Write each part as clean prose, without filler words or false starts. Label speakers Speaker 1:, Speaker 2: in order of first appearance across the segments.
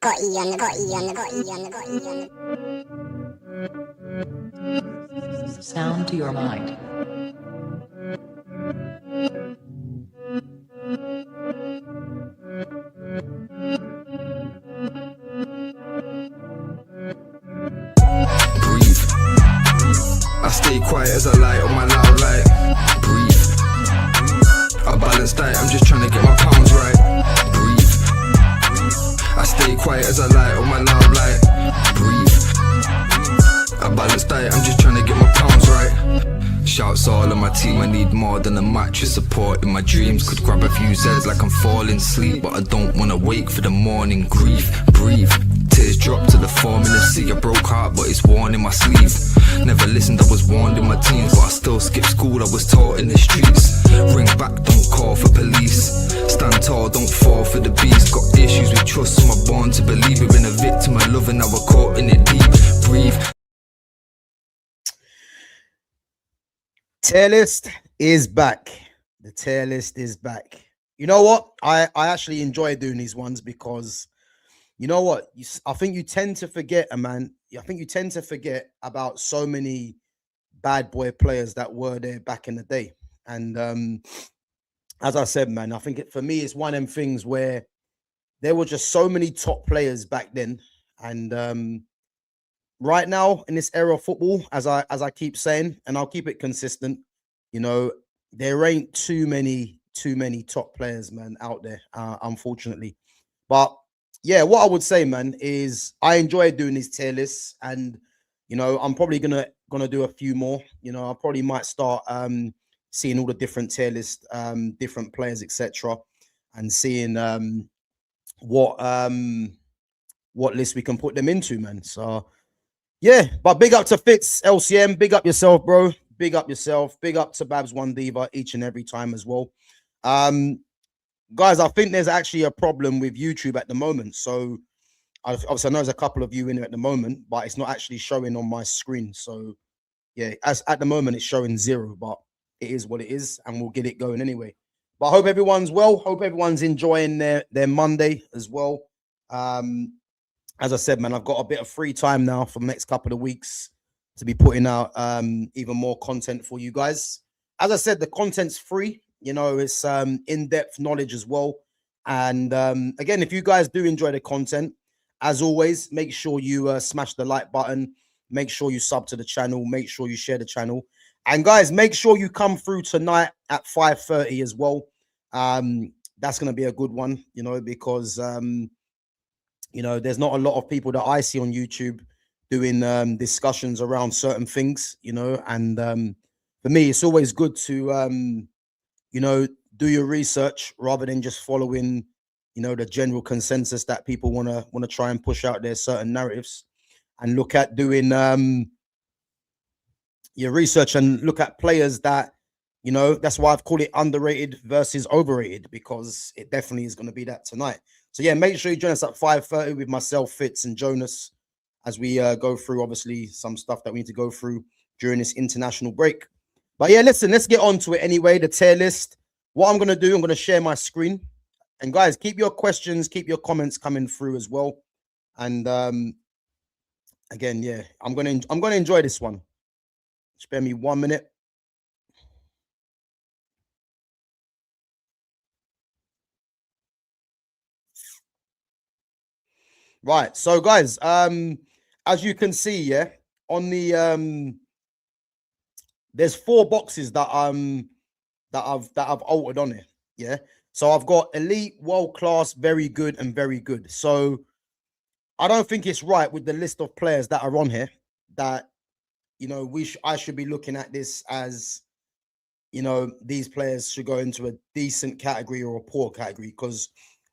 Speaker 1: Sound to your mind.
Speaker 2: Breathe. I stay quiet as I light on my loud light. Breathe. I balance diet, I'm just trying to get my pounds right. Breathe. I stay quiet as I light on my loud light. Breathe. I balance diet, I'm just trying to get my pounds right. Shouts all of my team, I need more than a mattress support. In my dreams, could grab a few Zeds like I'm falling asleep, but I don't wanna wake for the morning. Grief, breathe. Tears drop to the form in the sea. A broke heart, but it's worn in my sleeve. Never listened, I was warned in my teens, but I still skipped school, I was taught in the streets. Ring back, don't call for police. Stand tall, don't fall for the beast. Got issues with trust, so I'm born to believe. We've been a victim of love and now we're caught in it deep. Breathe.
Speaker 3: Tier list is back. The tier list is back. You know what? I actually enjoy doing these ones because you know what? I think you tend to forget, man. I think you tend to forget about so many bad boy players that were there back in the day. And as I said, man, I think for me, it's one of them things where there were just so many top players back then. And right now in this era of football, as I keep saying, and I'll keep it consistent, you know, there ain't too many top players, man, out there, unfortunately. But yeah, what I would say, man, is I enjoy doing these tier lists, and you know, I'm probably gonna do a few more. You know, I probably might start seeing all the different tier lists, different players, etc., and seeing what list we can put them into, man. So yeah, but big up to Fitz, LCM, big up yourself, bro. Big up yourself. Big up to Babs One Diva each and every time as well. Guys, I think there's actually a problem with YouTube at the moment. So obviously I know there's a couple of you in there at the moment, but it's not actually showing on my screen. So yeah, as at the moment it's showing 0, but it is what it is, and we'll get it going anyway. But I hope everyone's well. Hope everyone's enjoying their Monday as well. As I said, man, I've got a bit of free time now for the next couple of weeks to be putting out even more content for you guys. As I said, the content's free. You know, it's in-depth knowledge as well. And again, if you guys do enjoy the content, as always, make sure you smash the like button. Make sure you sub to the channel. Make sure you share the channel. And guys, make sure you come through tonight at 5:30 as well. That's going to be a good one, you know, because, you know, there's not a lot of people that I see on YouTube doing discussions around certain things, you know, and for me, it's always good to, you know, do your research rather than just following, you know, the general consensus that people want to try and push out their certain narratives, and look at doing your research and look at players that, you know, that's why I've called it underrated versus overrated, because it definitely is going to be that tonight. So yeah, make sure you join us at 5:30 with myself, Fitz, and Jonas as we go through, obviously, some stuff that we need to go through during this international break. But yeah, listen, let's get on to it anyway, the tier list. What I'm going to do, I'm going to share my screen. And guys, keep your questions, keep your comments coming through as well. And again, yeah, I'm going to enjoy this one. Spare me 1 minute. Right, so guys, as you can see, yeah, on the there's 4 boxes that I've altered on it. Yeah, so I've got elite, world class, very good, and very good. So I don't think it's right with the list of players that are on here that, you know, I should be looking at this as, you know, these players should go into a decent category or a poor category, because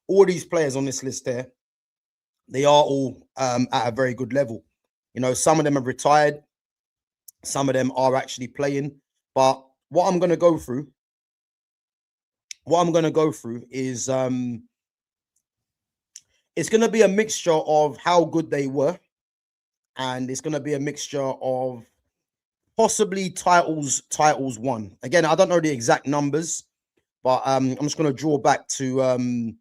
Speaker 3: all these players on this list there, they are all at a very good level. You know, some of them have retired, some of them are actually playing. But what I'm going to go through is it's going to be a mixture of how good they were, and it's going to be a mixture of possibly titles won. Again, I don't know the exact numbers, but I'm just going to draw back to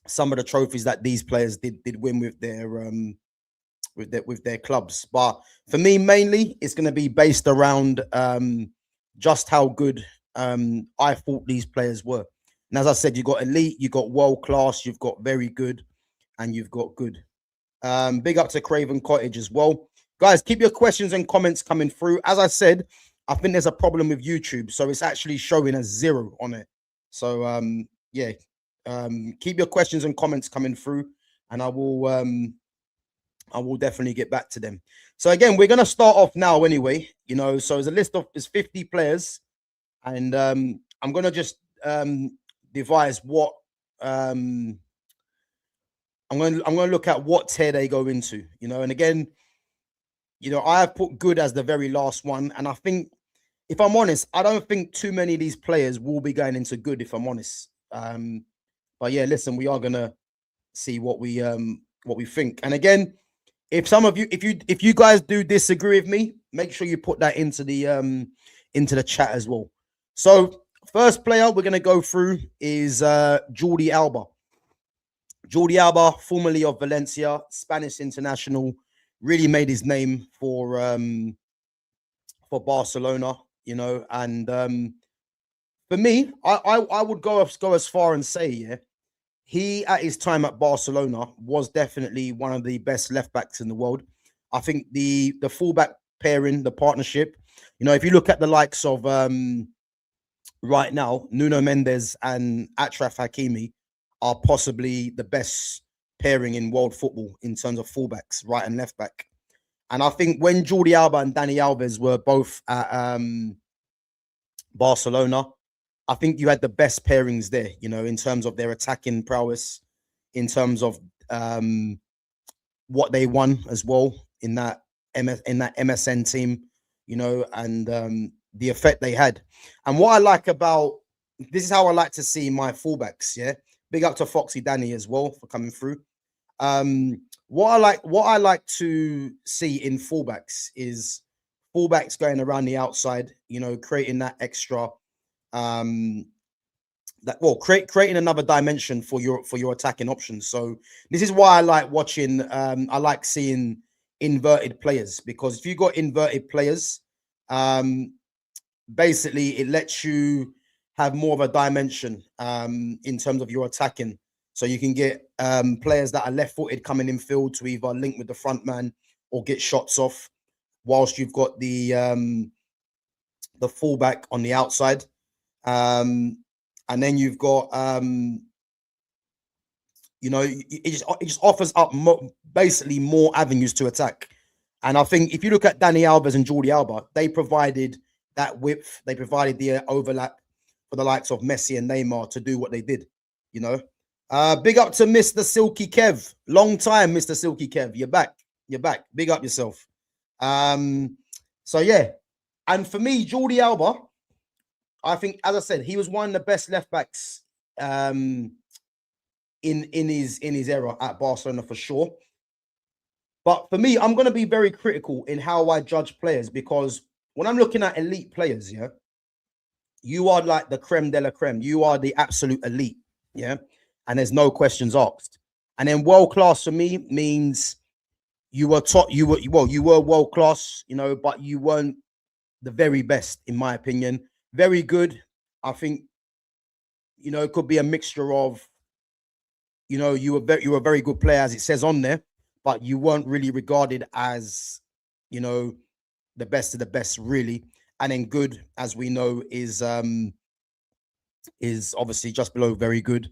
Speaker 3: some of the trophies that these players did win with their clubs. But for me, mainly, it's going to be based around just how good I thought these players were. And as I said, you got elite, you got world class, you've got very good, and you've got good. Big up to Craven Cottage as well. Guys, keep your questions and comments coming through. As I said, I think there's a problem with YouTube, so it's actually showing a 0 on it. So yeah, keep your questions and comments coming through, and I will definitely get back to them. So again, we're gonna start off now anyway. So there's a list of 50 players, and I'm gonna just devise what I'm gonna look at what tier they go into. And again, I have put good as the very last one, and I think, if I'm honest, I don't think too many of these players will be going into good, if I'm honest. But yeah, listen, we are gonna see what we think. And again, if some of you, if you guys do disagree with me, make sure you put that into the chat as well. So first player we're gonna go through is Jordi Alba. Jordi Alba, formerly of Valencia, Spanish international, really made his name for Barcelona, and for me, I would go as far and say, yeah, he at his time at Barcelona was definitely one of the best left backs in the world. I think the fullback pairing, the partnership, if you look at the likes of right now, Nuno Mendes and Achraf Hakimi are possibly the best pairing in world football in terms of fullbacks, right and left back. And I think when Jordi Alba and Dani Alves were both at Barcelona, I think you had the best pairings there, in terms of their attacking prowess, in terms of what they won as well in that MSN team, and the effect they had. And what I like about this is how I like to see my fullbacks. Yeah, big up to Foxy Danny as well for coming through. What I like to see in fullbacks is fullbacks going around the outside, creating that extra creating another dimension for your attacking options. So this is why I like watching. I like seeing inverted players, because if you got inverted players, basically it lets you have more of a dimension in terms of your attacking. So you can get players that are left-footed coming in field to either link with the front man or get shots off, whilst you've got the fullback on the outside. And then you've got it just offers up basically more avenues to attack. And I think if you look at Dani Alves and Jordi Alba, they provided that width, they provided the overlap for the likes of Messi and Neymar to do what they did. Big up to Mr. Silky Kev. Long time, Mr. Silky Kev. You're back. Big up yourself. So yeah, and for me, Jordi Alba, I think, as I said, he was one of the best left backs in his era at Barcelona for sure. But for me, I'm going to be very critical in how I judge players, because when I'm looking at elite players, yeah, you are like the creme de la creme. You are the absolute elite, yeah, and there's no questions asked. And then world class for me means you were top. You were world class, but you weren't the very best, in my opinion. Very good. I think, it could be a mixture of, you were a very good player, as it says on there, but you weren't really regarded as, the best of the best, really. And then good, as we know, is obviously just below very good.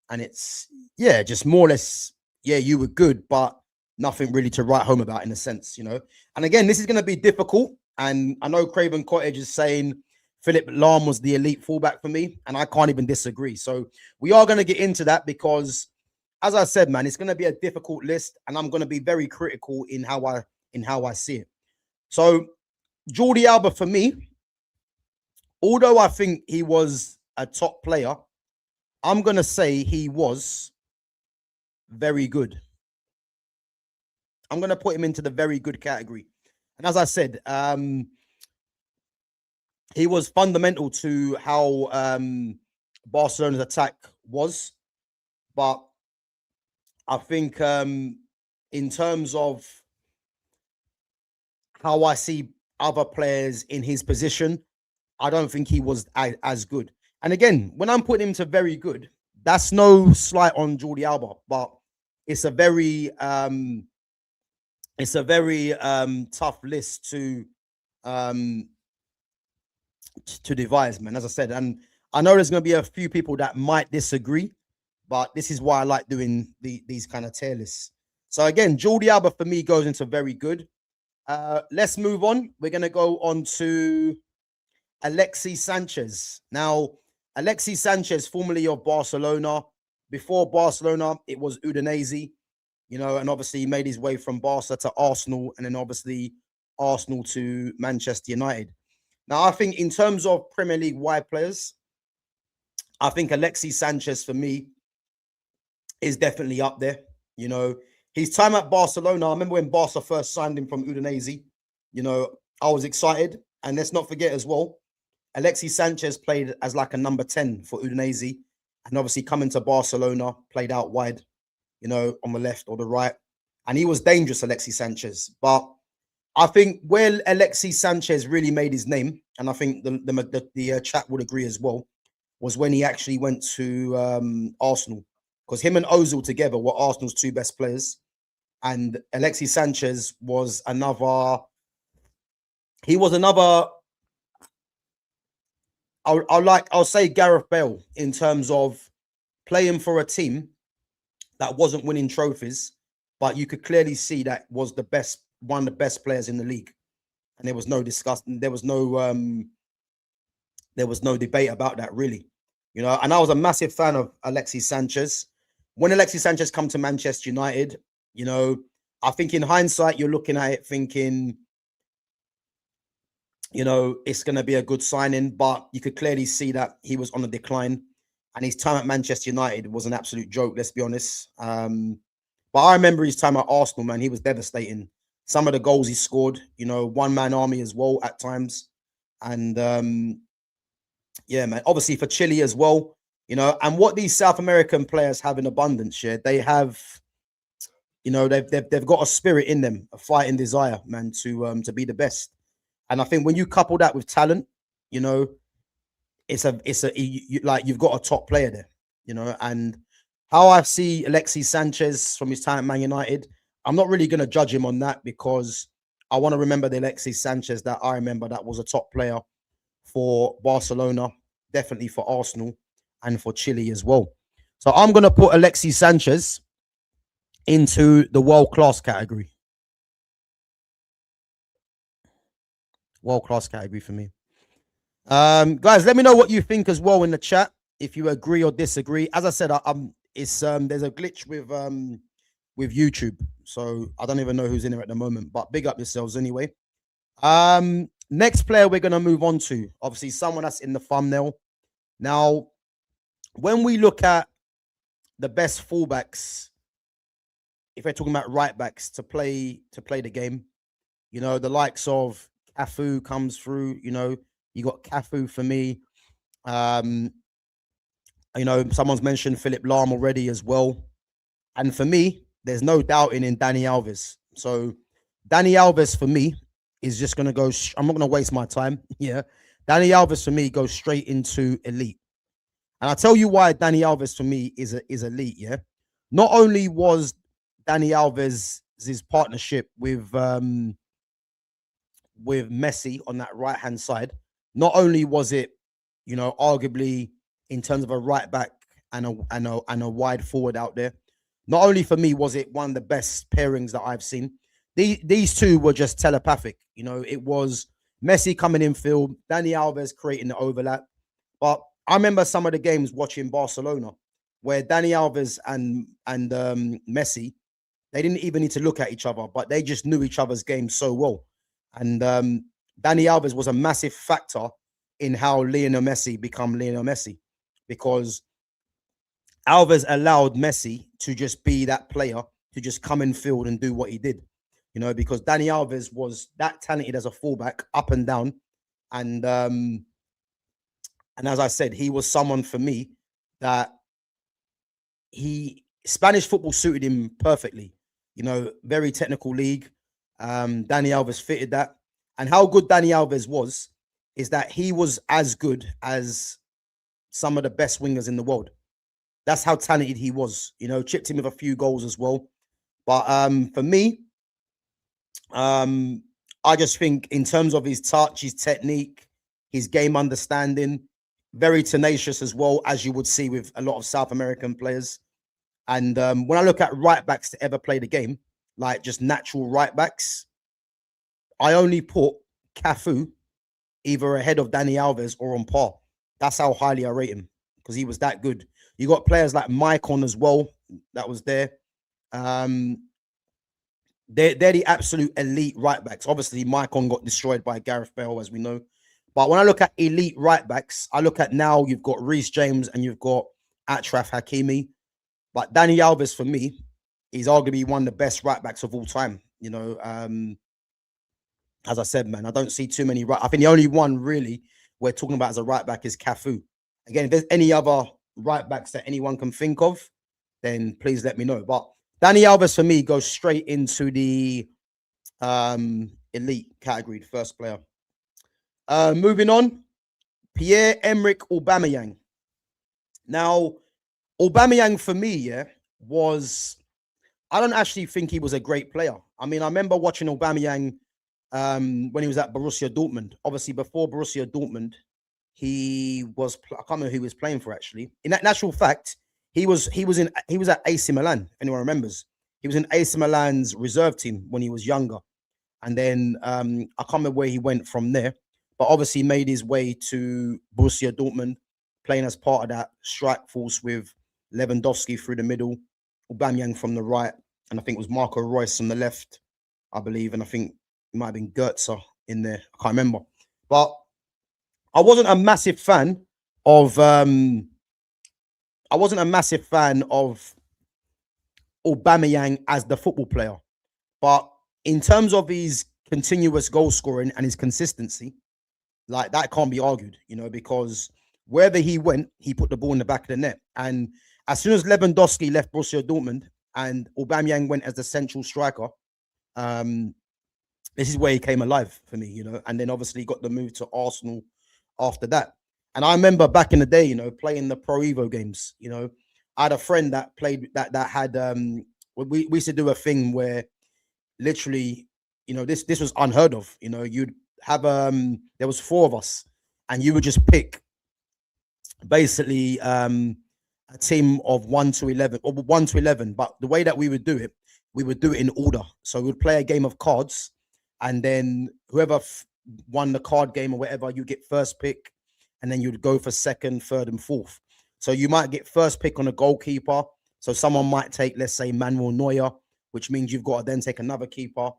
Speaker 3: And it's, yeah, just more or less, yeah, you were good, but nothing really to write home about, in a sense, And again, this is going to be difficult. And I know Craven Cottage is saying Philip Lahm was the elite fullback for me, and I can't even disagree. So we are going to get into that, because, as I said, man, it's going to be a difficult list, and I'm going to be very critical in how I see it. So Jordi Alba, for me, although I think he was a top player, I'm going to say he was very good. I'm going to put him into the very good category. And as I said, he was fundamental to how Barcelona's attack was. But I think in terms of how I see other players in his position, I don't think he was as good. And again, when I'm putting him to very good, that's no slight on Jordi Alba, but it's a very tough list to devise, man. As I said, and I know there's going to be a few people that might disagree, but this is why I like doing these kind of tier lists. So again, Jordi Alba for me goes into very good. Let's move on. We're going to go on to Alexis Sanchez. Now, Alexis Sanchez, formerly of Barcelona. Before Barcelona, it was Udinese, and obviously he made his way from Barca to Arsenal, and then obviously Arsenal to Manchester United. Now, I think in terms of Premier League wide players, I think Alexis Sanchez for me is definitely up there. His time at Barcelona, I remember when Barca first signed him from Udinese, I was excited. And let's not forget as well, Alexis Sanchez played as like a number 10 for Udinese, and obviously coming to Barcelona, played out wide, on the left or the right. And he was dangerous, Alexis Sanchez. But I think where Alexis Sanchez really made his name, and I think the chat would agree as well, was when he actually went to Arsenal. Because him and Ozil together were Arsenal's two best players. And Alexis Sanchez was another... I'll say Gareth Bale in terms of playing for a team that wasn't winning trophies, but you could clearly see that was one of the best players in the league, and there was no discussion. There was no debate about that, really. And I was a massive fan of Alexis Sanchez. When Alexis Sanchez come to Manchester United, I think in hindsight you're looking at it thinking, it's going to be a good signing, but you could clearly see that he was on a decline, and his time at Manchester United was an absolute joke, let's be honest. But I remember his time at Arsenal, man. He was devastating. Some of the goals he scored, one-man army as well at times. And yeah, man, obviously for Chile as well, and what these South American players have in abundance, yeah, they have, they've got a spirit in them, a fighting desire, man, to be the best. And I think when you couple that with talent, you've got a top player there, and how I see Alexis Sanchez from his time at Man United, I'm not really going to judge him on that, because I want to remember the Alexis Sanchez that I remember that was a top player for Barcelona, definitely for Arsenal, and for Chile as well. So I'm going to put Alexis Sanchez into the world-class category. World-class category for me. Guys, let me know what you think as well in the chat, if you agree or disagree. As I said, there's a glitch with YouTube, so I don't even know who's in there at the moment, but big up yourselves anyway. Next player we're going to move on to, obviously someone that's in the thumbnail. Now, when we look at the best fullbacks, if we're talking about right backs to play the game, the likes of Cafu comes through. You got Cafu for me. Someone's mentioned Philip Lahm already as well. And for me, there's no doubting in Dani Alves. So Dani Alves for me is just going to go... I'm not going to waste my time. Yeah. Dani Alves for me goes straight into elite. And I'll tell you why Dani Alves for me is elite, yeah? Not only was Dani Alves' partnership with Messi on that right-hand side, not only was it, arguably in terms of a right back and a wide forward out there, not only for me was it one of the best pairings that I've seen. These two were just telepathic. It was Messi coming in field, Dani Alves creating the overlap. But I remember some of the games watching Barcelona where Dani Alves and Messi, they didn't even need to look at each other, but they just knew each other's game so well. And Dani Alves was a massive factor in how Lionel Messi become Lionel Messi, because Alves allowed Messi to just be that player, to just come in field and do what he did, because Dani Alves was that talented as a fullback, up and down. And as I said, he was someone for me that he Spanish football suited him perfectly. You know, very technical league. Dani Alves fitted that. And how good Dani Alves was is that he was as good as some of the best wingers in the world. That's how talented he was. You know, chipped him with a few goals as well. But for me, I just think in terms of his touch, his technique, his game understanding, very tenacious as well, as you would see with a lot of South American players. And when I look at right backs to ever play the game, like just natural right backs, I only put Cafu either ahead of Dani Alves or on par. That's how highly I rate him, because he was that good. You got players like Maicon as well that was there. They're the absolute elite right backs. Obviously, Maicon got destroyed by Gareth Bale, as we know. But when I look at elite right backs, I look at now you've got Reece James and you've got Achraf Hakimi. But Dani Alves, for me, is arguably one of the best right backs of all time. You know, as I said, man, I don't see too many right. I think the only one really we're talking about as a right back is Cafu. Again, if there's any other right backs that anyone can think of, then please let me know. But Dani Alves for me goes straight into the elite category, the first player. Moving on, Pierre-Emerick Aubameyang. Now, Aubameyang for me, yeah, I don't actually think he was a great player. I mean, I remember watching Aubameyang when he was at Borussia Dortmund. Obviously, before Borussia Dortmund, I can't remember who he was playing for actually. In actual fact, he was at AC Milan. If anyone remembers, he was in AC Milan's reserve team when he was younger, and then I can't remember where he went from there. But obviously, made his way to Borussia Dortmund, playing as part of that strike force with Lewandowski through the middle, Aubameyang from the right, and I think it was Marco Reus on the left, I believe, and I think it might have been Goetze in there. I can't remember. But I wasn't a massive fan of Aubameyang as the football player. But in terms of his continuous goal scoring and his consistency, like that can't be argued, you know, because wherever he went, he put the ball in the back of the net. And as soon as Lewandowski left Borussia Dortmund and Aubameyang went as the central striker, this is where he came alive for me, you know. And then obviously got the move to Arsenal after that. And I remember back in the day, you know, playing the Pro Evo games, you know, I had a friend that played that had we used to do a thing where literally, you know, this was unheard of. You know, you'd have there was 4 of us, and you would just pick basically a team of 1 to 11 or 1 to 11. But the way that we would do it in order. So we'd play a game of cards, and then whoever won the card game or whatever, you get first pick, and then you'd go for second, third, and fourth. So you might get first pick on a goalkeeper. So someone might take, let's say, Manuel Neuer, which means you've got to then take another keeper,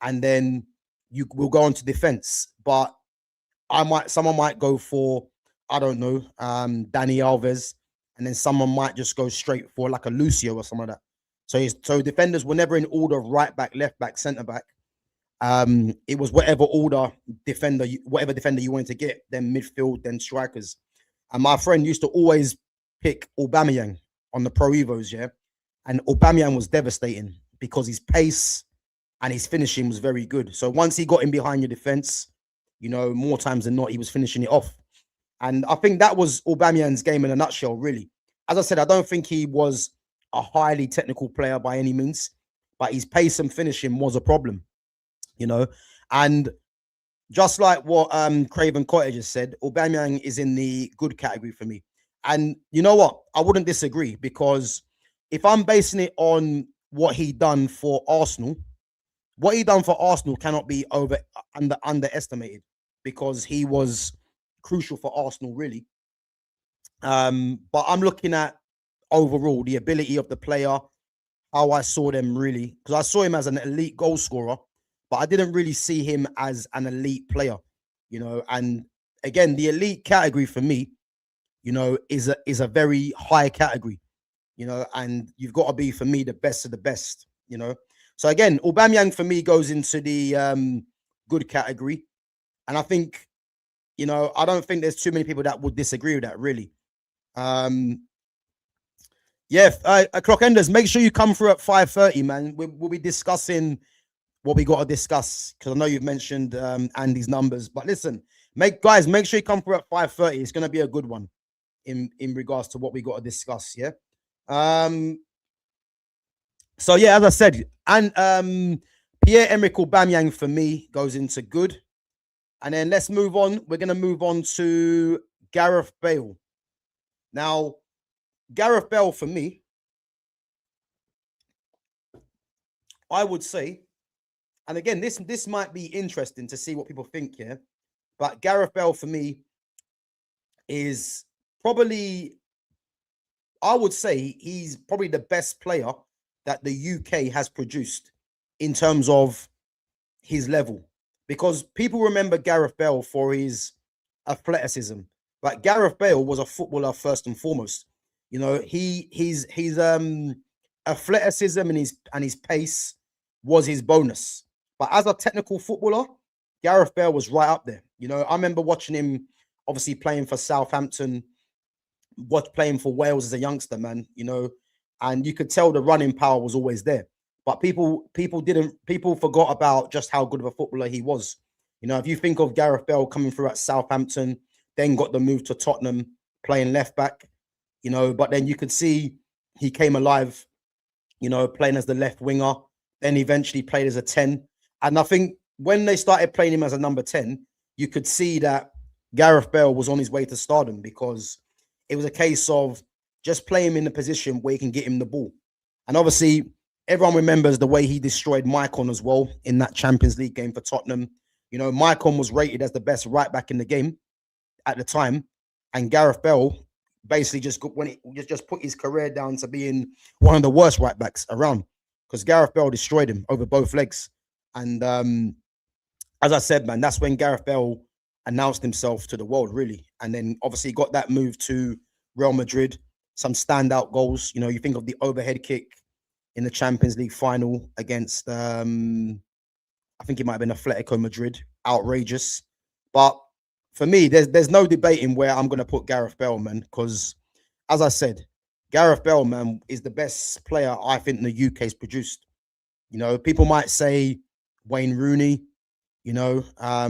Speaker 3: and then you will go on to defense. But someone might go for, I don't know, Dani Alves, and then someone might just go straight for like a Lucio or something like that. So defenders were never in order of right back, left back, centre back. It was whatever defender you wanted to get, then midfield, then strikers. And my friend used to always pick Aubameyang on the Pro Evos, yeah. And Aubameyang was devastating because his pace and his finishing was very good. So once he got in behind your defense, you know, more times than not, he was finishing it off. And I think that was Aubameyang's game in a nutshell, really. As I said, I don't think he was a highly technical player by any means, but his pace and finishing was a problem, you know. And just like what Craven Cottage just said, Aubameyang is in the good category for me. And you know what? I wouldn't disagree, because if I'm basing it on what he done for Arsenal, cannot be underestimated, because he was crucial for Arsenal, really. But I'm looking at overall the ability of the player, how I saw them really, because I saw him as an elite goal scorer, but I didn't really see him as an elite player, you know. And again, the elite category for me, you know, is a very high category, you know, and you've got to be, for me, the best of the best, you know. So again, Aubameyang for me goes into the good category. And I think, you know, I don't think there's too many people that would disagree with that, really. Yeah, clock enders, make sure you come through at 5:30, man. We'll be discussing what we got to discuss, because I know you've mentioned Andy's numbers. But listen, make sure you come through at 5:30. It's going to be a good one in regards to what we got to discuss. Yeah. So yeah, as I said, and Pierre-Emerick Aubameyang for me goes into good. And then let's move on. We're going to move on to Gareth Bale. Now, Gareth Bale for me, I would say, and again, this might be interesting to see what people think here, but Gareth Bale for me is probably, I would say he's probably the best player that the UK has produced in terms of his level, because people remember Gareth Bale for his athleticism, but Gareth Bale was a footballer first and foremost. You know, his athleticism and his pace was his bonus. But as a technical footballer, Gareth Bale was right up there. You know, I remember watching him obviously playing for Southampton, playing for Wales as a youngster, man, you know, and you could tell the running power was always there. But people forgot about just how good of a footballer he was. You know, if you think of Gareth Bale coming through at Southampton, then got the move to Tottenham, playing left back, you know, but then you could see he came alive, you know, playing as the left winger, then eventually played as a 10. And I think when they started playing him as a number 10, you could see that Gareth Bale was on his way to stardom, because it was a case of just play him in the position where you can get him the ball. And obviously, everyone remembers the way he destroyed Maicon as well in that Champions League game for Tottenham. You know, Maicon was rated as the best right back in the game at the time, and Gareth Bale basically just put his career down to being one of the worst right backs around, because Gareth Bale destroyed him over both legs. And as I said, man, that's when Gareth Bale announced himself to the world, really. And then obviously got that move to Real Madrid, some standout goals. You know, you think of the overhead kick in the Champions League final against, I think it might have been Atletico Madrid, outrageous. But for me, there's no debating where I'm going to put Gareth Bale, man, because as I said, Gareth Bale, man, is the best player I think the UK's produced. You know, people might say Wayne Rooney, you know, I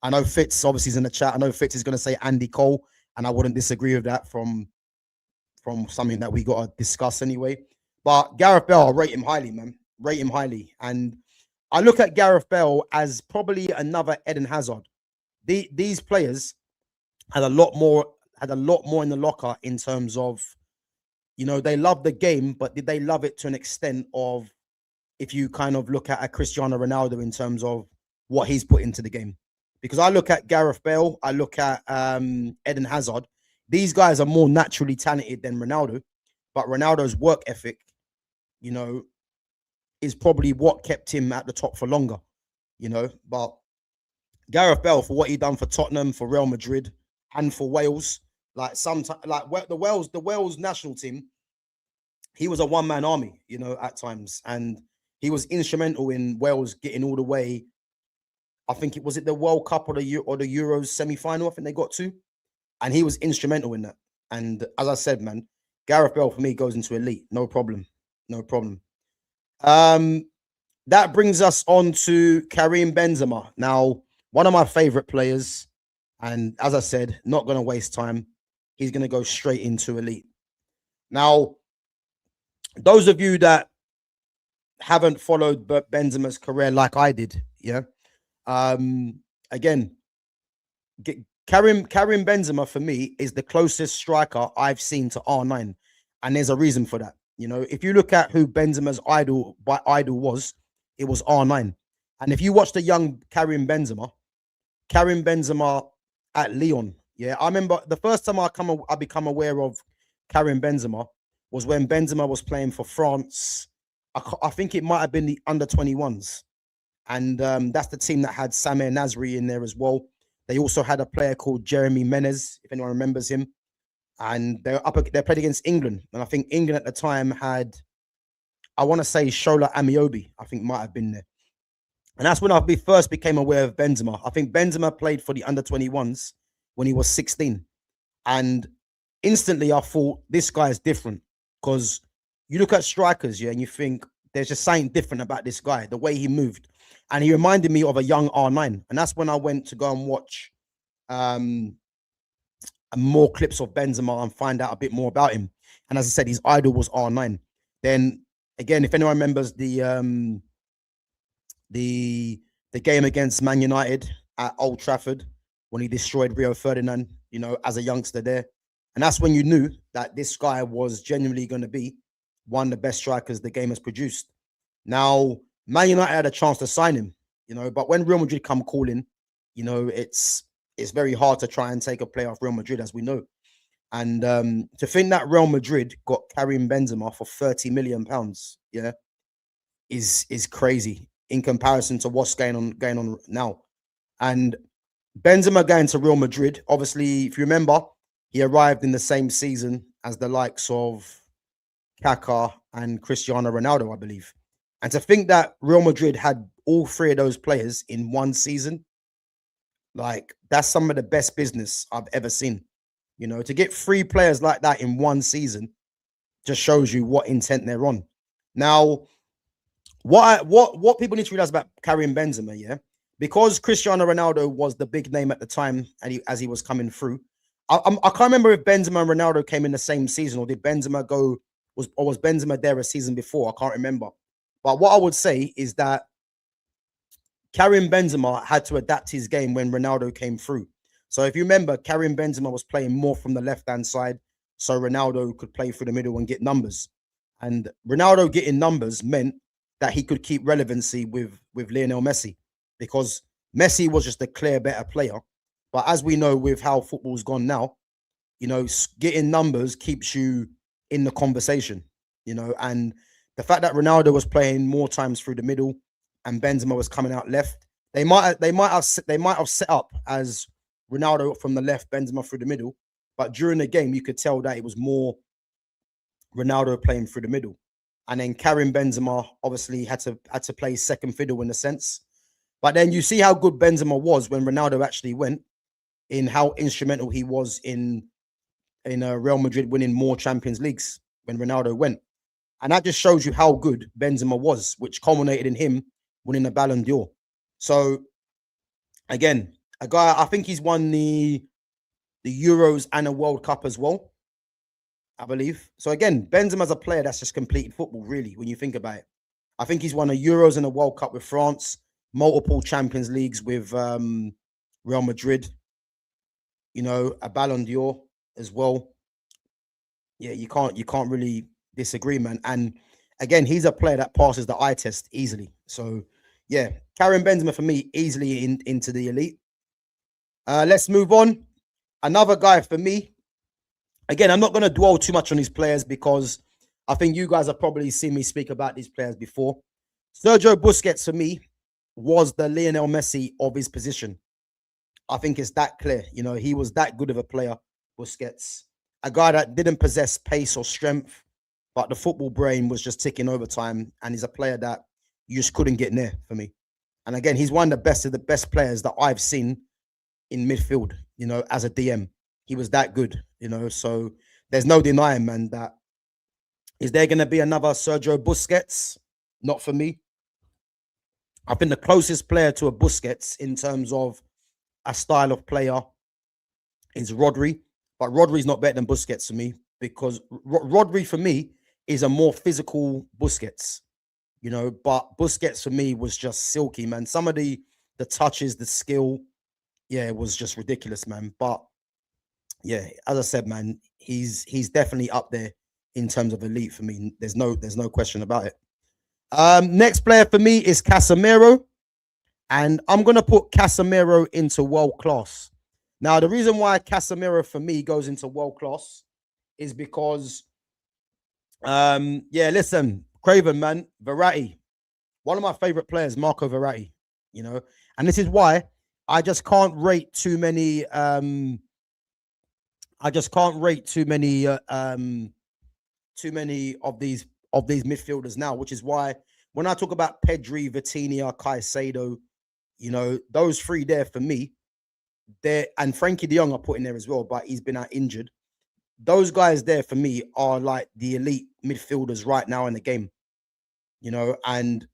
Speaker 3: know Fitz obviously is in the chat. I know Fitz is going to say Andy Cole, and I wouldn't disagree with that from something that we got to discuss anyway. But Gareth Bale, I rate him highly, man. Rate him highly. And I look at Gareth Bale as probably another Eden Hazard. These players had a lot more in the locker in terms of, you know, they love the game, but did they love it to an extent of, if you kind of look at a Cristiano Ronaldo in terms of what he's put into the game? Because I look at Gareth Bale, I look at Eden Hazard. These guys are more naturally talented than Ronaldo, but Ronaldo's work ethic, you know, is probably what kept him at the top for longer, you know. But Gareth Bale, for what he done for Tottenham, for Real Madrid, and for Wales, like sometimes, like the Wales national team, he was a one-man army, you know, at times, and he was instrumental in Wales getting all the way. I think it was the World Cup or the Euros semi-final. I think they got to, and he was instrumental in that. And as I said, man, Gareth Bale for me goes into elite, no problem, no problem. That brings us on to Karim Benzema. Now, one of my favorite players, and as I said, not going to waste time. He's going to go straight into elite. Now, those of you that haven't followed Benzema's career like I did, yeah. Again, Karim Benzema for me is the closest striker I've seen to R9, and there's a reason for that. You know, if you look at who Benzema's idol was, it was R9. And if you watch the young Karim Benzema at Lyon, yeah, I remember the first time I become aware of Karim Benzema was when Benzema was playing for France. I think it might have been the under-21s. And that's the team that had Samir Nasri in there as well. They also had a player called Jeremy Menez, if anyone remembers him. And they played against England. And I think England at the time had, I want to say, Shola Amiobi, I think might have been there. And that's when I first became aware of Benzema. I think Benzema played for the under-21s when he was 16. And instantly I thought, this guy is different. because you look at strikers, yeah, and you think there's just something different about this guy, the way he moved. And he reminded me of a young R9. And that's when I went to go and watch more clips of Benzema and find out a bit more about him. And as I said, his idol was R9. Then again, if anyone remembers the game against Man United at Old Trafford when he destroyed Rio Ferdinand, you know, as a youngster there. And that's when you knew that this guy was genuinely going to be one of the best strikers the game has produced. Now, Man United had a chance to sign him, you know, but when Real Madrid come calling, you know, it's very hard to try and take a player off Real Madrid, as we know. And to think that Real Madrid got Karim Benzema for £30 million, yeah, is crazy in comparison to what's going on now. And Benzema going to Real Madrid, obviously, if you remember, he arrived in the same season as the likes of Kaká and Cristiano Ronaldo, I believe. And to think that Real Madrid had all three of those players in one season, like, that's some of the best business I've ever seen. You know, to get three players like that in one season just shows you what intent they're on. Now, what people need to realize about Karim Benzema, yeah, because Cristiano Ronaldo was the big name at the time, and as he was coming through, I can't remember if Benzema and Ronaldo came in the same season, or did Benzema was Benzema there a season before? I can't remember. But what I would say is that Karim Benzema had to adapt his game when Ronaldo came through. So if you remember, Karim Benzema was playing more from the left-hand side, so Ronaldo could play through the middle and get numbers. And Ronaldo getting numbers meant that he could keep relevancy with Lionel Messi, because Messi was just a clear better player. But as we know, with how football's gone now, you know, getting numbers keeps you in the conversation, you know. And the fact that Ronaldo was playing more times through the middle and Benzema was coming out left, they might have set up as Ronaldo from the left, Benzema through the middle. But during the game, you could tell that it was more Ronaldo playing through the middle. And then Karim Benzema obviously had to play second fiddle in a sense. But then you see how good Benzema was when Ronaldo actually went, in how instrumental he was in Real Madrid winning more Champions Leagues when Ronaldo went. And that just shows you how good Benzema was, which culminated in him winning the Ballon d'Or. So again, a guy, I think he's won the Euros and a World Cup as well, I believe. So again, Benzema's a player that's just completed football, really, when you think about it. I think he's won a Euros and a World Cup with France, multiple Champions Leagues with Real Madrid, you know, a Ballon d'Or as well. Yeah, you can't really disagree, man. And again, he's a player that passes the eye test easily. So yeah, Karim Benzema for me easily into the elite. Let's move on. Another guy for me. Again, I'm not going to dwell too much on these players because I think you guys have probably seen me speak about these players before. Sergio Busquets for me was the Lionel Messi of his position. I think it's that clear. You know, he was that good of a player, Busquets. A guy that didn't possess pace or strength, but the football brain was just ticking over time. And he's a player that you just couldn't get near for me. And again, he's one of the best players that I've seen in midfield, you know, as a DM. He was that good, you know. So there's no denying, man, that is there going to be another Sergio Busquets? Not for me. I think the closest player to a Busquets in terms of a style of player is Rodri. But Rodri's not better than Busquets for me, because Rodri for me is a more physical Busquets, you know. But Busquets for me was just silky, man. Some of the touches, the skill, yeah, it was just ridiculous, man. But yeah, as I said, man, he's definitely up there in terms of elite for me. There's no question about it. Next player for me is Casemiro, and I'm gonna put Casemiro into world class. Now, the reason why Casemiro for me goes into world class is because, yeah, listen, Craven, man, Verratti, one of my favorite players, Marco Verratti, you know, and this is why I just can't rate too many. I just can't rate too many of these midfielders now, which is why when I talk about Pedri, Vitinha, Caicedo, you know, those three there for me, and Frankie de Jong I put in there as well, but he's been out injured. those guys there for me are like the elite midfielders right now in the game, you know. And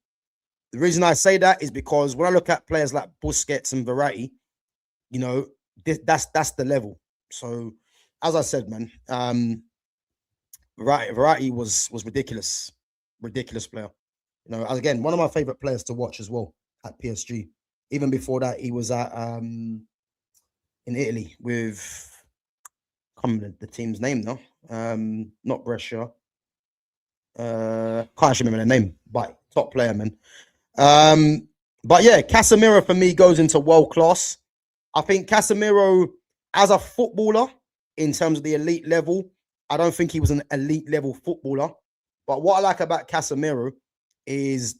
Speaker 3: the reason I say that is because when I look at players like Busquets and Verratti, you know, that's the level. So, as I said, man, Verratti was ridiculous, ridiculous player. You know, again, one of my favorite players to watch as well at PSG. Even before that, he was at in Italy with, I can't remember the team's name now. Not Brescia. Can't actually remember the name, but top player, man. But yeah, Casemiro for me goes into world class. I think Casemiro, as a footballer, in terms of the elite level, I don't think he was an elite level footballer. But what I like about Casemiro is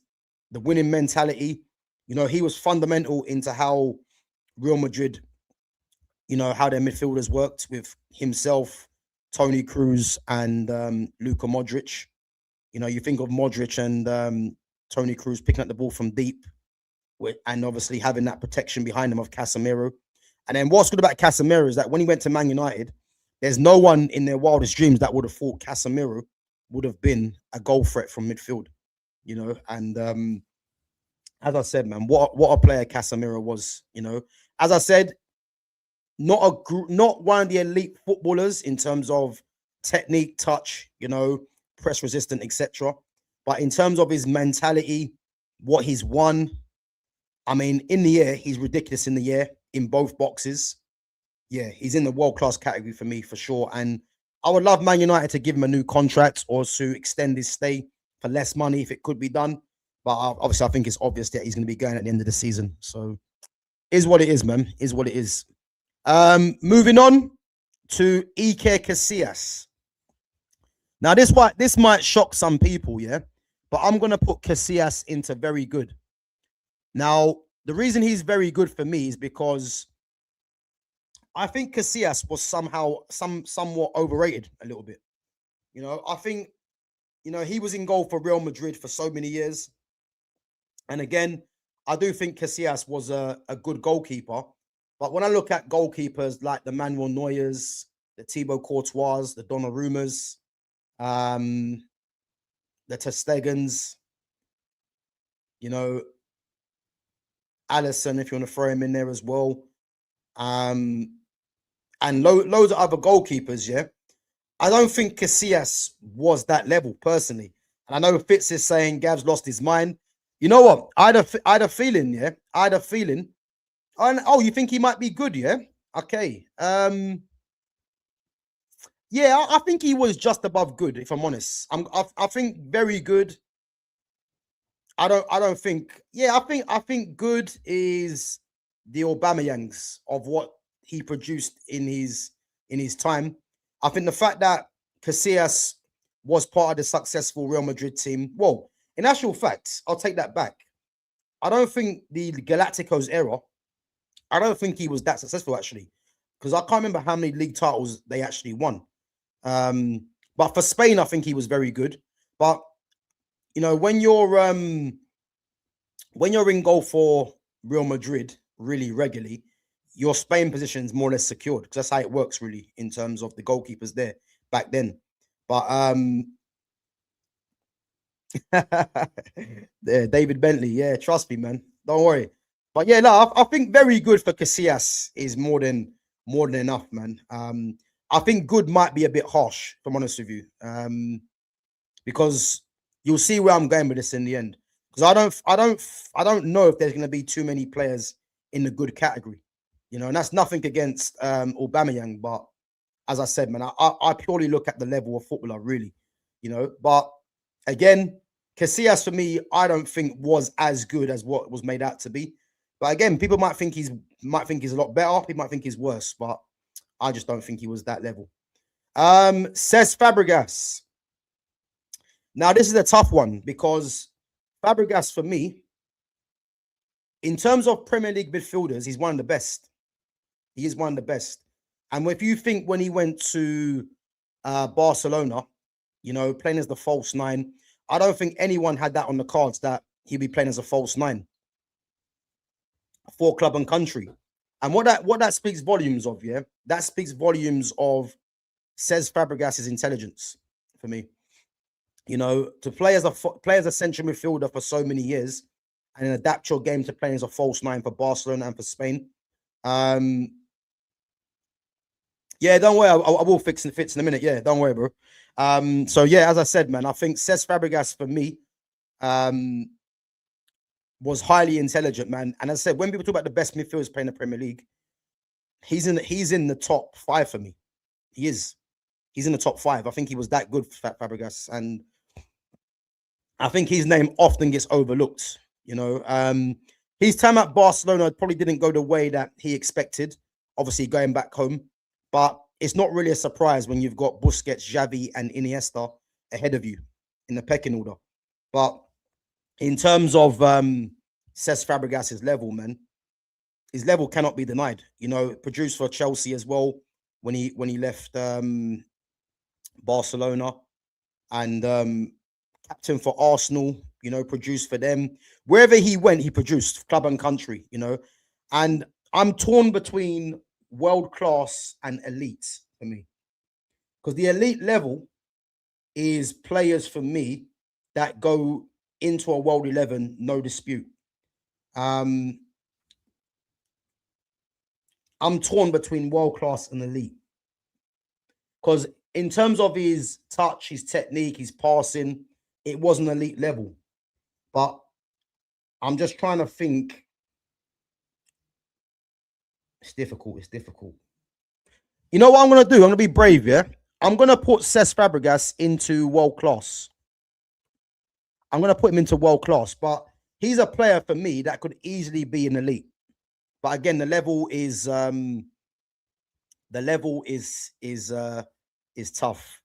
Speaker 3: the winning mentality. You know, he was fundamental into how Real Madrid, you know, how their midfielders worked with himself, Toni Kroos, and Luka Modric. You know, you think of Modric and Toni Kroos picking up the ball from deep, and obviously having that protection behind him of Casemiro. And then what's good about Casemiro is that when he went to Man United, there's no one in their wildest dreams that would have thought Casemiro would have been a goal threat from midfield, you know. And as I said, man, what a player Casemiro was, you know. As I said, not one of the elite footballers in terms of technique, touch, you know, press resistant, etc. But in terms of his mentality, what he's won, I mean, in the air, he's ridiculous in the air in both boxes. Yeah, he's in the world-class category for me, for sure. And I would love Man United to give him a new contract or to extend his stay for less money if it could be done. But obviously, I think it's obvious that he's going to be going at the end of the season. So, is what it is, man. Is what it is. Moving on to Iker Casillas. Now, this might shock some people, yeah, but I'm going to put Casillas into very good. Now, the reason he's very good for me is because I think Casillas was somewhat overrated a little bit. You know, I think, you know, he was in goal for Real Madrid for so many years. And again, I do think Casillas was a good goalkeeper. But when I look at goalkeepers like the Manuel Neuers, the Thibaut Courtois, the Donnarummas, the Ter Stegens, you know, Alisson, if you want to throw him in there as well, and loads of other goalkeepers, yeah, I don't think Casillas was that level personally. And I know Fitz is saying Gav's lost his mind. You know what? I had a feeling, yeah. I had a feeling. And, oh, you think he might be good, yeah? Okay. Yeah, I think he was just above good, if I'm honest. I think very good. I don't think. Yeah, I think good is the Aubameyangs of what he produced in his time. I think the fact that Casillas was part of the successful Real Madrid team. Well, in actual fact, I'll take that back. I don't think the Galacticos era, I don't think he was that successful actually, because I can't remember how many league titles they actually won. But for Spain, I think he was very good. But you know, when you're in goal for Real Madrid really regularly, your Spain position is more or less secured, because that's how it works really in terms of the goalkeepers there back then. But there, David Bentley, yeah, trust me, man, don't worry. But yeah, no, I think very good for Casillas is more than enough, man. I think good might be a bit harsh, if I'm honest with you, because you'll see where I'm going with this in the end. Because I don't know if there's going to be too many players in the good category, you know, and that's nothing against Aubameyang, but as I said, man, I purely look at the level of footballer, really, you know. But again, Casillas for me, I don't think was as good as what was made out to be. But again, people might think he's a lot better. People might think he's worse, but I just don't think he was that level. Cesc Fabregas. Now, this is a tough one because Fabregas, for me, in terms of Premier League midfielders, he's one of the best. He is one of the best. And if you think when he went to Barcelona, you know, playing as the false nine, I don't think anyone had that on the cards that he'd be playing as a false nine for club and country. And what that speaks volumes of, yeah, that speaks volumes of says Fabregas' intelligence for me. You know, to play as a central midfielder for so many years and then adapt your game to playing as a false nine for Barcelona and for Spain. Yeah, don't worry. I will fix in a minute. Yeah, don't worry, bro. So yeah, as I said, man, I think Cesc Fabregas for me was highly intelligent, man. And as I said, when people talk about the best midfielders playing the Premier League, he's in the top 5 for me. He is. He's in the top 5. I think he was that good for Fabregas, and I think his name often gets overlooked. You know, his time at Barcelona probably didn't go the way that he expected. Obviously, going back home, but it's not really a surprise when you've got Busquets, Xavi, and Iniesta ahead of you in the pecking order. But in terms of Cesc Fabregas' level, man, his level cannot be denied. You know, produced for Chelsea as well when he left Barcelona, and captain for Arsenal. You know, produced for them. Wherever he went, he produced, club and country. You know, and I'm torn between world class and elite for me, because the elite level is players for me that go into a world 11, no dispute. I'm torn between world class and elite, because in terms of his touch, his technique, his passing, it was an elite level. But I'm just trying to think. It's difficult. It's difficult. You know what I'm going to do? I'm going to be brave, yeah? I'm going to put Cesc Fabregas into world class. I'm going to put him into world class, but he's a player for me that could easily be an elite. But again, the level is tough.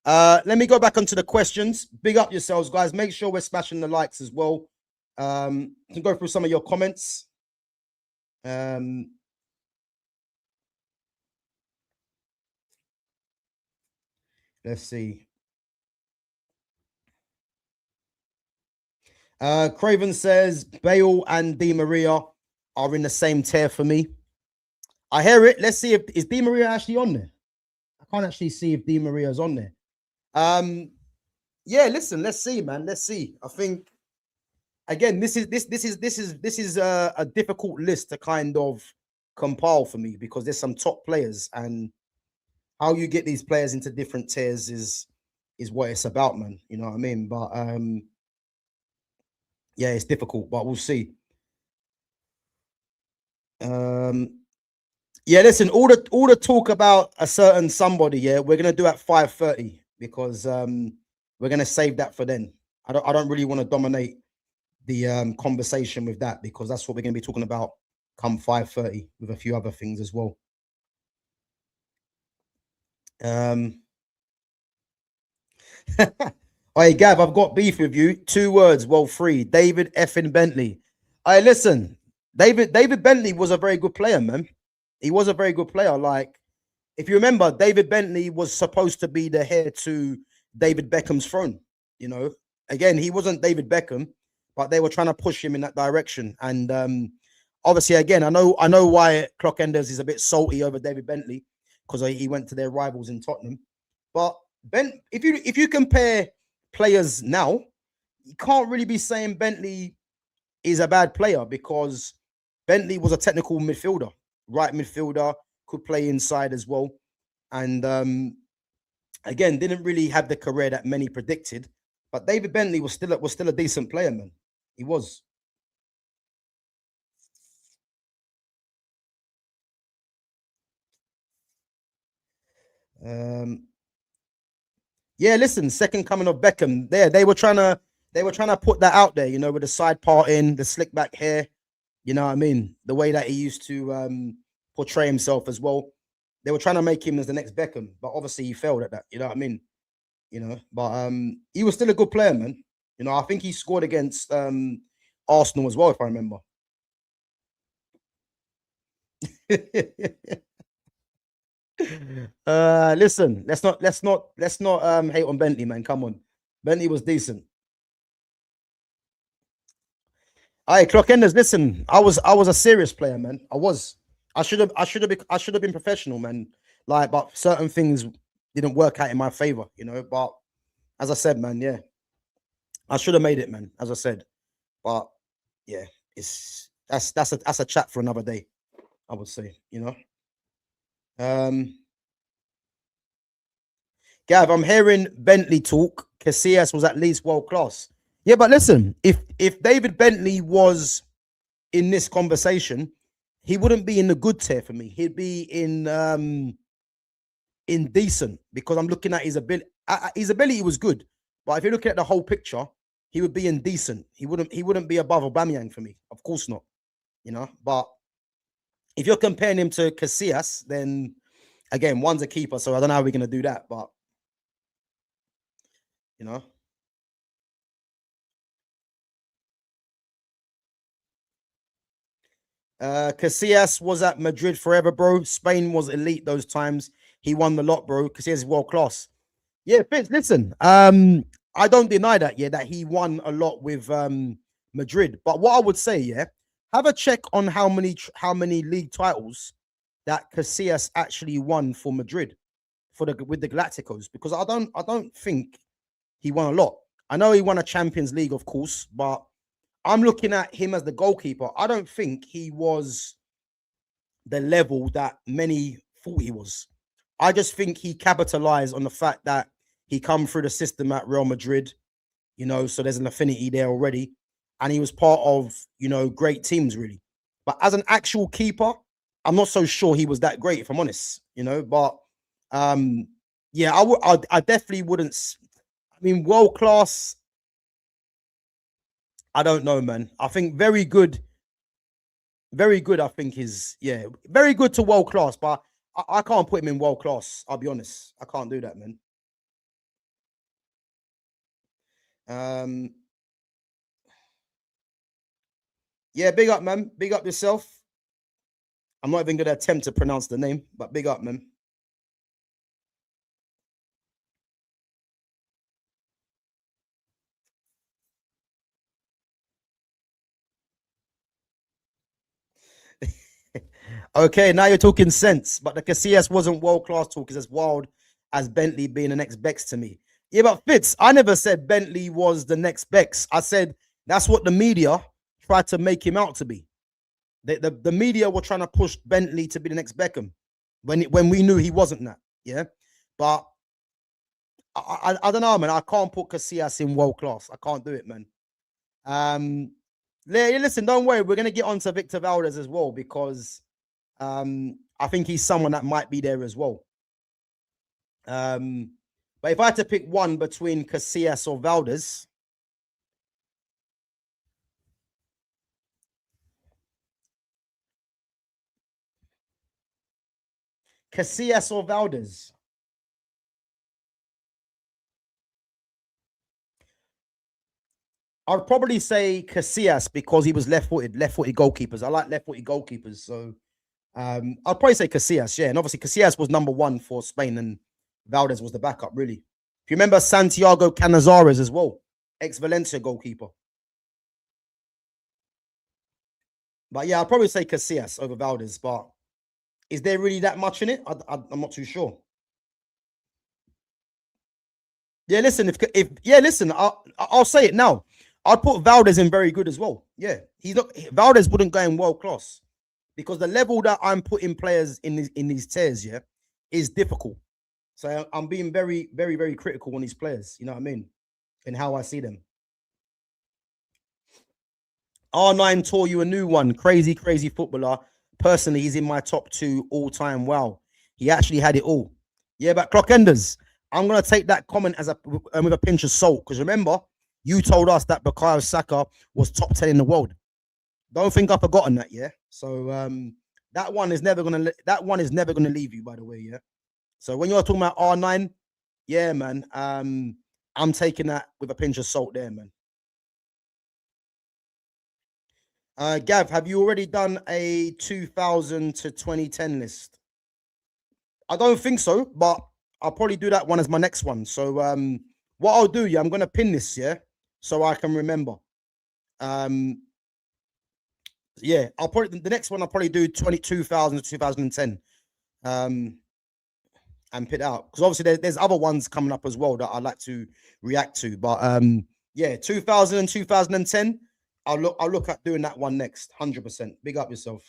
Speaker 3: Let me go back onto the questions. Big up yourselves, guys. Make sure we're smashing the likes as well. You can go through some of your comments. Let's see. Craven says Bale and Di Maria are in the same tier for me. I hear it. Let's see if is Di Maria actually on there. I can't actually see if Di Maria is on there. Yeah, listen, let's see, man. Let's see. I think again, this is a difficult list to kind of compile for me, because there's some top players, and how you get these players into different tiers is what it's about, man. You know what I mean? But yeah, it's difficult, but we'll see. Yeah, listen, all the talk about a certain somebody, yeah, we're gonna do at 5:30, because we're gonna save that for then. I don't really want to dominate the conversation with that, because that's what we're gonna be talking about come 5:30 with a few other things as well. Hey, Gav, I've got beef with you. 2 words, well, 3. David effing Bentley. Hey, listen, David Bentley was a very good player, man. He was a very good player. Like, if you remember, David Bentley was supposed to be the heir to David Beckham's throne. You know, again, he wasn't David Beckham, but they were trying to push him in that direction. And obviously, again, I know why Clockenders is a bit salty over David Bentley, because he went to their rivals in Tottenham. But if you compare players now, you can't really be saying Bentley is a bad player, because Bentley was a technical midfielder, right midfielder, could play inside as well, and again, didn't really have the career that many predicted. But David Bentley was still a decent player, man. He was. Yeah, listen, second coming of Beckham. They were trying to put that out there, you know, with the side parting, the slick back hair. You know what I mean? The way that he used to portray himself as well. They were trying to make him as the next Beckham, but obviously he failed at that. You know what I mean? You know, but he was still a good player, man. You know, I think he scored against Arsenal as well, if I remember. Listen, let's not hate on Bentley, man. Come on, Bentley was decent. Hey, Clockenders, listen, I was a serious player, man. I should have been professional, man. Like, but certain things didn't work out in my favor, you know. But as I said, man, yeah, I should have made it, man. As I said, but yeah, that's a chat for another day, I would say, you know. Gav, I'm hearing Bentley talk. Casillas was at least world class. Yeah, but listen, if David Bentley was in this conversation, he wouldn't be in the good tier for me. He'd be in decent, because I'm looking at his ability. His ability was good, but if you're looking at the whole picture, he would be in decent. He wouldn't be above Aubameyang for me. Of course not, you know. But if you're comparing him to Casillas, then again, one's a keeper, so I don't know how we're gonna do that, but you know. Casillas was at Madrid forever, bro. Spain was elite those times. He won the lot, bro. Casillas is world class. Yeah, Fitz, listen. I don't deny that, yeah, that he won a lot with Madrid. But what I would say, yeah, have a check on how many league titles that Casillas actually won for Madrid with the Galacticos, because I don't think he won a lot. I know he won a Champions League, of course, but I'm looking at him as the goalkeeper. I don't think he was the level that many thought he was. I just think he capitalized on the fact that he come through the system at Real Madrid, you know, so there's an affinity there already. And he was part of, you know, great teams, really. But as an actual keeper, I'm not so sure he was that great, if I'm honest, you know. But yeah, I definitely wouldn't. I mean, world class, I don't know, man. I think very good. Very good, I think, is, yeah, very good to world class, but I can't put him in world class. I'll be honest. I can't do that, man. Yeah, big up, man. Big up yourself. I'm not even going to attempt to pronounce the name, but big up, man. Okay, now you're talking sense, but the Casillas wasn't world class talk is as wild as Bentley being the next Bex to me. Yeah, but Fitz, I never said Bentley was the next Bex. I said that's what the media tried to make him out to be. The media were trying to push Bentley to be the next Beckham when we knew he wasn't that. Yeah, but I don't know, man. I can't put Casillas in world class. I can't do it, man. Listen, don't worry. We're gonna get on to Victor Valdez as well, because I think he's someone that might be there as well. But if I had to pick one between Casillas or Valdez, Casillas or Valdez, I'd probably say Casillas, because he was left-footed goalkeepers. I like left-footed goalkeepers, so I'd probably say Casillas, yeah. And obviously Casillas was number one for Spain, and Valdez was the backup, really. If you remember Santiago Canizares as well, ex-Valencia goalkeeper. But yeah, I'd probably say Casillas over Valdez. But is there really that much in it? I'm not too sure. Yeah, listen, listen, I'll say it now. I'd put Valdez in very good as well. Yeah, he's not. Valdez wouldn't go in world class, because the level that I'm putting players in these tiers, yeah, is difficult. So I'm being very, very, very critical on these players. You know what I mean? And how I see them. R9 tore you a new one. Crazy, crazy footballer. Personally, he's in my top 2 all time. Wow, he actually had it all. Yeah, but Clockenders, I'm gonna take that comment as with a pinch of salt, because remember, you told us that Bukayo Saka was top 10 in the world. Don't think I've forgotten that, yeah. So that one is never gonna leave you, by the way, yeah. So when you're talking about R9, yeah, man, I'm taking that with a pinch of salt there, man. Gav, have you already done a 2000 to 2010 list? I don't think so, but I'll probably do that one as my next one. So what I'll do, yeah, I'm gonna pin this, yeah, so I can remember. Yeah, I'll probably the next one I'll probably do 2000 to 2010. and put it out, because obviously there's other ones coming up as well that I'd like to react to. But yeah, 2000 and 2010. I'll look at doing that one next. 100%. Big up yourself.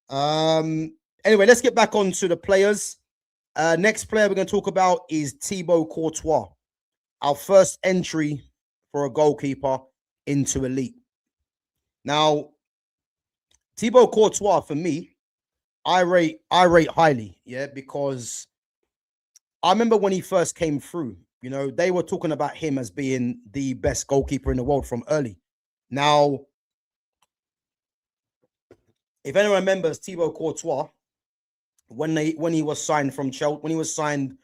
Speaker 3: Anyway, let's get back on to the players. Next player we're going to talk about is Thibaut Courtois, our first entry for a goalkeeper into elite. Now, Thibaut Courtois, for me, I rate highly, yeah, because I remember when he first came through, you know, they were talking about him as being the best goalkeeper in the world from early. Now, if anyone remembers Thibaut Courtois, when he was signed from Chelsea, when he was signed,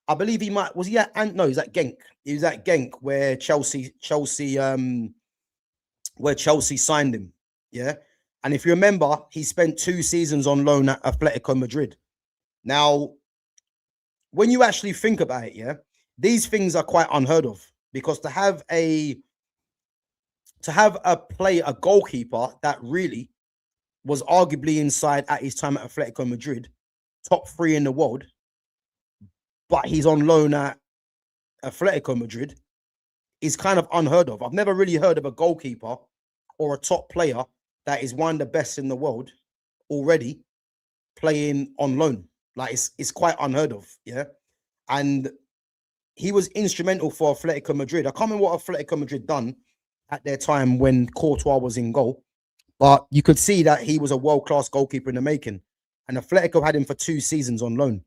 Speaker 3: I believe he might was he at he's at Genk. He was at Genk where Chelsea signed him. Yeah. And if you remember, he spent 2 seasons on loan at Atletico Madrid. Now, when you actually think about it, yeah, these things are quite unheard of, because to have a goalkeeper that really was arguably inside at his time at Atletico Madrid, top 3 in the world, but he's on loan at Atletico Madrid, is kind of unheard of. I've never really heard of a goalkeeper or a top player that is one of the best in the world already playing on loan. Like, it's quite unheard of, yeah. And he was instrumental for Atletico Madrid. I can't remember what Atletico Madrid done at their time when Courtois was in goal, but you could see that he was a world-class goalkeeper in the making. And Atletico had him for 2 seasons on loan.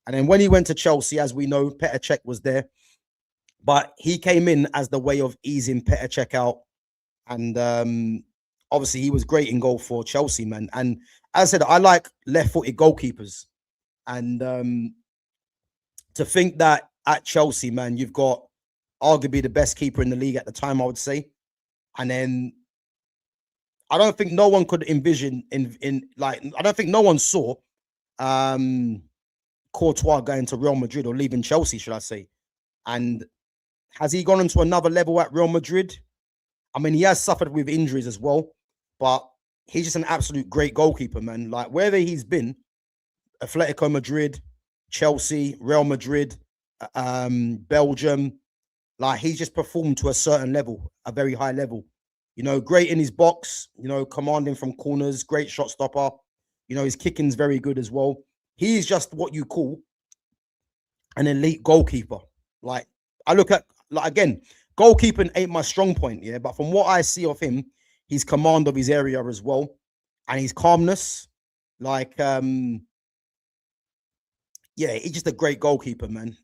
Speaker 3: And then when he went to Chelsea, as we know, Petr Cech was there, but he came in as the way of easing Petr Cech out. And obviously he was great in goal for Chelsea, man. And as I said, I like left-footed goalkeepers. And to think that at Chelsea, man, you've got arguably the best keeper in the league at the time, I would say. And then I don't think no one could envision I don't think no one saw Courtois going to Real Madrid, or leaving Chelsea, should I say. And has he gone into another level at Real Madrid? I mean, he has suffered with injuries as well, but he's just an absolute great goalkeeper, man. Like, wherever he's been, Atletico Madrid, Chelsea, Real Madrid, Belgium, like, he's just performed to a certain level, a very high level. You know, great in his box, you know, commanding from corners, great shot stopper. You know, his kicking's very good as well. He's just what you call an elite goalkeeper. Like, I look at, like, again, goalkeeping ain't my strong point, yeah, but from what I see of him, his command of his area as well, and his calmness, like, yeah, he's just a great goalkeeper, man.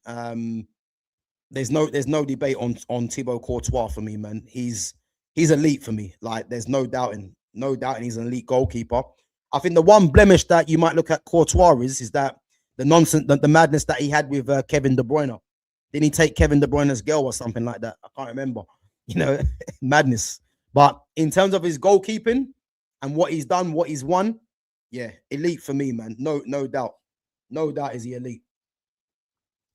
Speaker 3: There's no debate on Thibaut Courtois for me, man. He's elite for me. Like, there's no doubting he's an elite goalkeeper. I think the one blemish that you might look at Courtois is that the nonsense, the madness that he had with Kevin De Bruyne. Didn't he take Kevin De Bruyne's girl or something like that? I can't remember. You know, madness. But in terms of his goalkeeping and what he's done, what he's won, yeah, elite for me, man. No doubt. No doubt is he elite.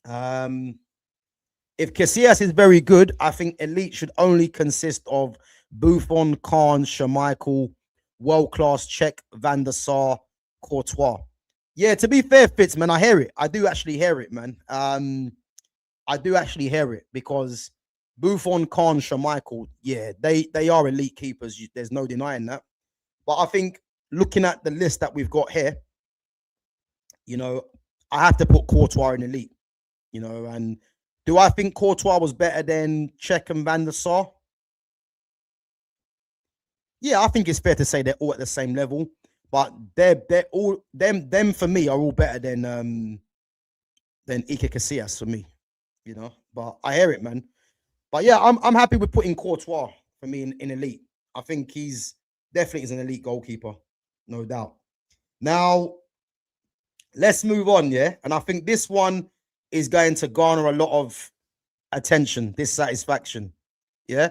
Speaker 3: If Casillas is very good, I think elite should only consist of Buffon, Khan, Schmeichel, world-class Czech, Van der Sar, Courtois. Yeah, to be fair, Fitz, man, I hear it. I do actually hear it, man. I do actually hear it, because Buffon, Khan, Schmeichel, yeah, they are elite keepers. There's no denying that. But I think looking at the list that we've got here, you know, I have to put Courtois in elite, you know. And do I think Courtois was better than Czech and Van der Sar? Yeah, I think it's fair to say they're all at the same level, but they're all them for me are all better than Iker Casillas for me, you know. But I hear it, man. But yeah, I'm happy with putting Courtois for me in elite. I think he's definitely is an elite goalkeeper, no doubt. Now, let's move on, yeah. And I think this one is going to garner a lot of attention, dissatisfaction, yeah.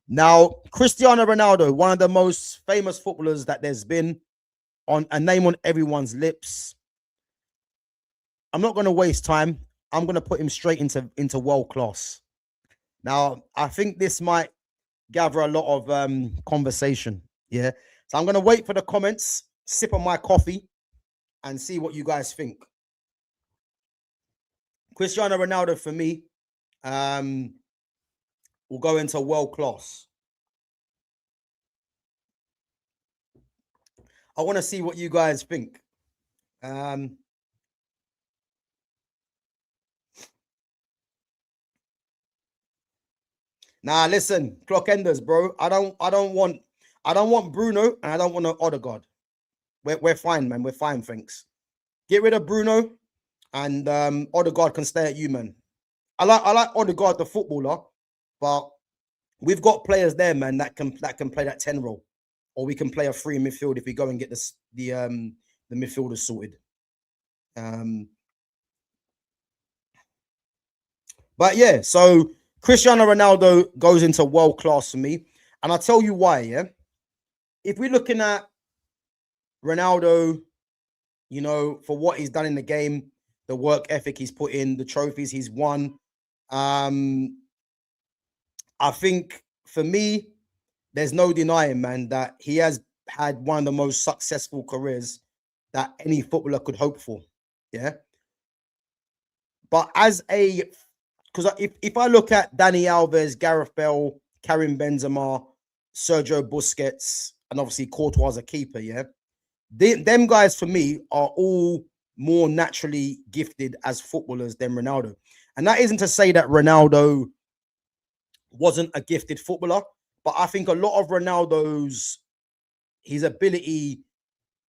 Speaker 3: Now, Cristiano Ronaldo, one of the most famous footballers that there's been, on a name on everyone's lips. I'm not going to waste time. I'm going to put him straight into world class. Now, I think this might gather a lot of conversation. Yeah. So I'm going to wait for the comments, sip on my coffee, and see what you guys think. Cristiano Ronaldo for me will go into world class. I want to see what you guys think. Nah, listen, clock enders, bro. I don't want Bruno and I don't want an Odegaard. We're fine, man. We're fine, thanks. Get rid of Bruno and Odegaard can stay at you, man. I like Odegaard, the footballer, but we've got players there, man, that can play that 10 role. Or we can play a free midfield if we go and get the midfielders sorted. But yeah, so Cristiano Ronaldo goes into world class for me. And I'll tell you why, yeah. If we're looking at Ronaldo, you know, for what he's done in the game, the work ethic he's put in, the trophies he's won, I think for me, there's no denying, man, that he has had one of the most successful careers that any footballer could hope for. Yeah. But because if I look at Dani Alves, Gareth Bale, Karim Benzema, Sergio Busquets, and obviously Courtois as a keeper, yeah, them guys for me are all more naturally gifted as footballers than Ronaldo. And that isn't to say that Ronaldo wasn't a gifted footballer, but I think a lot of Ronaldo's, his ability,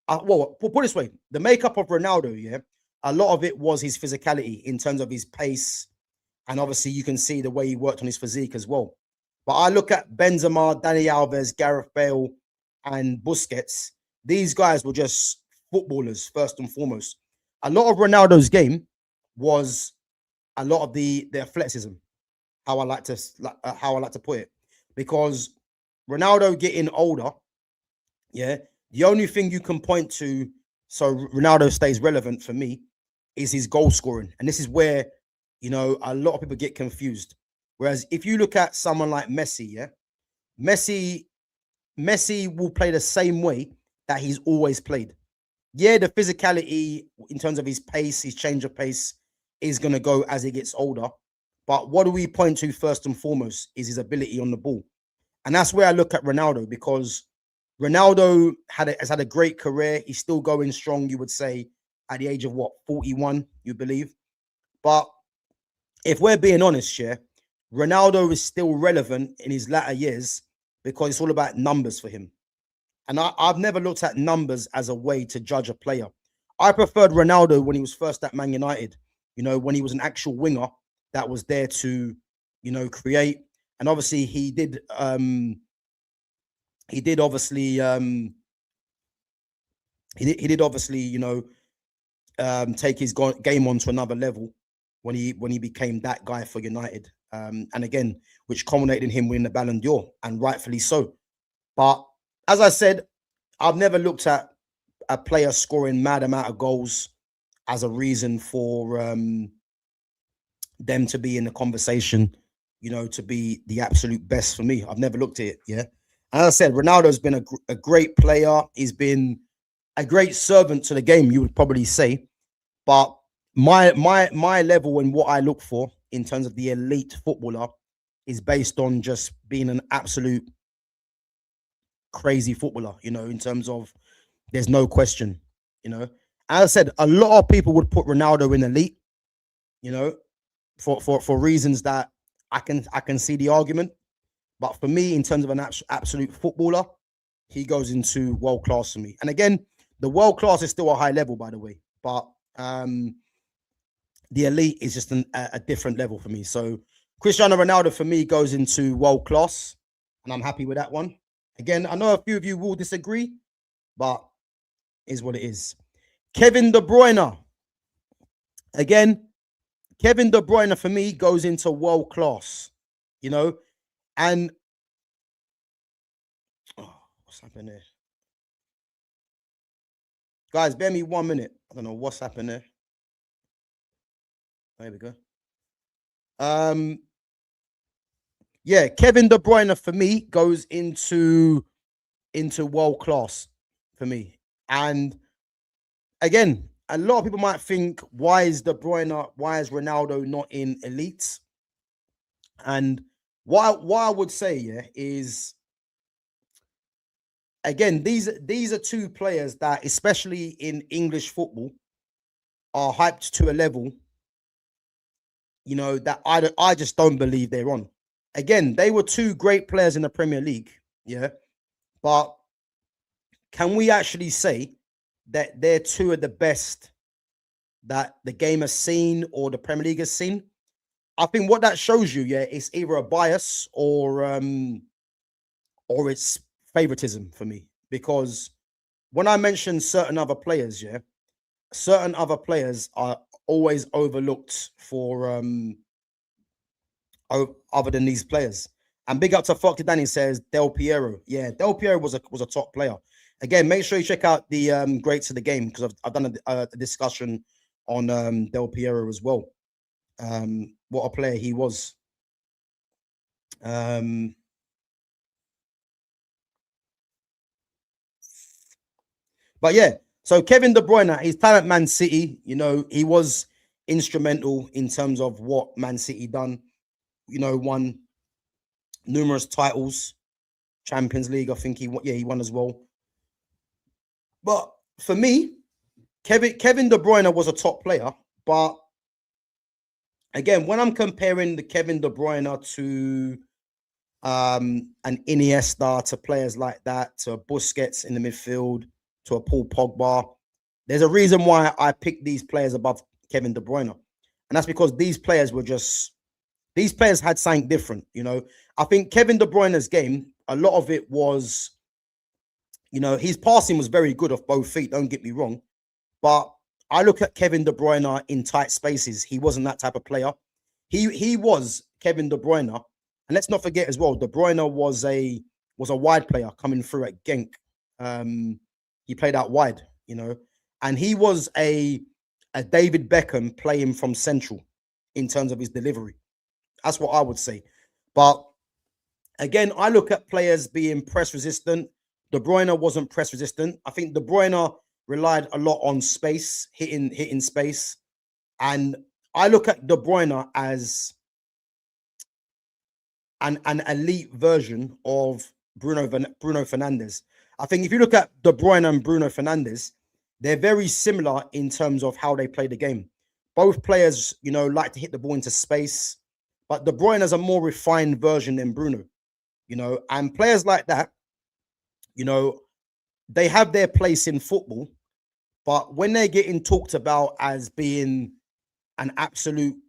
Speaker 3: well, put it this way, the makeup of Ronaldo, yeah, a lot of it was his physicality in terms of his pace. And obviously you can see the way he worked on his physique as well. But I look at Benzema, Dani Alves, Gareth Bale, and Busquets. These guys were just footballers first and foremost. A lot of Ronaldo's game was a lot of the athleticism, how I like to put it, because Ronaldo getting older, yeah, the only thing you can point to so Ronaldo stays relevant for me is his goal scoring, and this is where, you know, a lot of people get confused. Whereas if you look at someone like Messi, yeah, Messi will play the same way that he's always played. Yeah, the physicality in terms of his pace, his change of pace is going to go as he gets older. But what do we point to first and foremost is his ability on the ball. And that's where I look at Ronaldo, because Ronaldo has had a great career. He's still going strong, you would say, at the age of what, 41, you believe? But if we're being honest, yeah, Ronaldo is still relevant in his latter years because it's all about numbers for him. And I've never looked at numbers as a way to judge a player. I preferred Ronaldo when he was first at Man United, you know, when he was an actual winger that was there to, you know, create. And obviously he did obviously you know, take his game on to another level when he became that guy for United, and again, which culminated in him winning the Ballon d'Or, and rightfully so. But as I said, I've never looked at a player scoring mad amount of goals as a reason for them to be in the conversation, you know, to be the absolute best for me. I've never looked at it. Yeah. As I said, Ronaldo's been a great player. He's been a great servant to the game, you would probably say. But my level and what I look for in terms of the elite footballer is based on just being an absolute crazy footballer, you know, in terms of there's no question, you know. As I said, a lot of people would put Ronaldo in elite, you know, for reasons that I can see the argument. But for me, in terms of an absolute footballer, he goes into world class for me. And again, the world class is still a high level, by the way, but the elite is just a different level for me. So Cristiano Ronaldo for me goes into world class, and I'm happy with that one. Again, I know a few of you will disagree, but is what it is. Kevin De Bruyne. Again, Kevin De Bruyne for me goes into world class, you know, and what's happened there? Guys, bear me 1 minute. I don't know what's happened there. There we go. Yeah, Kevin De Bruyne for me goes into world class for me. And again, a lot of people might think, why is De Bruyne, why is Ronaldo not in elite? And what I would say, yeah, is again, these are two players that, especially in English football, are hyped to a level, that I just don't believe they're on. Again, they were two great players in the Premier League, yeah, but can we actually say that they're two of the best that the game has seen or the Premier League has seen? I think what that shows you, yeah, is either a bias or it's favoritism for me. Because when I mention certain other players, yeah, certain other players are always overlooked for other than these players. And big up to Foxy Danny says Del Piero. Yeah, Del Piero was a top player. Again, make sure you check out the greats of the game, because I've done a discussion on Del Piero as well. What a player he was. But yeah, so Kevin De Bruyne, his time at Man City, he was instrumental in terms of what Man City done. Won numerous titles, Champions League. I think he won as well. But for me, Kevin De Bruyne was a top player. But again, when I'm comparing the Kevin De Bruyne to an Iniesta, to players like that, to a Busquets in the midfield, to a Paul Pogba, there's a reason why I picked these players above Kevin De Bruyne. And that's because these players had something different. I think Kevin De Bruyne's game, a lot of it was, his passing was very good off both feet, don't get me wrong. But I look at Kevin De Bruyne in tight spaces. He wasn't that type of player. He was Kevin De Bruyne. And let's not forget as well, De Bruyne was a wide player coming through at Genk. He played out wide, and he was a David Beckham playing from central in terms of his delivery. That's what I would say. But again, I look at players being press resistant. De Bruyne wasn't press resistant. I think De Bruyne relied a lot on space, hitting space. And I look at De Bruyne as an elite version of Bruno Fernandes. I think if you look at De Bruyne and Bruno Fernandes, they're very similar in terms of how they play the game. Both players, like to hit the ball into space, but De Bruyne is a more refined version than Bruno, and players like that, they have their place in football, but when they're getting talked about as being an absolute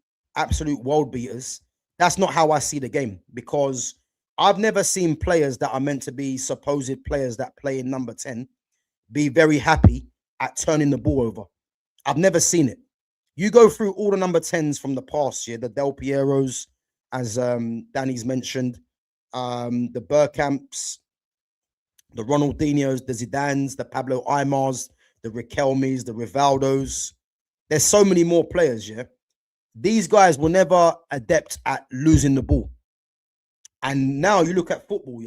Speaker 3: world beaters, that's not how I see the game, because I've never seen players that are meant to be supposed players that play in number 10 be very happy at turning the ball over. I've never seen it. You go through all the number 10s from the past, the Del Pieros, as Danny's mentioned, the Bergkamps, the Ronaldinhos, the Zidanes, the Pablo Aymars, the Riquelmes, the Rivaldos. There's so many more players, These guys were never adept at losing the ball. And now you look at football,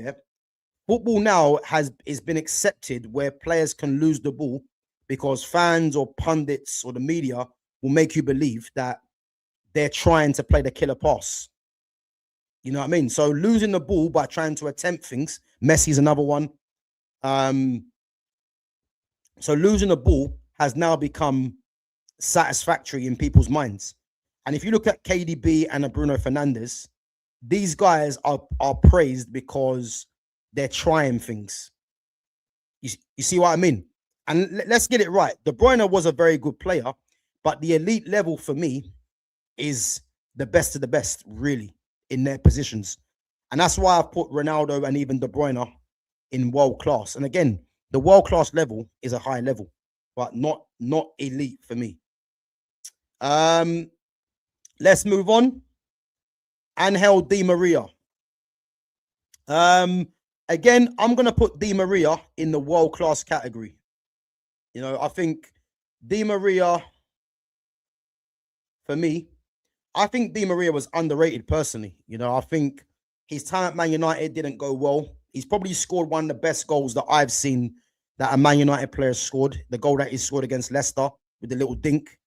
Speaker 3: Football now is been accepted where players can lose the ball because fans or pundits or the media will make you believe that they're trying to play the killer pass. You know what I mean? So losing the ball by trying to attempt things, Messi's another one. So losing the ball has now become satisfactory in people's minds. And if you look at KDB and Bruno Fernandes, these guys are praised because they're trying things. You see what I mean? And let's get it right. De Bruyne was a very good player, but the elite level for me is the best of the best, really, in their positions. And that's why I've put Ronaldo and even De Bruyne in world class. And again, the world class level is a high level, but not elite for me. Let's move on. Angel Di Maria. Again, I'm going to put Di Maria in the world class category. I think Di Maria, for me, I think Di Maria was underrated personally. I think his time at Man United didn't go well. He's probably scored one of the best goals that I've seen that a Man United player scored, the goal that he scored against Leicester. with the little dink.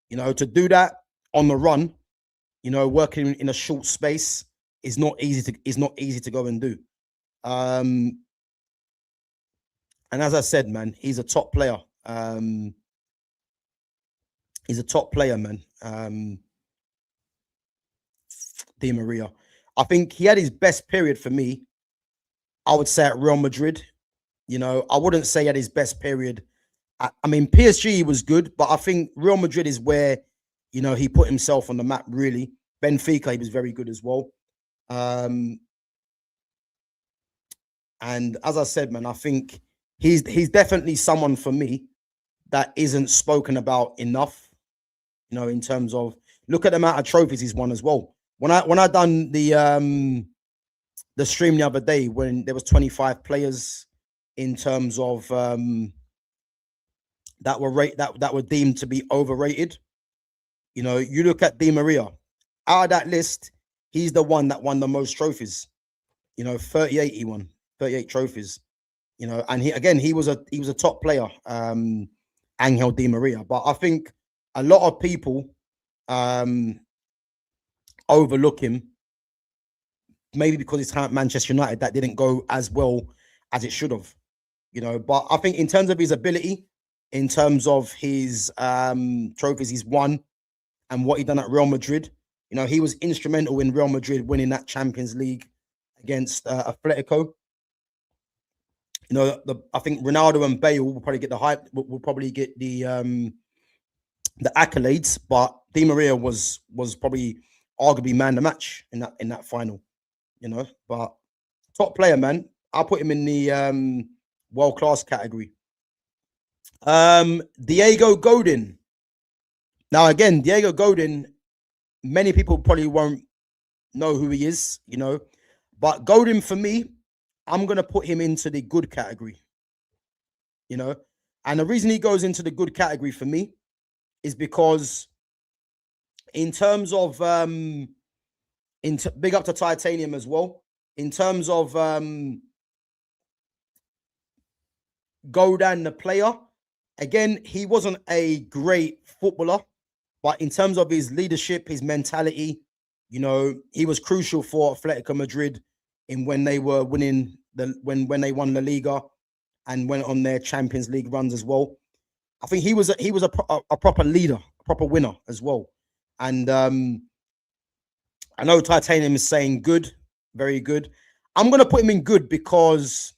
Speaker 3: You know, to do that on the run, you know, working in a short space is not easy to go and do. And as I said, man, he's a top player. He's a top player, man. Di Maria. I think he had his best period for me, I would say, at Real Madrid. You know, I wouldn't say he had his best period. I mean, PSG was good, but I think Real Madrid is where, you know, he put himself on the map, really. Benfica, he was very good as well. And as I said, man, I think he's definitely someone for me that isn't spoken about enough, you know, in terms of, look at the amount of trophies he's won as well. When I done the stream the other day, when there was 25 players in terms of that were deemed to be overrated. You know, you look at Di Maria. Out of that list, he's the one that won the most trophies. You know, 38 he won, 38 trophies. You know, and he was a top player, Angel Di Maria. But I think a lot of people overlook him, maybe because it's time at Manchester United that didn't go as well as it should have. You know, but I think in terms of his ability, in terms of his trophies he's won and what he done at Real Madrid, you know, he was instrumental in Real Madrid winning that Champions League against Atletico. You know, I think Ronaldo and Bale will probably get the hype, will probably get the accolades, but Di Maria was probably arguably man the match in that final. You know, but top player, man. I'll put him in the world class category. Diego Godin. Now, again, Diego Godin, many people probably won't know who he is, you know, but Godin, for me, I'm going to put him into the good category, you know, and the reason he goes into the good category for me is because in terms of, big up to Titanium as well, in terms of Godin, the player, again, he wasn't a great footballer, but in terms of his leadership, his mentality, you know, he was crucial for Atletico Madrid in when they were winning when they won La Liga and went on their Champions League runs as well. I think he was a proper leader, a proper winner as well. And I know Titanium is saying good, very good. I'm going to put him in good because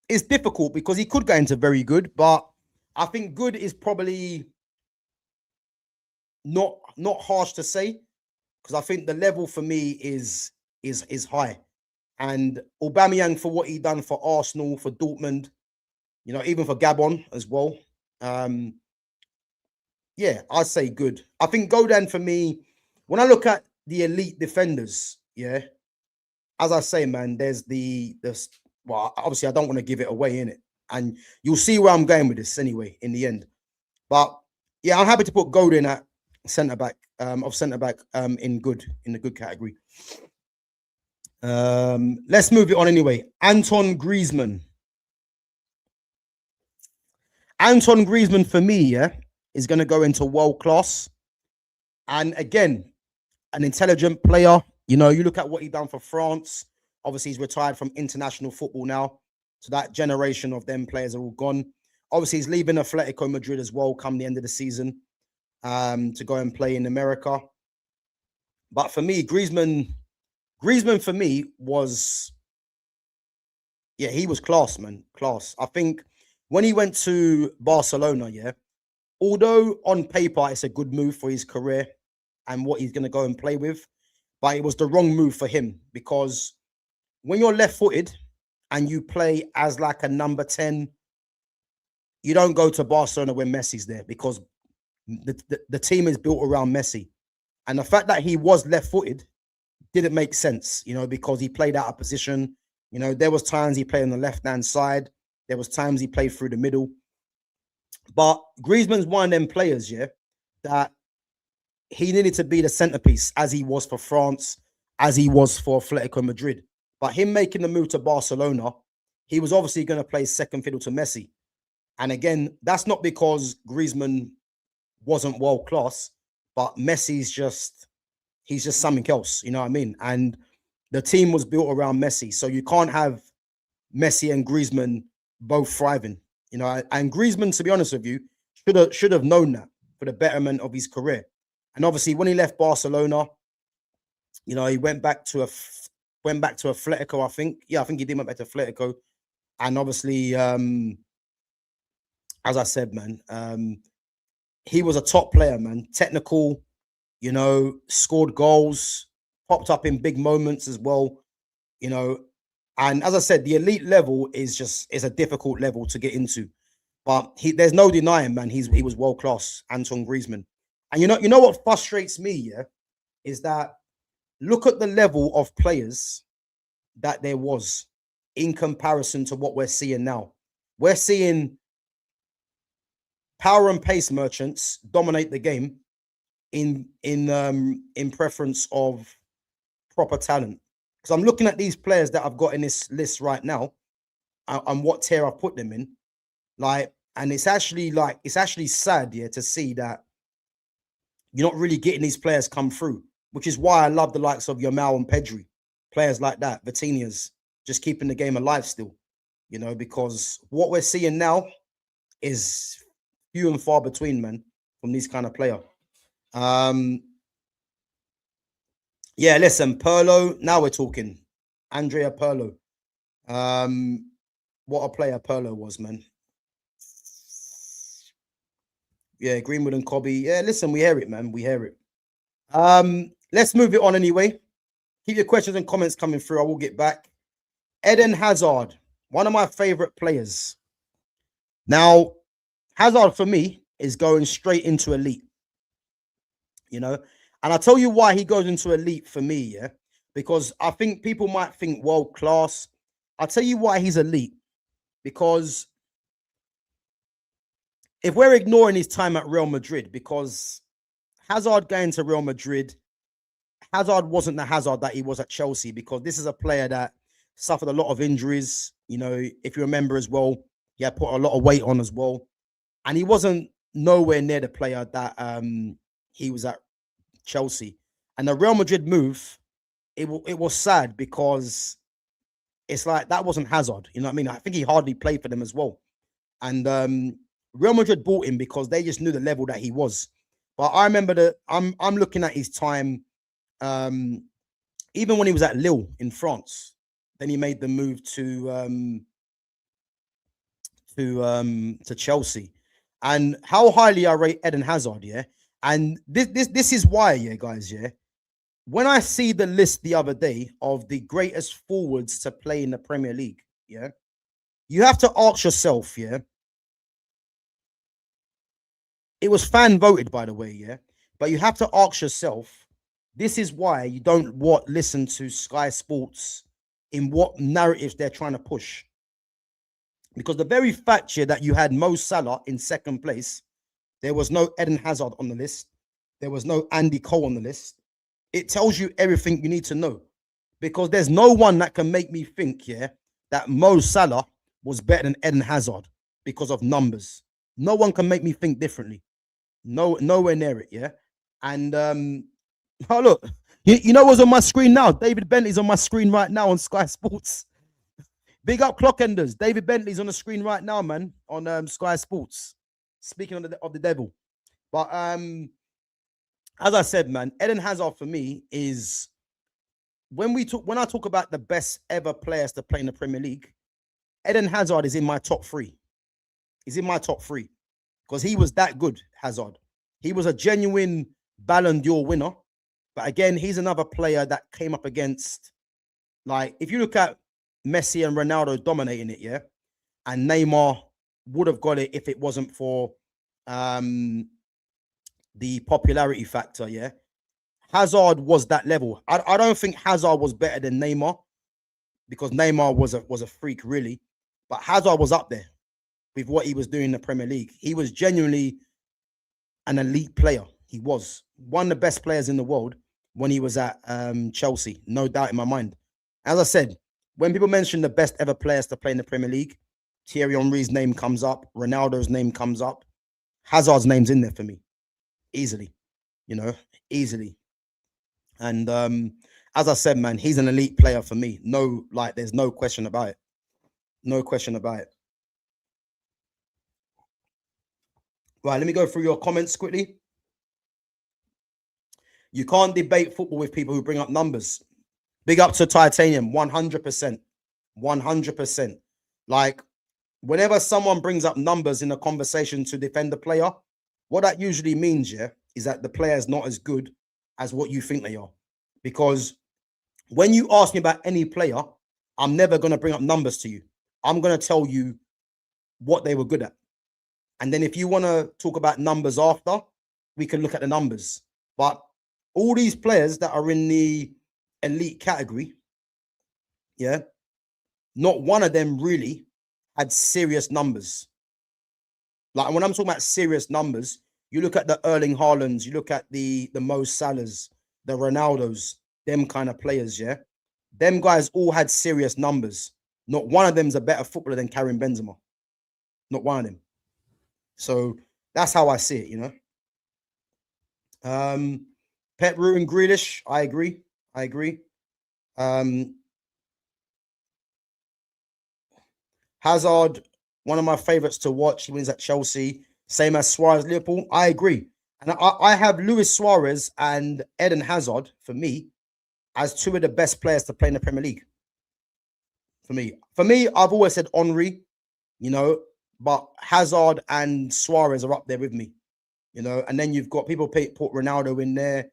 Speaker 3: it's difficult because he could go into very good, but I think good is probably not harsh to say, because I think the level for me is high. And Aubameyang, for what he done for Arsenal, for Dortmund, you know, even for Gabon as well. Yeah, I'd say good. I think Godin, for me, when I look at the elite defenders, yeah, as I say, man, there's well, obviously I don't want to give it away, innit? And you'll see where I'm going with this anyway in the end. But yeah, I'm happy to put Godin at centre back, in the good category. Let's move it on anyway. Antoine Griezmann. Antoine Griezmann, for me, yeah, is going to go into world class. And again, an intelligent player. You know, you look at what he done for France. Obviously, he's retired from international football now. So that generation of them players are all gone. Obviously, he's leaving Atletico Madrid as well come the end of the season to go and play in America. But for me, Griezmann for me was, yeah, he was class, man. Class. I think when he went to Barcelona, yeah, although on paper it's a good move for his career and what he's going to go and play with, but it was the wrong move for him, because when you're left-footed and you play as like a number 10, you don't go to Barcelona when Messi's there, because the team is built around Messi. And the fact that he was left-footed didn't make sense, you know, because he played out of position. You know, there was times he played on the left-hand side. There was times he played through the middle. But Griezmann's one of them players, yeah, that he needed to be the centerpiece, as he was for France, as he was for Atletico Madrid. But him making the move to Barcelona, he was obviously going to play second fiddle to Messi. And again, that's not because Griezmann wasn't world class, but Messi's he's just something else. You know what I mean? And the team was built around Messi, so you can't have Messi and Griezmann both thriving. You know, and Griezmann, to be honest with you, should have known that for the betterment of his career. And obviously, when he left Barcelona, you know, he went back to Atletico, I think. Yeah, I think he did went back to Atletico. And obviously, as I said, man, he was a top player, man. Technical, you know, scored goals, popped up in big moments as well, you know. And as I said, the elite level is a difficult level to get into. But there's no denying, man, he was world class, Antoine Griezmann. And you know what frustrates me, yeah, is that look at the level of players that there was in comparison to what we're seeing now. We're seeing power and pace merchants dominate the game in preference of proper talent. Because I'm looking at these players that I've got in this list right now, and what tier I've put them in. Like, and it's actually sad, yeah, to see that you're not really getting these players come through, which is why I love the likes of Yamal and Pedri, players like that, Vitinha's, just keeping the game alive still, you know, because what we're seeing now is few and far between, man, from these kind of player. Yeah, listen, Pirlo, now we're talking. Andrea Pirlo. What a player Pirlo was, man. Yeah, Greenwood and Cobby. Yeah, listen, we hear it, man. We hear it. Let's move it on anyway. Keep your questions and comments coming through. I will get back. Eden Hazard, one of my favorite players. Now, Hazard for me is going straight into elite. You know, and I'll tell you why he goes into elite for me, yeah, because I think people might think world class. I'll tell you why he's elite, because if we're ignoring his time at Real Madrid, because Hazard going to Real Madrid, Hazard wasn't the Hazard that he was at Chelsea, because this is a player that suffered a lot of injuries. You know, if you remember as well, he had put a lot of weight on as well. And he wasn't nowhere near the player that he was at Chelsea. And the Real Madrid move, it was sad, because it's like that wasn't Hazard. You know what I mean? I think he hardly played for them as well. And Real Madrid bought him because they just knew the level that he was. But I remember that I'm looking at his time, even when he was at Lille in France. Then he made the move to Chelsea. And how highly I rate Eden Hazard, yeah. And this is why, yeah, guys, yeah. When I see the list the other day of the greatest forwards to play in the Premier League, yeah, you have to ask yourself, yeah. It was fan voted, by the way, yeah. But you have to ask yourself, this is why you don't listen to Sky Sports in what narratives they're trying to push. Because the very fact here that you had Mo Salah in second place, there was no Eden Hazard on the list, there was no Andy Cole on the list, it tells you everything you need to know. Because there's no one that can make me think, yeah, that Mo Salah was better than Eden Hazard because of numbers. No one can make me think differently. Nowhere near it, yeah. And oh look, you know what's on my screen now? David Bentley's on my screen right now on Sky Sports. Big up Clockenders. David Bentley's on the screen right now, man, on Sky Sports. Speaking of the devil. But as I said, man, Eden Hazard for me is when I talk about the best ever players to play in the Premier League, Eden Hazard is in my top 3. He's in my top 3 because he was that good, Hazard. He was a genuine Ballon d'Or winner. But again, he's another player that came up against, like, if you look at Messi and Ronaldo dominating it, yeah, and Neymar would have got it if it wasn't for the popularity factor, yeah. Hazard was that level. I don't think Hazard was better than Neymar, because Neymar was a freak, really. But Hazard was up there with what he was doing in the Premier League. He was genuinely an elite player. He was one of the best players in the world when he was at Chelsea, no doubt in my mind. As I said, when people mention the best ever players to play in the Premier League, Thierry Henry's name comes up. Ronaldo's name comes up. Hazard's name's in there for me. Easily. Easily. And as I said, man, he's an elite player for me. No, like, there's no question about it. No question about it. Right, let me go through your comments quickly. You can't debate football with people who bring up numbers. Big up to Titanium, 100%. 100%. Like, whenever someone brings up numbers in a conversation to defend the player, what that usually means, yeah, is that the player is not as good as what you think they are. Because when you ask me about any player, I'm never going to bring up numbers to you. I'm going to tell you what they were good at. And then if you want to talk about numbers after, we can look at the numbers. But all these players that are in the elite category, yeah, not one of them really had serious numbers. Like, when I'm talking about serious numbers, you look at the Erling Haalands, you look at the Mo Salahs, the Ronaldos, them kind of players, yeah. Them guys all had serious numbers. Not one of them's a better footballer than Karim Benzema. Not one of them. So that's how I see it, Pep Root and Grealish, I agree. Hazard, one of my favorites to watch. He wins at Chelsea. Same as Suarez, Liverpool. I agree. And I have Luis Suarez and Eden Hazard, for me, as two of the best players to play in the Premier League. For me, I've always said Henry, but Hazard and Suarez are up there with me, and then you've got people put Ronaldo in there,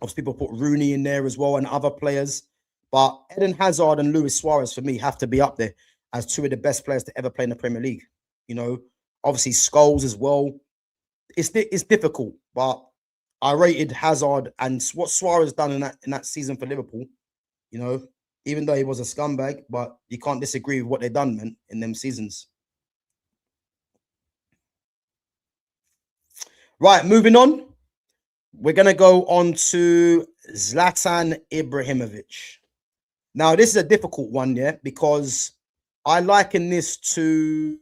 Speaker 3: obviously people put Rooney in there as well and other players, but Eden Hazard and Luis Suarez for me have to be up there as two of the best players to ever play in the Premier League. Obviously Scholes as well. It's difficult, but I rated Hazard and what Suarez done in that season for Liverpool, even though he was a scumbag, but you can't disagree with what they done, man, in them seasons. Right, moving on. We're going to go on to Zlatan Ibrahimovic. Now, this is a difficult one, yeah, because I liken this to...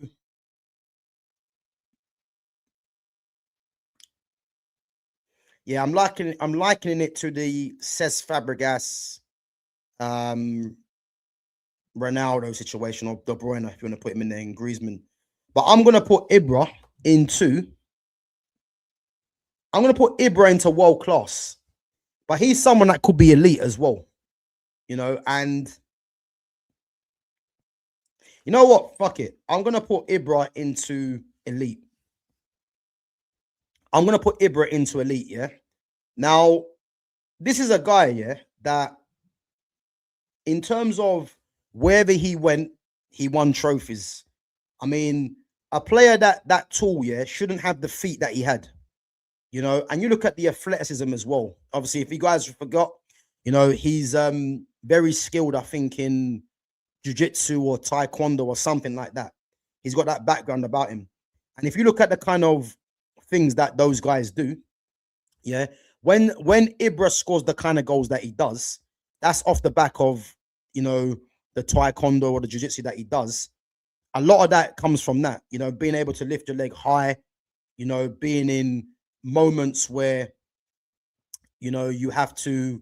Speaker 3: Yeah, I'm likening it to the Cesc Fabregas, Ronaldo situation, or De Bruyne, if you want to put him in there, and Griezmann. But I'm going to put Ibra into world class. But he's someone that could be elite as well. And you know what? Fuck it. I'm going to put Ibra into elite. Yeah. Now, this is a guy, yeah, that in terms of wherever he went, he won trophies. I mean, a player that tall, yeah, shouldn't have the feet that he had, and you look at the athleticism as well. Obviously, if you guys forgot, he's very skilled, I think, in jiu-jitsu or taekwondo or something like that. He's got that background about him. And if you look at the kind of things that those guys do, yeah, when Ibra scores the kind of goals that he does, that's off the back of, the taekwondo or the jiu-jitsu that he does. A lot of that comes from that, being able to lift your leg high, being in moments where, you have to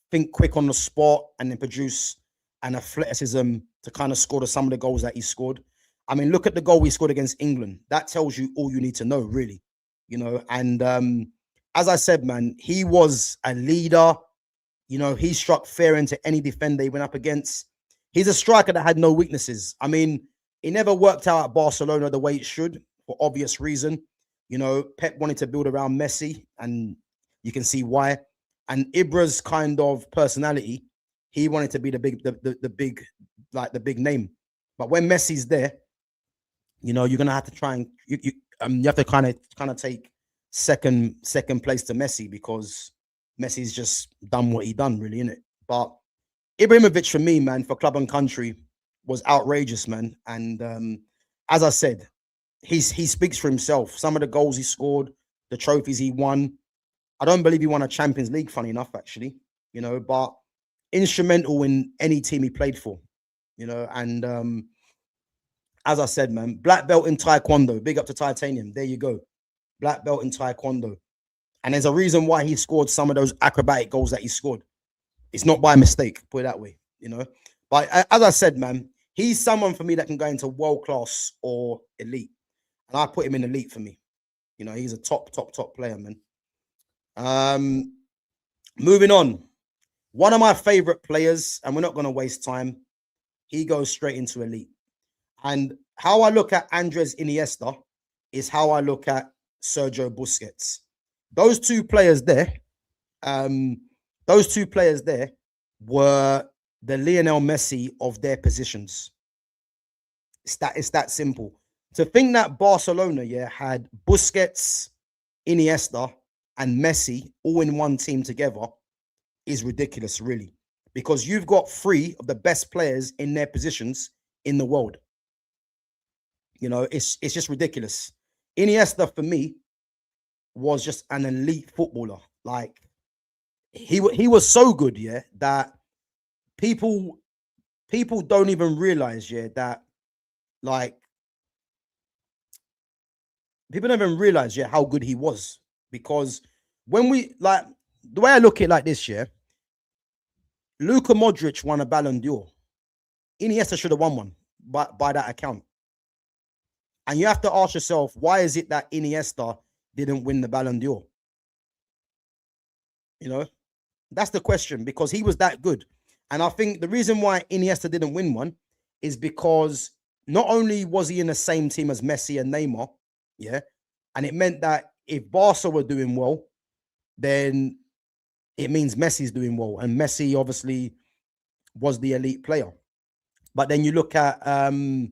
Speaker 3: think quick on the spot and then produce an athleticism to kind of score some of the goals that he scored. I mean, look at the goal he scored against England. That tells you all you need to know, really, and as I said, man, he was a leader. He struck fear into any defender he went up against. He's a striker that had no weaknesses. I mean, it never worked out at Barcelona the way it should, for obvious reason. Pep wanted to build around Messi, and you can see why. And Ibra's kind of personality, he wanted to be the big name. But when Messi's there, you're gonna have to try and you have to kind of take second place to Messi, because Messi's just done what he done, really, innit? But Ibrahimovic, for me, man, for club and country, was outrageous, man. And as I said, he speaks for himself. Some of the goals he scored, the trophies he won. I don't believe he won a Champions League, funny enough, actually, but instrumental in any team he played for. And as I said, man, black belt in Taekwondo. Big up to Titanium. There you go. Black belt in Taekwondo. And there's a reason why he scored some of those acrobatic goals that he scored. It's not by mistake, put it that way, But as I said, man, he's someone for me that can go into world class or elite. And I put him in elite for me. He's a top player, man. Moving on. One of my favorite players, and we're not going to waste time. He goes straight into elite. And how I look at Andres Iniesta is how I look at Sergio Busquets. Those two players there, were the Lionel Messi of their positions. It's that simple. To think that Barcelona, had Busquets, Iniesta, and Messi all in one team together is ridiculous, really. Because you've got three of the best players in their positions in the world. It's just ridiculous. Iniesta, for me, was just an elite footballer. Like, he was so good, that people don't even realize, that, like, people don't even realize, how good he was. Because when we, like, the way I look at it like this, Luka Modric won a Ballon d'Or. Iniesta should have won one by that account. And you have to ask yourself, why is it that Iniesta didn't win the Ballon d'Or? That's the question, because he was that good. And I think the reason why Iniesta didn't win one is because not only was he in the same team as Messi and Neymar, and it meant that if Barca were doing well, then it means Messi's doing well. And Messi obviously was the elite player. But then you look at the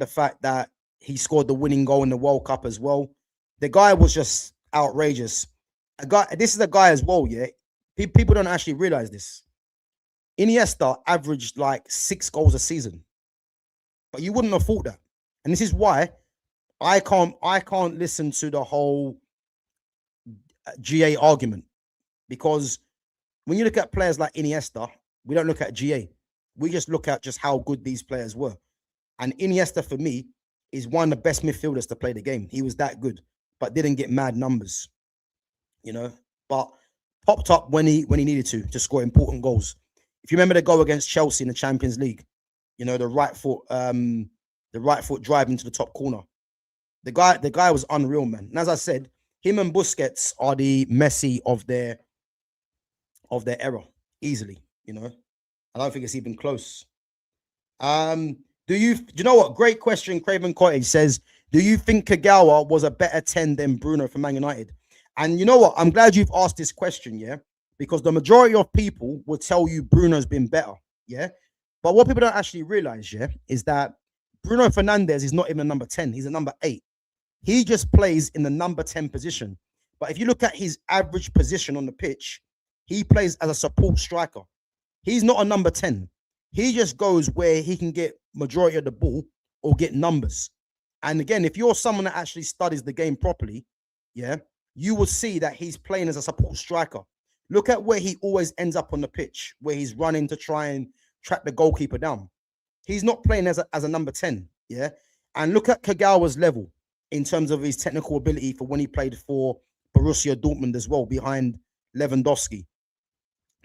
Speaker 3: fact that he scored the winning goal in the World Cup as well. The guy was just outrageous. This is a guy as well, People don't actually realize this. Iniesta averaged like 6 goals a season. But you wouldn't have thought that. And this is why I can't listen to the whole GA argument. Because when you look at players like Iniesta, we don't look at GA. We just look at just how good these players were. And Iniesta, for me, is one of the best midfielders to play the game. He was that good, but didn't get mad numbers, But popped up when he needed to score important goals. If you remember the goal against Chelsea in the Champions League, the right foot drive into the top corner. The guy was unreal, man. And as I said, him and Busquets are the Messi of their era, easily. I don't think it's even close. Do you know what? Great question. Craven Cottage says, do you think Kagawa was a better 10 than Bruno for Man United? And you know what? I'm glad you've asked this question, because the majority of people will tell you Bruno's been better, But what people don't actually realize, is that Bruno Fernandes is not even a number 10. He's a number 8. He just plays in the number 10 position. But if you look at his average position on the pitch, he plays as a support striker. He's not a number 10. He just goes where he can get majority of the ball or get numbers. And again, if you're someone that actually studies the game properly, you will see that he's playing as a support striker. Look at where he always ends up on the pitch, where he's running to try and track the goalkeeper down. He's not playing as a number 10, And look at Kagawa's level in terms of his technical ability for when he played for Borussia Dortmund as well, behind Lewandowski.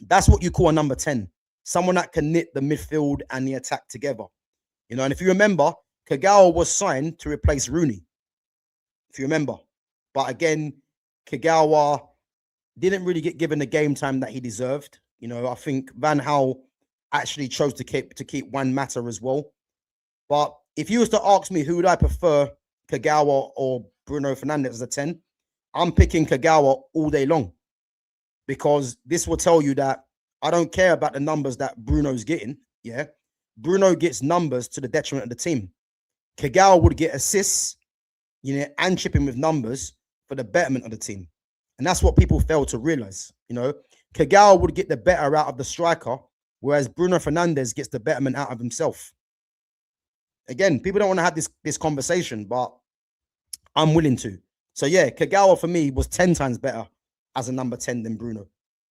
Speaker 3: That's what you call a number 10. Someone that can knit the midfield and the attack together. And if you remember, Kagawa was signed to replace Rooney. If you remember. But again, Kagawa didn't really get given the game time that he deserved. I think Van Gaal actually chose to keep Juan Mata as well. But if you was to ask me who would I prefer, Kagawa or Bruno Fernandes as a 10, I'm picking Kagawa all day long. Because this will tell you that I don't care about the numbers that Bruno's getting. Bruno gets numbers to the detriment of the team. Kagawa would get assists, and chipping with numbers for the betterment of the team. And that's what people fail to realize. Kagawa would get the better out of the striker, whereas Bruno Fernandes gets the betterment out of himself. Again, people don't want to have this conversation, but I'm willing to. So Kagawa for me was 10 times better as a number 10 than Bruno.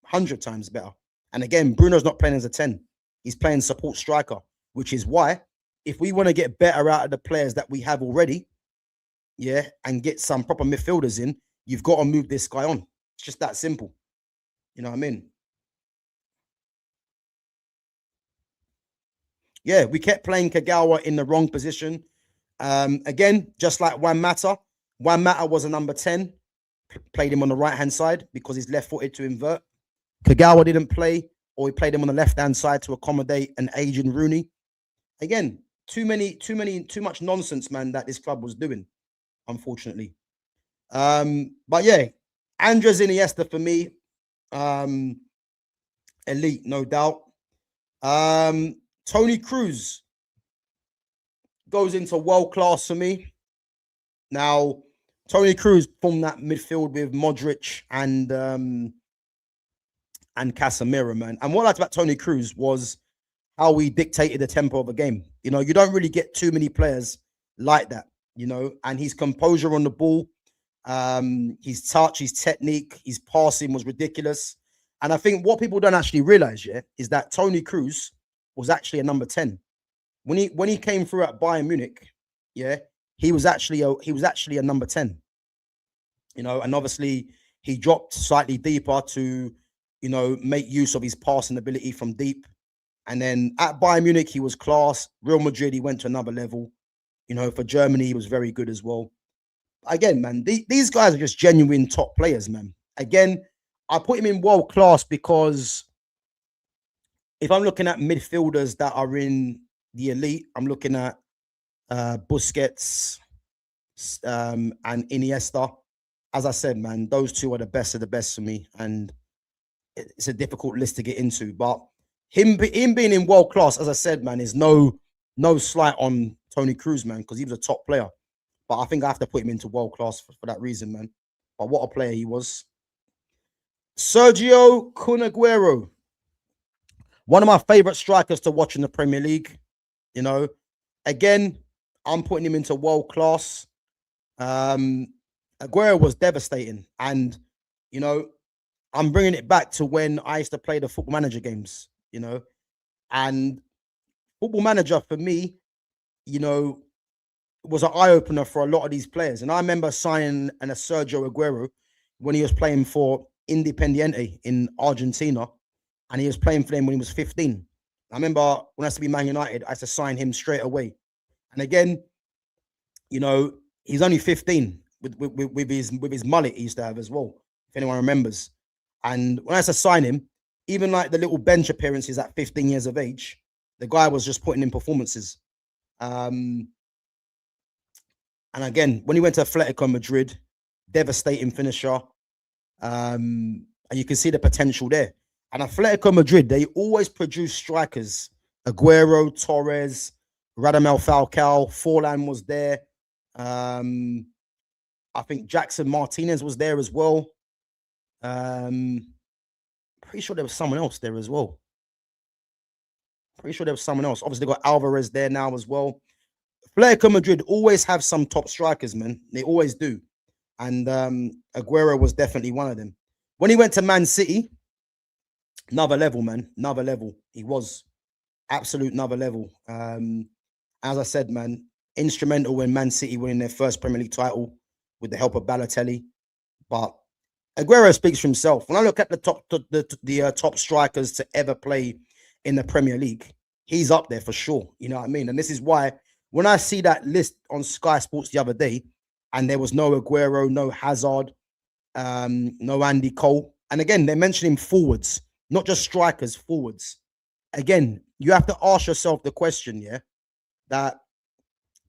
Speaker 3: 100 times better. And again, Bruno's not playing as a 10. He's playing support striker, which is why if we want to get better out of the players that we have already, yeah, and get some proper midfielders in, you've got to move this guy on. It's just that simple. You know what I mean? Yeah, we kept playing Kagawa in the wrong position. Again, just like Juan Mata was a number 10, played him on the right-hand side because he's left-footed to invert. Kagawa didn't play, or we played him on the left-hand side to accommodate an aging Rooney. Again, too much nonsense, man, that this club was doing, unfortunately. But yeah, Andres Iniesta for me, elite, no doubt. Tony Cruz goes into world class for me. Now, Tony Cruz formed that midfield with Modric and Casemiro, man. And what I liked about Tony Cruz was how he dictated the tempo of a game. You know, you don't really get too many players like that, you know, and his composure on the ball, his touch, his technique, his passing was ridiculous. And I think what people don't actually realize, yeah, is that Tony Cruz was actually a number 10. When he came through at Bayern Munich, yeah, he was actually a number 10. You know, and obviously he dropped slightly deeper to, you know, make use of his passing ability from deep. And then at Bayern Munich, he was class. Real Madrid, he went to another level. You know, for Germany, he was very good as well. Again, man, these guys are just genuine top players, man. Again, I put him in world class because if I'm looking at midfielders that are in the elite, I'm looking at Busquets and Iniesta. As I said, man, those two are the best of the best for me, and it's a difficult list to get into. But him being in world class, as I said, man, is no slight on Tony Cruz, man, because he was a top player. But I think I have to put him into world class for that reason, man. But what a player he was. Sergio Kun Aguero, one of my favorite strikers to watch in the Premier League. You know, again, I'm putting him into world class. Aguero was devastating, and you know, I'm bringing it back to when I used to play the Football Manager games. You know, and Football Manager for me, you know, was an eye opener for a lot of these players. And I remember signing a Sergio Aguero when he was playing for Independiente in Argentina, and he was playing for them when he was 15. I remember when I used to be Man United, I used to sign him straight away. And again, you know, he's only 15 with his mullet he used to have as well, if anyone remembers. And when I used to sign him, even like the little bench appearances at 15 years of age, the guy was just putting in performances. And again, when he went to Atletico Madrid, devastating finisher. And you can see the potential there. And Atletico Madrid, they always produce strikers. Aguero, Torres, Radamel Falcao, Forlan was there. I think Jackson Martinez was there as well. Pretty sure there was someone else there as well. Pretty sure there was someone else. Obviously, they got Alvarez there now as well. Atletico Madrid always have some top strikers, man. They always do. And Aguero was definitely one of them. When he went to Man City, another level, man. Another level. He was absolute another level. As I said, man, instrumental when Man City winning their first Premier League title with the help of Balotelli. But Aguero speaks for himself. When I look at the top strikers to ever play in the Premier League, he's up there for sure. You know what I mean? And this is why when I see that list on Sky Sports the other day, and there was no Aguero, no Hazard, no Andy Cole. And again, they're mentioning forwards, not just strikers, forwards. Again, you have to ask yourself the question, yeah, that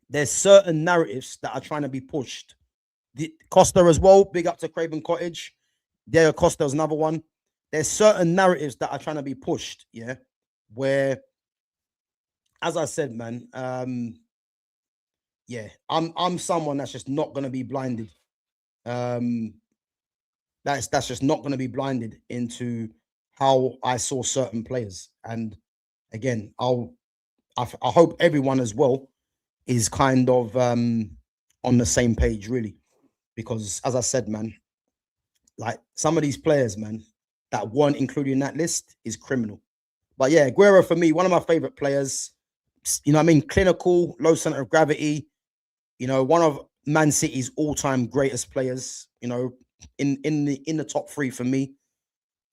Speaker 3: there's certain narratives that are trying to be pushed. Costa as well, big up to Craven Cottage. Diego Costa is another one. There's certain narratives that are trying to be pushed, yeah, where, as I said, man, yeah, I'm someone that's just not going to be blinded. That's just not going to be blinded into how I saw certain players. And again, I hope everyone as well is kind of on the same page, really, because as I said, man, like some of these players, man, that weren't included in that list is criminal. But yeah, Aguero for me, one of my favorite players. You know what I mean? Clinical, low center of gravity. You know, one of Man City's all-time greatest players. You know, in the top three for me.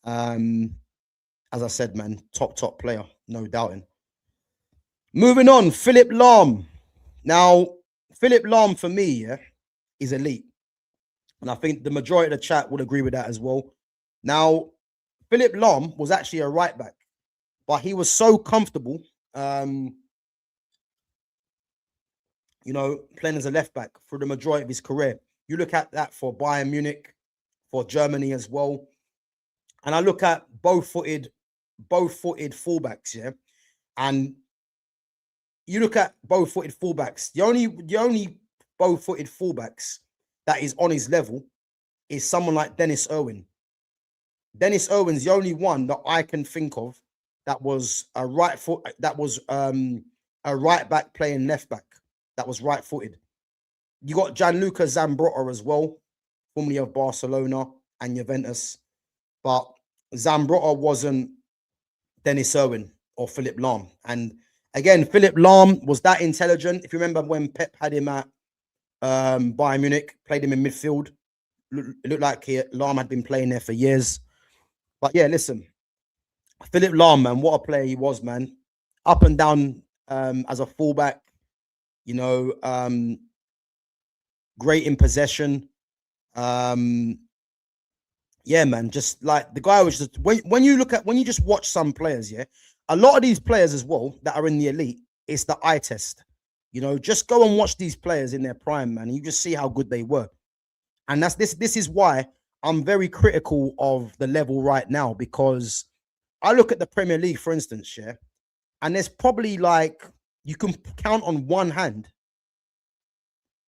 Speaker 3: As I said, man, top player, no doubting. Moving on, Philip Lahm. Now, Philip Lahm for me, yeah, is elite. And I think the majority of the chat would agree with that as well. Now, Philip Lahm was actually a right back, but he was so comfortable, you know, playing as a left back for the majority of his career. You look at that for Bayern Munich, for Germany as well. And I look at both-footed fullbacks, yeah. And you look at both-footed fullbacks. The only both-footed fullbacks that is on his level is someone like Dennis Irwin. Dennis Irwin's the only one that I can think of that was a right back playing left back that was right-footed. You got Gianluca Zambrotta as well, formerly of Barcelona and Juventus. But Zambrotta wasn't Dennis Irwin or Philip Lahm. And again, Philip Lahm was that intelligent. If you remember when Pep had him at Bayern Munich, played him in midfield. It looked like Lahm had been playing there for years. But yeah, listen, Philip Lahm, man, what a player he was, man. Up and down as a fullback, you know, great in possession. Yeah, man, just like the guy was just when you just watch some players, yeah, a lot of these players as well that are in the elite, it's the eye test. You know, just go and watch these players in their prime, man. And you just see how good they were. And this is why I'm very critical of the level right now, because I look at the Premier League, for instance, yeah, and there's probably like you can count on one hand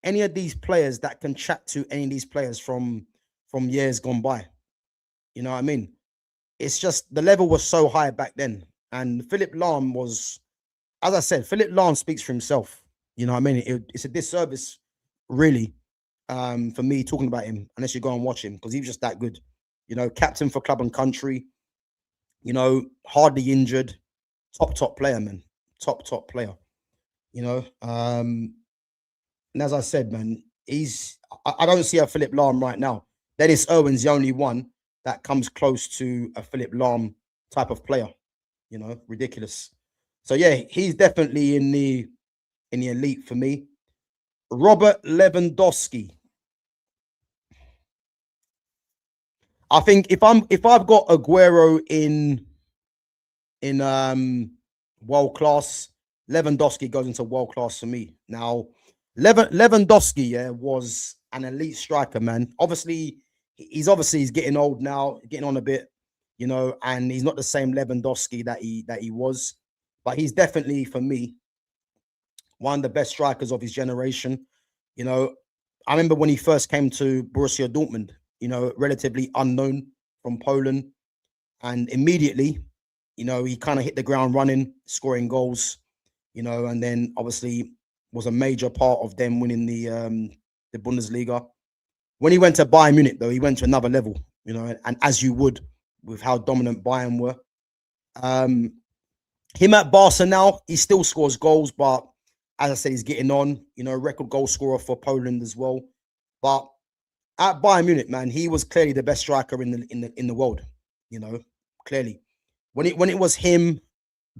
Speaker 3: any of these players that can chat to any of these players from years gone by. You know what I mean? It's just the level was so high back then. And Philip Lahm was, as I said, Philip Lahm speaks for himself. You know what I mean? It's a disservice, really, for me talking about him, unless you go and watch him, because he was just that good. You know, captain for club and country, you know, hardly injured, top player, man. Top player. You know, and as I said, man, I don't see a Philip Lahm right now. Dennis Irwin's the only one that comes close to a Philip Lahm type of player. You know, ridiculous. So yeah, he's definitely in the elite for me. Robert Lewandowski. I think if I've got Aguero in world class, Lewandowski goes into world class for me. Now, Lewandowski, yeah, was an elite striker, man. Obviously, he's getting old now, getting on a bit, you know, and he's not the same Lewandowski that he was, but he's definitely, for me, one of the best strikers of his generation. You know, I remember when he first came to Borussia Dortmund, you know, relatively unknown from Poland, and immediately, you know, he kind of hit the ground running, scoring goals, you know, and then obviously was a major part of them winning the Bundesliga. When he went to Bayern Munich, though, he went to another level, you know, and as you would with how dominant Bayern were. Him at Barca now, he still scores goals, but as I said, he's getting on, you know, record goal scorer for Poland as well. But at Bayern Munich, man, he was clearly the best striker in the world, you know, clearly. When it was him,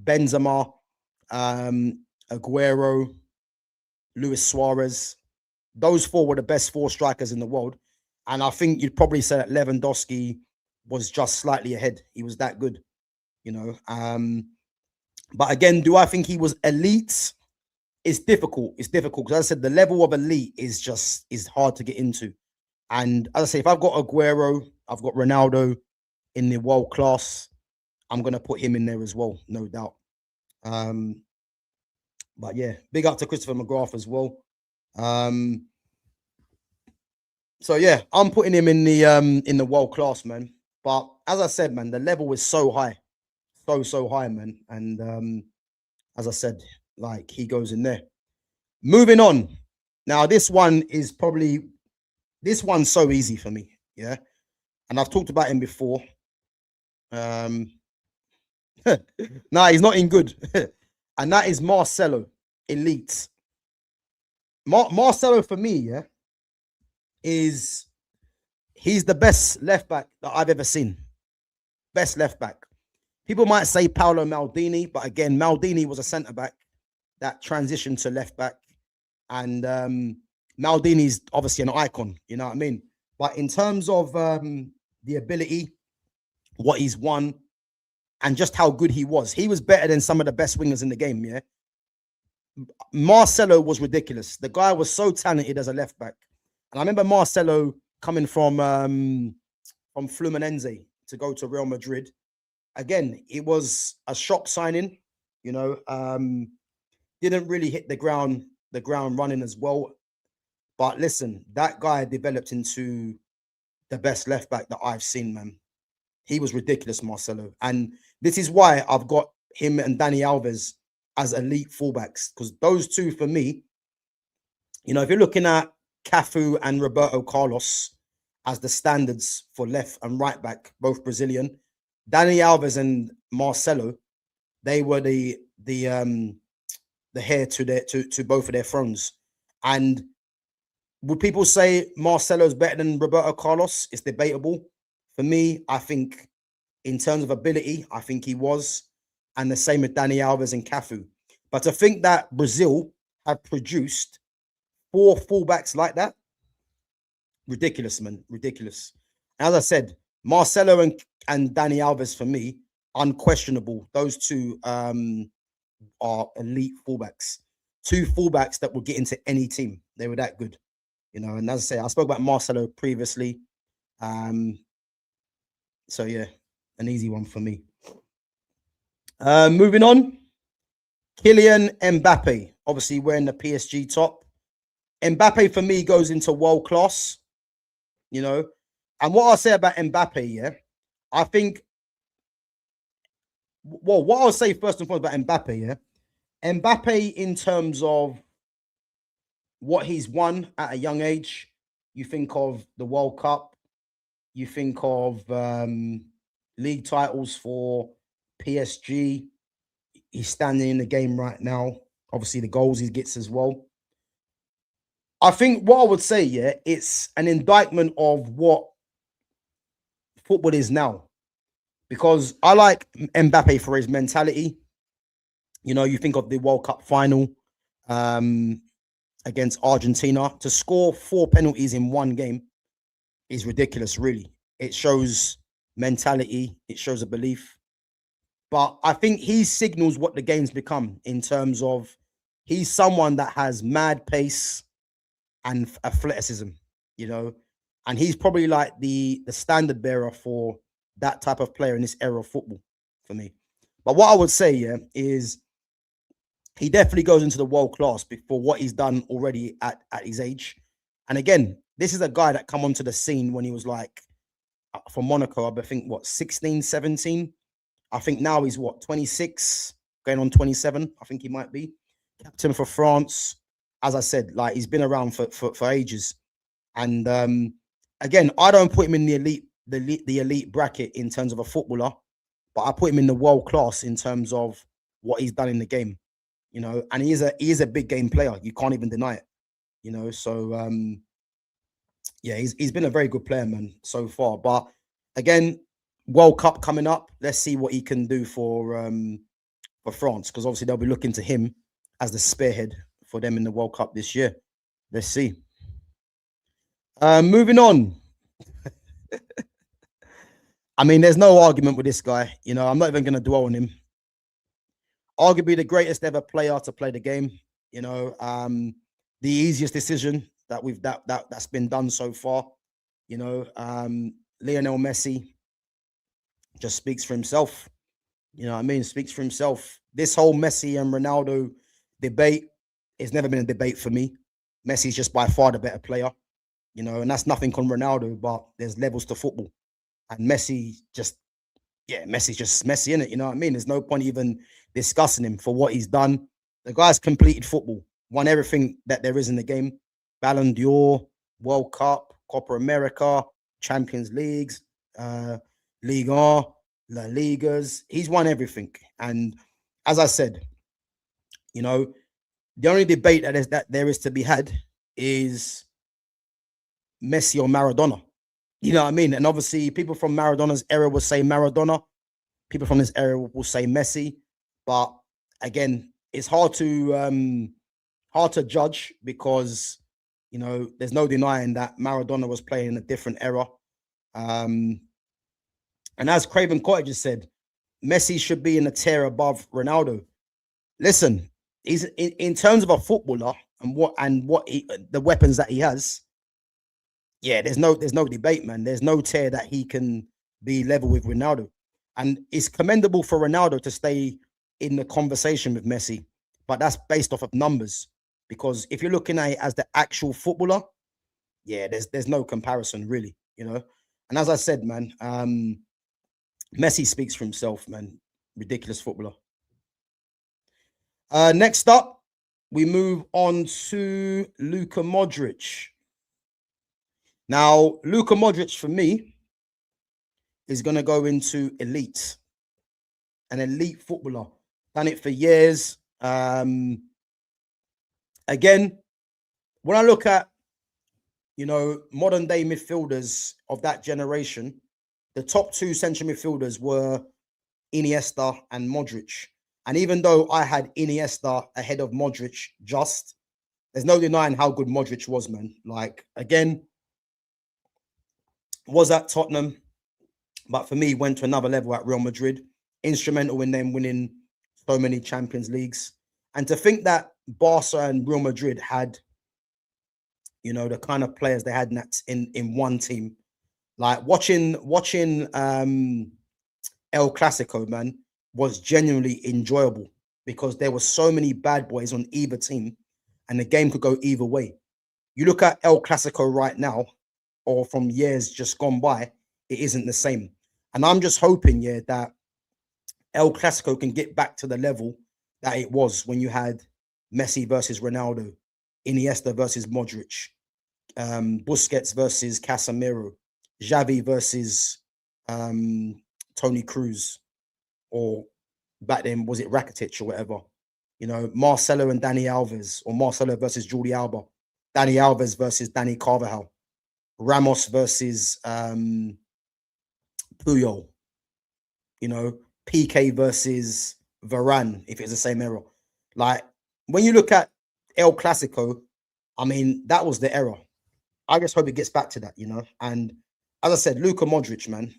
Speaker 3: Benzema, Aguero, Luis Suarez, those four were the best four strikers in the world. And I think you'd probably say that Lewandowski was just slightly ahead. He was that good, you know. But again, do I think he was elite? It's difficult. It's difficult because, as I said, the level of elite is hard to get into. And as I say, if I've got Aguero, I've got Ronaldo in the world class, I'm going to put him in there as well, no doubt. But yeah, big up to Christopher McGrath as well. So yeah, I'm putting him in the world class, man. But as I said, man, the level is so high, so high, man. And as I said, like, he goes in there. Moving on. Now, this one's so easy for me, yeah. And I've talked about him before. Nah, he's not in good. And that is Marcelo, elite. Marcelo for me, yeah, he's the best left back that I've ever seen. Best left back. People might say Paolo Maldini, but again, Maldini was a centre back that transitioned to left back. And Maldini's obviously an icon, you know what I mean? But in terms of the ability, what he's won, and just how good he was better than some of the best wingers in the game, yeah? Marcelo was ridiculous. The guy was so talented as a left back. And I remember Marcelo coming from Fluminense to go to Real Madrid. Again, it was a shock signing, you know, didn't really hit the ground running as well. But listen, that guy developed into the best left back that I've seen, man. He was ridiculous, Marcelo. And this is why I've got him and Dani Alves as elite fullbacks, because those two, for me, you know, if you're looking at Cafu and Roberto Carlos as the standards for left and right back, both Brazilian, Dani Alves and Marcelo, they were the heir to both of their thrones. And would people say Marcelo's better than Roberto Carlos? It's debatable. For me, I think in terms of ability, I think he was. And the same with Dani Alves and Cafu. But to think that Brazil have produced 4 fullbacks like that, ridiculous, man, ridiculous. As I said, Marcelo and Dani Alves, for me, unquestionable. Those two are elite fullbacks. 2 fullbacks that would get into any team. They were that good, you know. And as I say, I spoke about Marcelo previously. So yeah, an easy one for me. Moving on, Kylian Mbappe, obviously wearing the PSG top. Mbappe for me goes into world class, you know. And what I'll say about Mbappe, yeah, I think, well, what I'll say first and foremost about Mbappe, yeah, Mbappe in terms of what he's won at a young age, you think of the World Cup, you think of league titles for PSG. He's standing in the game right now. Obviously, the goals he gets as well. I think what I would say, yeah, it's an indictment of what football is now. Because I like Mbappe for his mentality. You know, you think of the World Cup final against Argentina. To score 4 penalties in one game is ridiculous, really. It shows mentality. It shows a belief. But I think he signals what the game's become in terms of he's someone that has mad pace and athleticism, you know, and he's probably like the standard bearer for that type of player in this era of football for me. But what I would say, yeah, is he definitely goes into the world class for what he's done already at his age. And again, this is a guy that come onto the scene when he was like, from Monaco, I think, what, 16, 17? I think now he's, what, 26, going on 27, I think he might be. Captain for France. As I said, like, he's been around for ages. And again, I don't put him in the elite bracket in terms of a footballer, but I put him in the world class in terms of what he's done in the game, you know. And he is a big game player. You can't even deny it, you know. So yeah, he's been a very good player, man, so far. But again, World Cup coming up. Let's see what he can do for France, because obviously they'll be looking to him as the spearhead for them in the World Cup this year. Let's see. Moving on. I mean, there's no argument with this guy. You know, I'm not even going to dwell on him. Arguably the greatest ever player to play the game. You know, the easiest decision that's been done so far. You know, Lionel Messi just speaks for himself. You know what I mean? Speaks for himself. This whole Messi and Ronaldo debate, it's never been a debate for me. Messi's just by far the better player. You know, and that's nothing on Ronaldo, but there's levels to football. And Messi just, yeah, Messi's just Messi, innit? You know what I mean? There's no point even discussing him for what he's done. The guy's completed football, won everything that there is in the game. Ballon d'Or, World Cup, Copa America, Champions Leagues, Ligue 1. La Ligas. He's won everything. And as I said, you know, the only debate that there is to be had is Messi or Maradona. You know what I mean? And obviously, people from Maradona's era will say Maradona. People from this era will say Messi. But again, it's hard to judge because there's no denying that Maradona was playing in a different era. And as Craven Cottage has said, Messi should be in a tier above Ronaldo. Listen, he's in terms of a footballer and the weapons that he has. Yeah, there's no debate, man. There's no tier that he can be level with Ronaldo. And it's commendable for Ronaldo to stay in the conversation with Messi, but that's based off of numbers. Because if you're looking at it as the actual footballer, yeah, there's no comparison really, And as I said, man, Messi speaks for himself, man. Ridiculous footballer. Next up, we move on to Luka Modric. Now, Luka Modric for me is going to go into elite, an elite footballer. Done it for years. Again, when I look at, modern day midfielders of that generation, the top two central midfielders were Iniesta and Modric. And even though I had Iniesta ahead of Modric, there's no denying how good Modric was, man. Like, again, was at Tottenham, but for me, went to another level at Real Madrid. Instrumental in them winning so many Champions Leagues. And to think that Barca and Real Madrid had, the kind of players they had in one team. Like watching El Clasico, man, was genuinely enjoyable because there were so many bad boys on either team and the game could go either way. You look at El Clasico right now, or from years just gone by, it isn't the same. And I'm just hoping, that El Clasico can get back to the level that it was when you had Messi versus Ronaldo, Iniesta versus Modric, Busquets versus Casemiro, Xavi versus Toni Kroos, or back then, was it Rakitic or whatever? Marcelo and Dani Alves, or Marcelo versus Jordi Alba, Dani Alves versus Dani Carvajal, Ramos versus Puyol, PK versus Varane, if it's the same era. Like, when you look at El Clasico, I mean, that was the era. I just hope it gets back to that, And as I said, Luka Modric, man.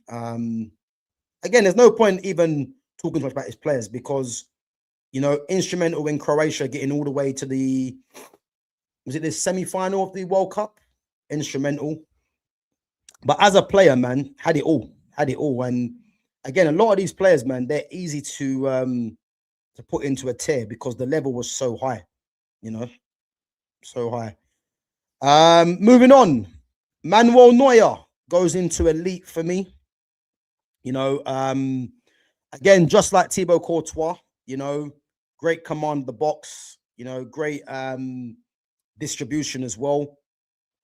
Speaker 3: Again, there's no point even talking too much about his players because, instrumental in Croatia getting all the way to was it the semi-final of the World Cup? Instrumental. But as a player, man, had it all. And again, a lot of these players, man, they're easy to put into a tier because the level was so high, so high. Moving on, Manuel Neuer goes into elite for me. Again, just like Thibaut Courtois, great command of the box, great distribution as well.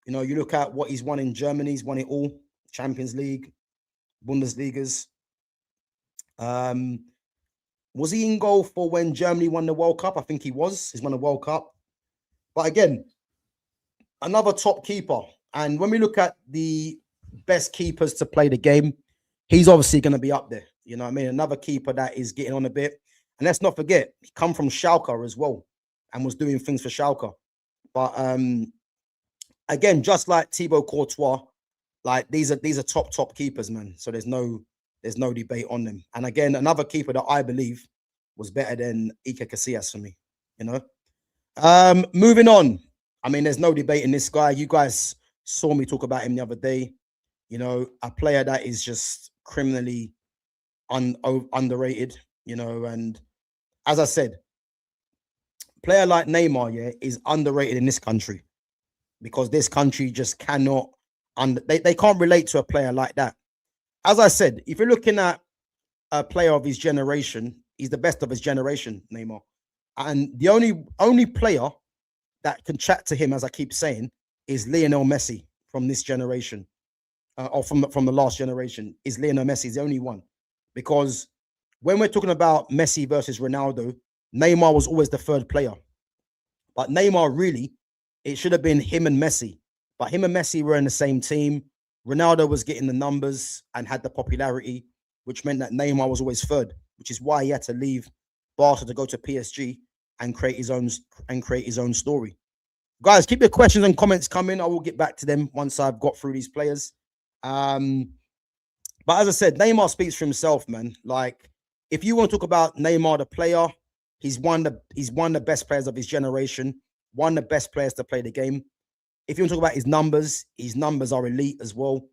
Speaker 3: You look at what he's won in Germany, he's won it all. Champions League, Bundesligas. Was he in goal for when Germany won the World Cup? I think he was. He's won the World Cup. But again, another top keeper. And when we look at the best keepers to play the game, he's obviously going to be up there. You know what I mean? Another keeper that is getting on a bit. And let's not forget, he come from Schalke as well and was doing things for Schalke. But again, just like Thibaut Courtois, like these are top keepers, man. So there's no debate on them. And again, another keeper that I believe was better than Iker Casillas for me, Moving on. I mean, there's no debate in this guy. You guys saw me talk about him the other day. A player that is just criminally underrated, and as I said, player like Neymar, is underrated in this country because this country just cannot, they can't relate to a player like that. As I said, if you're looking at a player of his generation, he's the best of his generation, Neymar. And the only player that can chat to him, as I keep saying, is Lionel Messi from this generation, or from the last generation. Is Lionel Messi the only one? because when we're talking about Messi versus Ronaldo, Neymar was always the third player. But Neymar, really, it should have been him and Messi. But him and Messi were in the same team. Ronaldo was getting the numbers and had the popularity, which meant that Neymar was always third, which is why he had to leave Barca to go to PSG and create his own story. Guys, keep your questions and comments coming. I will get back to them once I've got through these players. But as I said, Neymar speaks for himself, man. Like, if you want to talk about Neymar, the player, he's one of the best players of his generation, one of the best players to play the game. If you want to talk about his numbers are elite as well.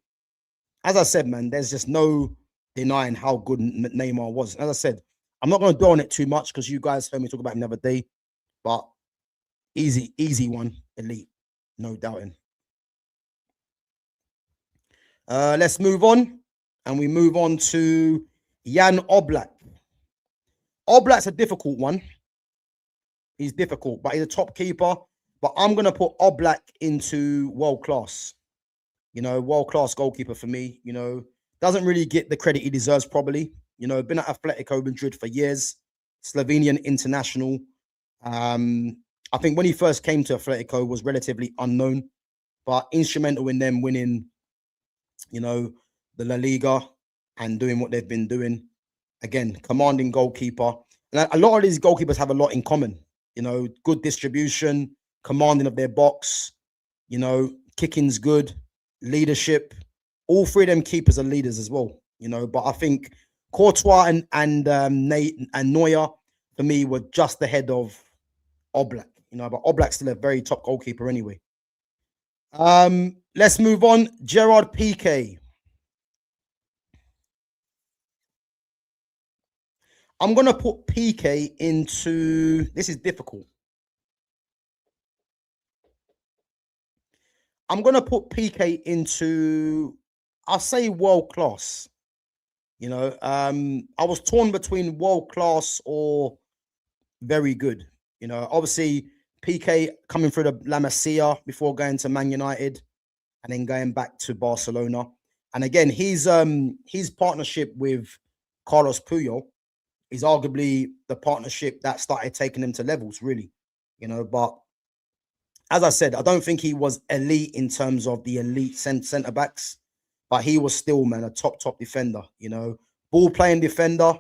Speaker 3: As I said, man, there's just no denying how good Neymar was. As I said, I'm not going to dwell on it too much because you guys heard me talk about him the other day, but easy one, elite, no doubting. Let's move on, and we move on to Jan Oblak. Oblak's a difficult one. He's difficult, but he's a top keeper. But I'm going to put Oblak into world class. You know, world class goalkeeper for me. You know, doesn't really get the credit he deserves probably. You know, been at Atletico Madrid for years, Slovenian international. I think when he first came to Atletico was relatively unknown, but instrumental in them winning, you know, the La Liga and doing what they've been doing. Again, commanding goalkeeper. And a lot of these goalkeepers have a lot in common. You know, good distribution, commanding of their box, you know, kicking's good, leadership. All three of them keepers are leaders as well, you know. But I think Courtois and Neuer, for me, were just ahead of Oblak, you know. But Oblak's still a very top goalkeeper anyway. Let's move on. Gerard Piqué. I'm going to put Piqué into... This is difficult. I'm going to put Piqué into, I'll say, world class. You know, I was torn between world class or very good. You know, obviously, Piqué coming through the La Masia before going to Man United and then going back to Barcelona. And again, his partnership with Carlos Puyol is arguably the partnership that started taking him to levels, really. You know, but as I said, I don't think he was elite in terms of the elite centre backs, but he was still, man, a top defender. You know, ball playing defender.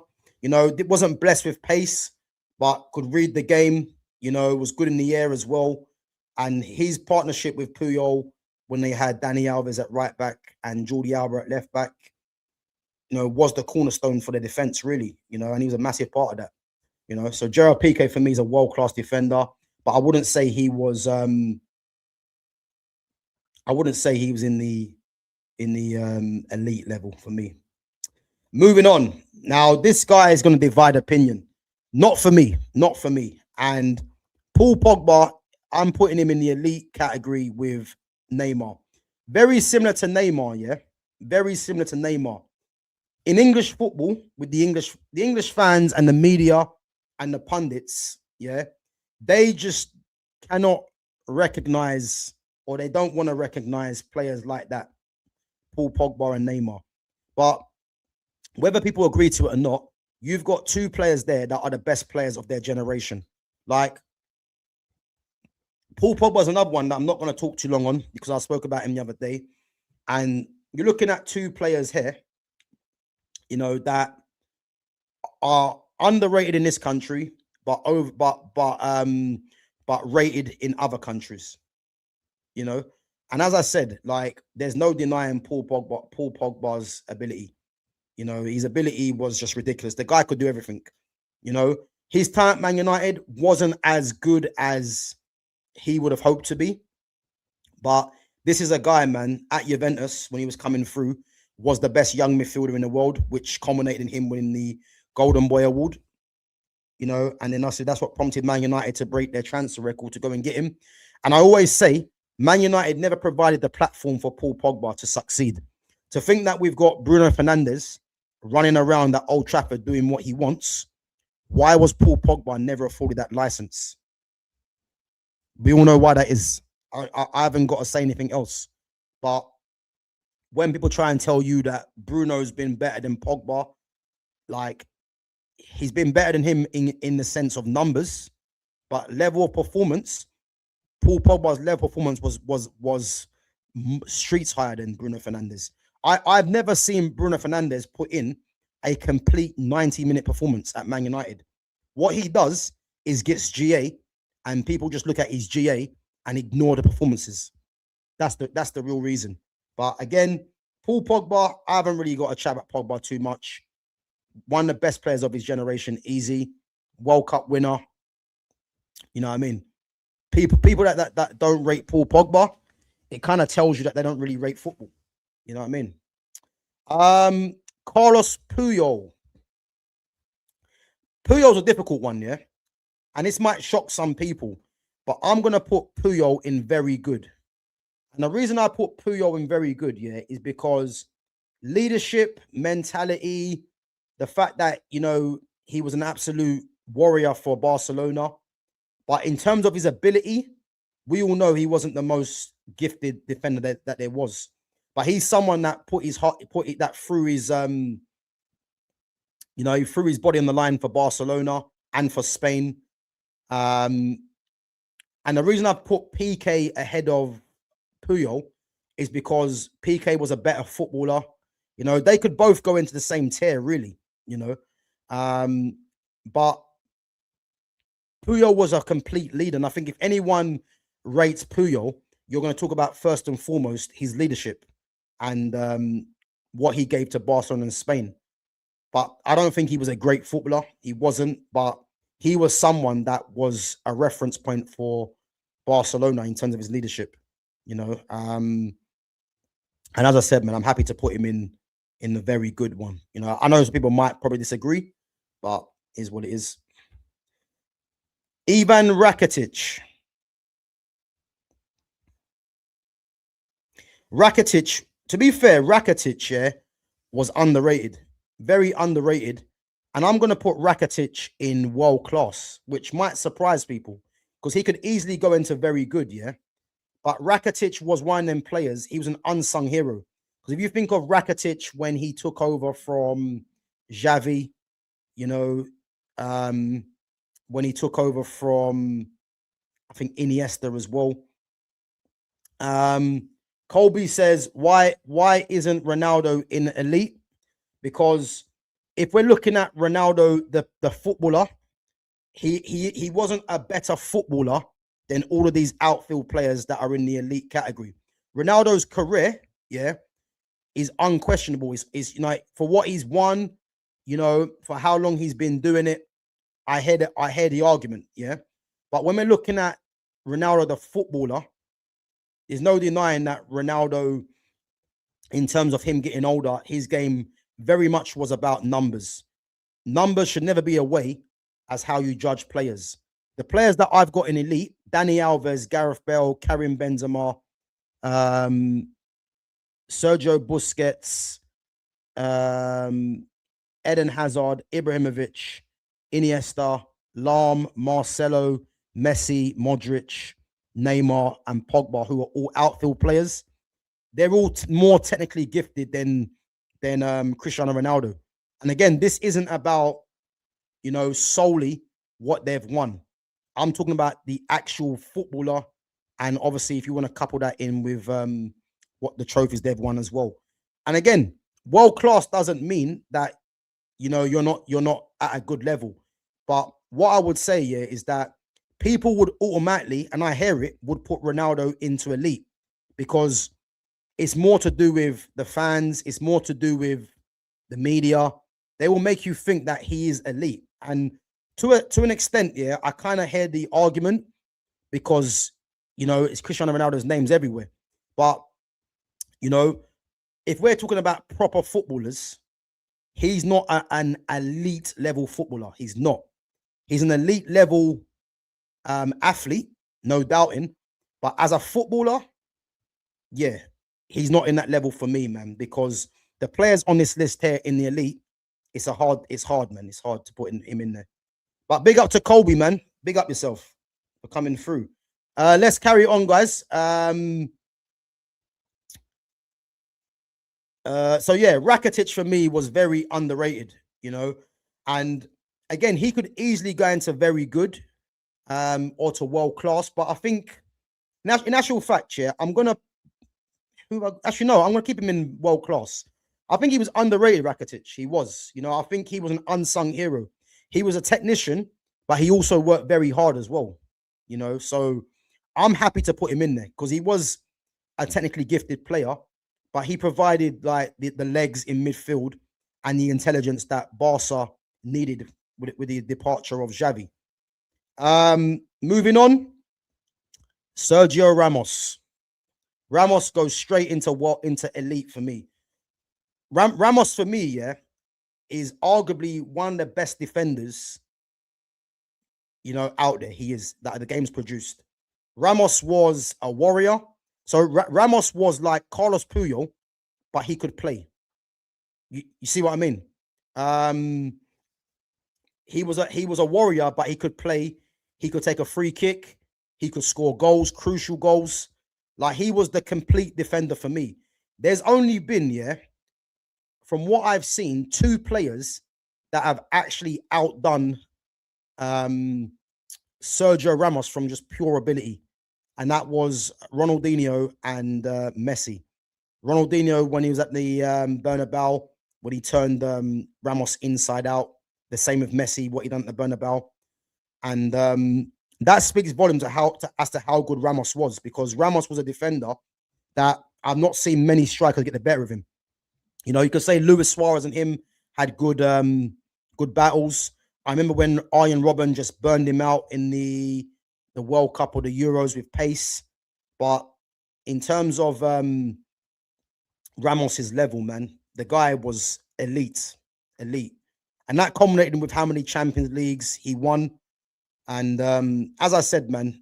Speaker 3: You know, it wasn't blessed with pace, but could read the game. You know, was good in the air as well. And his partnership with Puyol, when they had Dani Alves at right back and Jordi Alba at left back, you know, was the cornerstone for the defense, really. You know, and he was a massive part of that. You know, so Gerard Piqué for me is a world-class defender. But I wouldn't say he was. I wouldn't say he was in the elite level for me. Moving on. Now, this guy is going to divide opinion. Not for me. Not for me. And Paul Pogba, I'm putting him in the elite category with Neymar. Very similar to Neymar, yeah. Very similar to Neymar. In English football, with the English fans and the media and the pundits, yeah. They just cannot recognize, or they don't want to recognize players like that, Paul Pogba and Neymar. But whether people agree to it or not, you've got two players there that are the best players of their generation. Like, Paul Pogba is another one that I'm not going to talk too long on because I spoke about him the other day. And you're looking at two players here, you know, that are underrated in this country, but rated in other countries, you know. And as I said, like, there's no denying Paul Pogba's ability. You know, his ability was just ridiculous. The guy could do everything. You know, his time at Man United wasn't as good as he would have hoped to be. But this is a guy, man, at Juventus, when he was coming through, was the best young midfielder in the world, which culminated in him winning the Golden Boy Award. You know, and then I said that's what prompted Man United to break their transfer record to go and get him. And I always say, Man United never provided the platform for Paul Pogba to succeed. To think that we've got Bruno Fernandes running around at Old Trafford doing what he wants, why was Paul Pogba never afforded that license? We all know why that is. I haven't got to say anything else. But when people try and tell you that Bruno's been better than Pogba, like he's been better than him in the sense of numbers, but level of performance, Paul Pogba's level of performance was streets higher than Bruno Fernandes. I've never seen Bruno Fernandes put in a complete 90-minute performance at Man United. What he does is gets GA, and people just look at his GA and ignore the performances. That's the real reason. But again, Paul Pogba, I haven't really got a chat about Pogba too much. One of the best players of his generation, easy. World Cup winner. You know what I mean? People that don't rate Paul Pogba, it kind of tells you that they don't really rate football. You know what I mean? Carlos Puyol. Puyol's a difficult one, yeah? And this might shock some people, but I'm going to put Puyol in very good. And the reason I put Puyol in very good, yeah, is because leadership, mentality, the fact that, you know, he was an absolute warrior for Barcelona. But in terms of his ability, we all know he wasn't the most gifted defender that there was. But he's someone that put that through his, you know, he threw his body on the line for Barcelona and for Spain. And the reason I put PK ahead of Puyol is because PK was a better footballer. You know, they could both go into the same tier, really, you know. But Puyol was a complete leader. And I think if anyone rates Puyol, you're going to talk about first and foremost his leadership and what he gave to Barcelona and Spain. But I don't think he was a great footballer. He wasn't, but he was someone that was a reference point for Barcelona in terms of his leadership, you know. And as I said, man, I'm happy to put him in the very good one. You know, I know some people might probably disagree, but it is what it is. Ivan Rakitic. Rakitic, to be fair, Rakitic, yeah, was underrated. Very underrated. And I'm going to put Rakitic in world class, which might surprise people because he could easily go into very good, yeah. But Rakitic was one of them players. He was an unsung hero. Because if you think of Rakitic when he took over from Xavi, you know, when he took over from, I think, Iniesta as well. Colby says, why isn't Ronaldo in elite? Because if we're looking at Ronaldo, the footballer, he wasn't a better footballer than all of these outfield players that are in the elite category. Ronaldo's career, yeah, is unquestionable. Is you know, for what he's won, you know, for how long he's been doing it, I hear the argument, yeah. But when we're looking at Ronaldo, the footballer, there's no denying that Ronaldo, in terms of him getting older, his game very much was about numbers. Numbers should never be a way as how you judge players. The players that I've got in elite, Dani Alves, Gareth Bale, Karim Benzema, Sergio Busquets, Eden Hazard, Ibrahimovic, Iniesta, Lahm, Marcelo, Messi, Modric, Neymar, and Pogba, who are all outfield players. They're all more technically gifted than Cristiano Ronaldo. And again, this isn't about, you know, solely what they've won. I'm talking about the actual footballer, and obviously, if you want to couple that in with what the trophies they've won as well. And again, world class doesn't mean that, you know, you're not at a good level. But what I would say, yeah, is that people would automatically, and I hear it, would put Ronaldo into elite because it's more to do with the fans. It's more to do with the media. They will make you think that he is elite. And to an extent, yeah, I kind of hear the argument because, you know, it's Cristiano Ronaldo's name's everywhere. But, you know, if we're talking about proper footballers, he's not an elite level footballer. He's not. He's an elite level athlete, no doubting. But as a footballer, yeah, he's not in that level for me, man, because the players on this list here in the elite, it's hard, man. It's hard to put him in there. But big up to Colby, man. Big up yourself for coming through. Let's carry on, guys. So yeah, Rakitic for me was very underrated. you know. And again, he could easily go into very good or to world class. But I think in actual fact, yeah, I'm gonna actually no, I'm gonna keep him in world class. I think he was underrated, Rakitic. He was, you know, I think he was an unsung hero. He was a technician, but he also worked very hard as well, you know. So I'm happy to put him in there because he was a technically gifted player, but he provided like the legs in midfield and the intelligence that Barca needed with the departure of Xavi. Moving on, Sergio Ramos. Ramos goes straight into elite for me. Ramos for me, yeah, is arguably one of the best defenders, you know, out there. He is that the game's produced. Ramos was a warrior. So Ramos was like Carlos Puyol, but he could play. You see what I mean? He was a warrior, but he could play. He could take a free kick. He could score goals, crucial goals. Like he was the complete defender for me. There's only been, yeah, from what I've seen, 2 players that have actually outdone Sergio Ramos from just pure ability. And that was Ronaldinho and Messi. Ronaldinho, when he was at the Bernabeu, when he turned Ramos inside out. The same with Messi, what he done at the Bernabeu. And that speaks volumes as to how good Ramos was, because Ramos was a defender that I've not seen many strikers get the better of him. You know, you could say Luis Suarez and him had good battles. I remember when Arjen Robben just burned him out in the World Cup or the Euros with pace. But in terms of Ramos's level, man, the guy was elite. And that culminated with how many Champions Leagues he won. And as I said, man,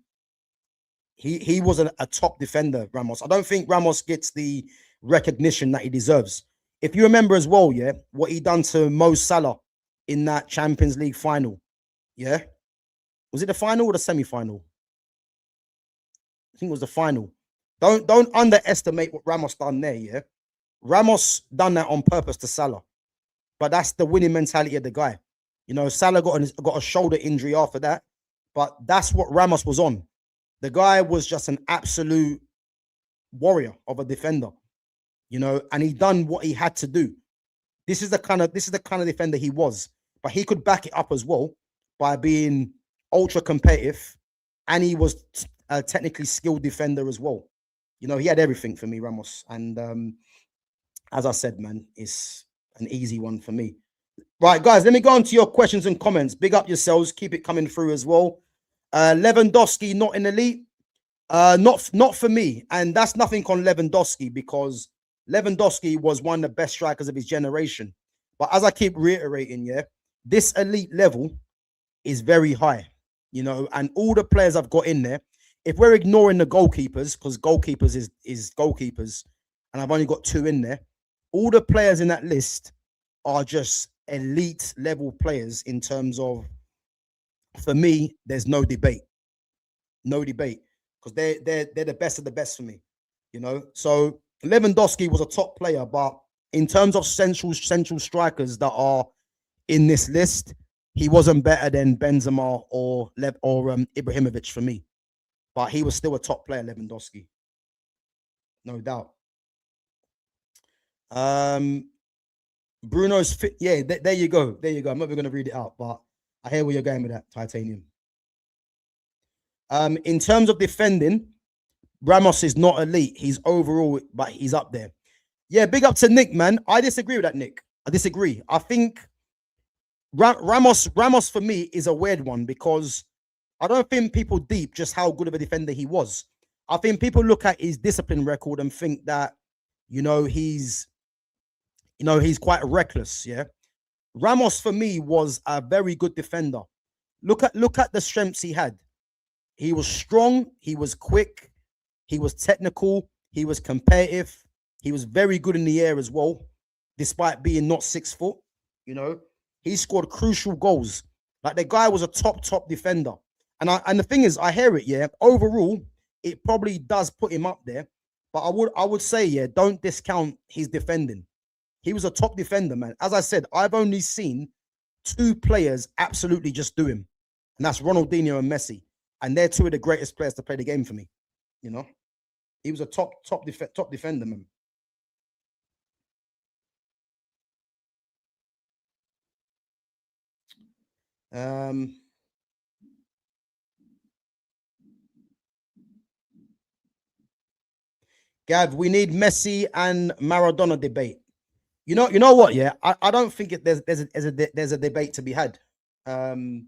Speaker 3: he was a top defender, Ramos. I don't think Ramos gets the recognition that he deserves. If you remember as well, yeah, what he done to Mo Salah in that Champions League final, yeah? Was it the final or the semi-final? I think it was the final. Don't underestimate what Ramos done there, yeah? Ramos done that on purpose to Salah. But that's the winning mentality of the guy. You know, Salah got a shoulder injury after that, but that's what Ramos was on. The guy was just an absolute warrior of a defender, you know, and he done what he had to do. This is the kind of defender he was, but he could back it up as well by being ultra competitive, and he was a technically skilled defender as well. You know, he had everything for me, Ramos, and as I said, man, it's an easy one for me. Right, guys, let me go on to your questions and comments. Big up yourselves. Keep it coming through as well. Lewandowski, not in elite. Not for me. And that's nothing on Lewandowski, because Lewandowski was one of the best strikers of his generation. But as I keep reiterating, yeah, this elite level is very high, you know, and all the players I've got in there, if we're ignoring the goalkeepers, because goalkeepers is goalkeepers, and I've only got 2 in there, all the players in that list are just elite level players in terms of, for me, there's no debate. No debate. Because they're the best of the best for me. You know? So Lewandowski was a top player, but in terms of central strikers that are in this list, he wasn't better than Benzema or Ibrahimovic for me. But he was still a top player, Lewandowski. No doubt. Bruno's fit. Yeah, there you go. There you go. I'm not even going to read it out, but I hear where you're going with that, Titanium. In terms of defending, Ramos is not elite. He's overall, but he's up there. Yeah, big up to Nick, man. I disagree with that, Nick. I disagree. I think Ramos for me is a weird one, because I don't think people deep just how good of a defender he was. I think people look at his discipline record and think that, you know, he's quite reckless. Yeah. Ramos for me was a very good defender. Look at the strengths he had. He was strong. He was quick. He was technical. He was competitive. He was very good in the air as well, despite being not 6 foot. You know, he scored crucial goals. Like, the guy was a top defender. And the thing is, I hear it. Yeah. Overall, it probably does put him up there. But I would say, yeah, don't discount his defending. He was a top defender, man. As I said, I've only seen 2 players absolutely just do him, and that's Ronaldinho and Messi, and they're 2 of the greatest players to play the game for me. You know, he was a top defender, man. Gav, we need Messi and Maradona debate. You know what? Yeah, I don't think there's a debate to be had. Sorry,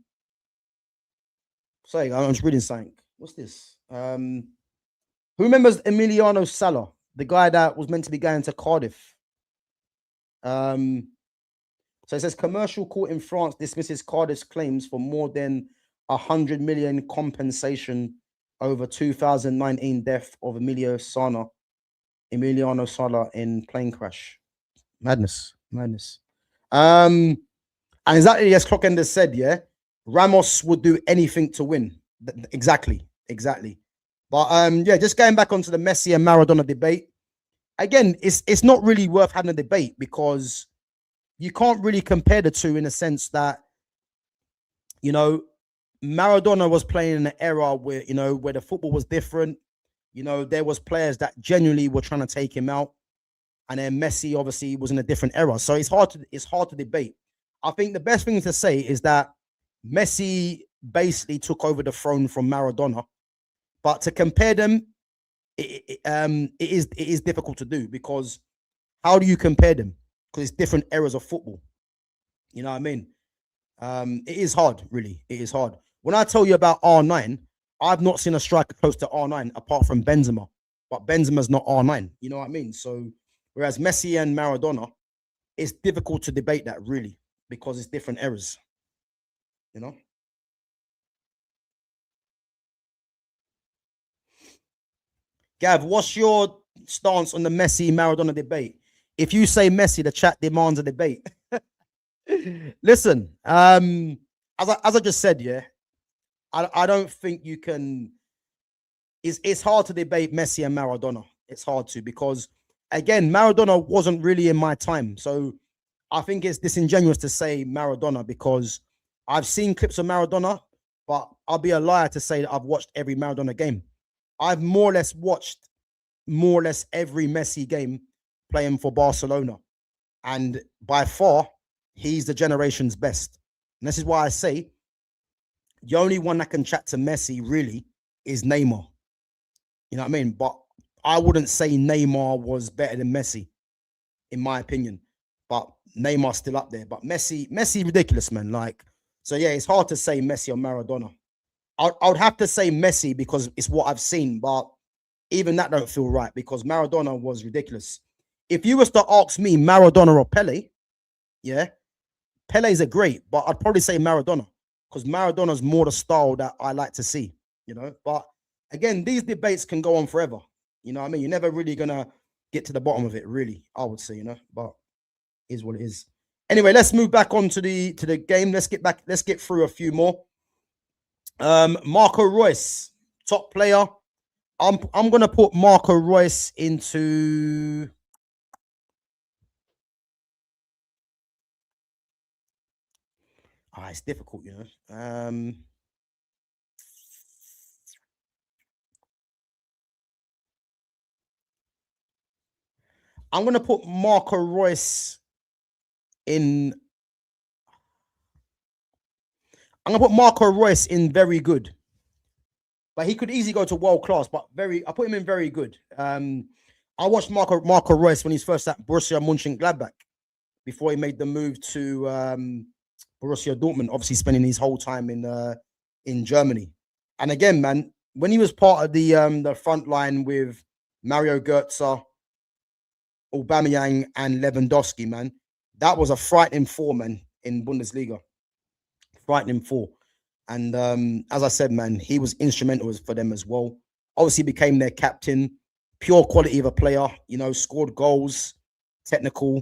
Speaker 3: I'm just reading something. What's this? Who remembers Emiliano Sala, the guy that was meant to be going to Cardiff? So it says commercial court in France dismisses Cardiff's claims for more than 100 million compensation over 2019 death of Emiliano Sala in plane crash. Madness. And exactly as Clockender said, yeah, Ramos would do anything to win. Exactly. But yeah, just going back onto the Messi and Maradona debate. Again, it's not really worth having a debate because you can't really compare the two in a sense that, you know, Maradona was playing in an era where, you know, where the football was different. You know, there was players that genuinely were trying to take him out. And then Messi obviously was in a different era. So it's hard to debate. I think the best thing to say is that Messi basically took over the throne from Maradona. But to compare them, it is difficult to do because how do you compare them? Because it's different eras of football. You know what I mean? It is hard, really. It is hard. When I tell you about R9, I've not seen a striker close to R9 apart from Benzema. But Benzema's not R9. You know what I mean? So, whereas Messi and Maradona, it's difficult to debate that, really, because it's different eras. You know? Gav, what's your stance on the Messi-Maradona debate? If you say Messi, the chat demands a debate. Listen, as I just said, yeah, I don't think you can. It's hard to debate Messi and Maradona. It's hard to because, again, Maradona wasn't really in my time. So I think it's disingenuous to say Maradona because I've seen clips of Maradona, but I'll be a liar to say that I've watched every Maradona game. I've more or less watched every Messi game playing for Barcelona. And by far, he's the generation's best. And this is why I say the only one that can chat to Messi really is Neymar. You know what I mean? But I wouldn't say Neymar was better than Messi, in my opinion. But Neymar's still up there. But Messi, ridiculous, man. Like, so yeah, it's hard to say Messi or Maradona. I would have to say Messi because it's what I've seen, but even that don't feel right because Maradona was ridiculous. If you was to ask me Maradona or Pele, yeah, Pele's a great, but I'd probably say Maradona because Maradona's more the style that I like to see, you know. But again, these debates can go on forever. You know what I mean? You're never really gonna get to the bottom of it, really, I would say, you know, but it is what it is. Anyway, let's move back on to the game. Let's get through a few more. Marco Reus, top player. I'm gonna put Marco Reus into. It's difficult, you know. I'm gonna put Marco Reus in. I'm gonna put Marco Reus in very good. But he could easily go to world class, but I put him in very good. I watched Marco Reus when he's first at Borussia Mönchengladbach before he made the move to Borussia Dortmund, obviously spending his whole time in Germany. And again, man, when he was part of the front line with Mario Götze, Aubameyang, and Lewandowski, man, that was a frightening four, man, in Bundesliga. Frightening four. And as I said, man, he was instrumental for them as well. Obviously became their captain, pure quality of a player, you know, scored goals, technical,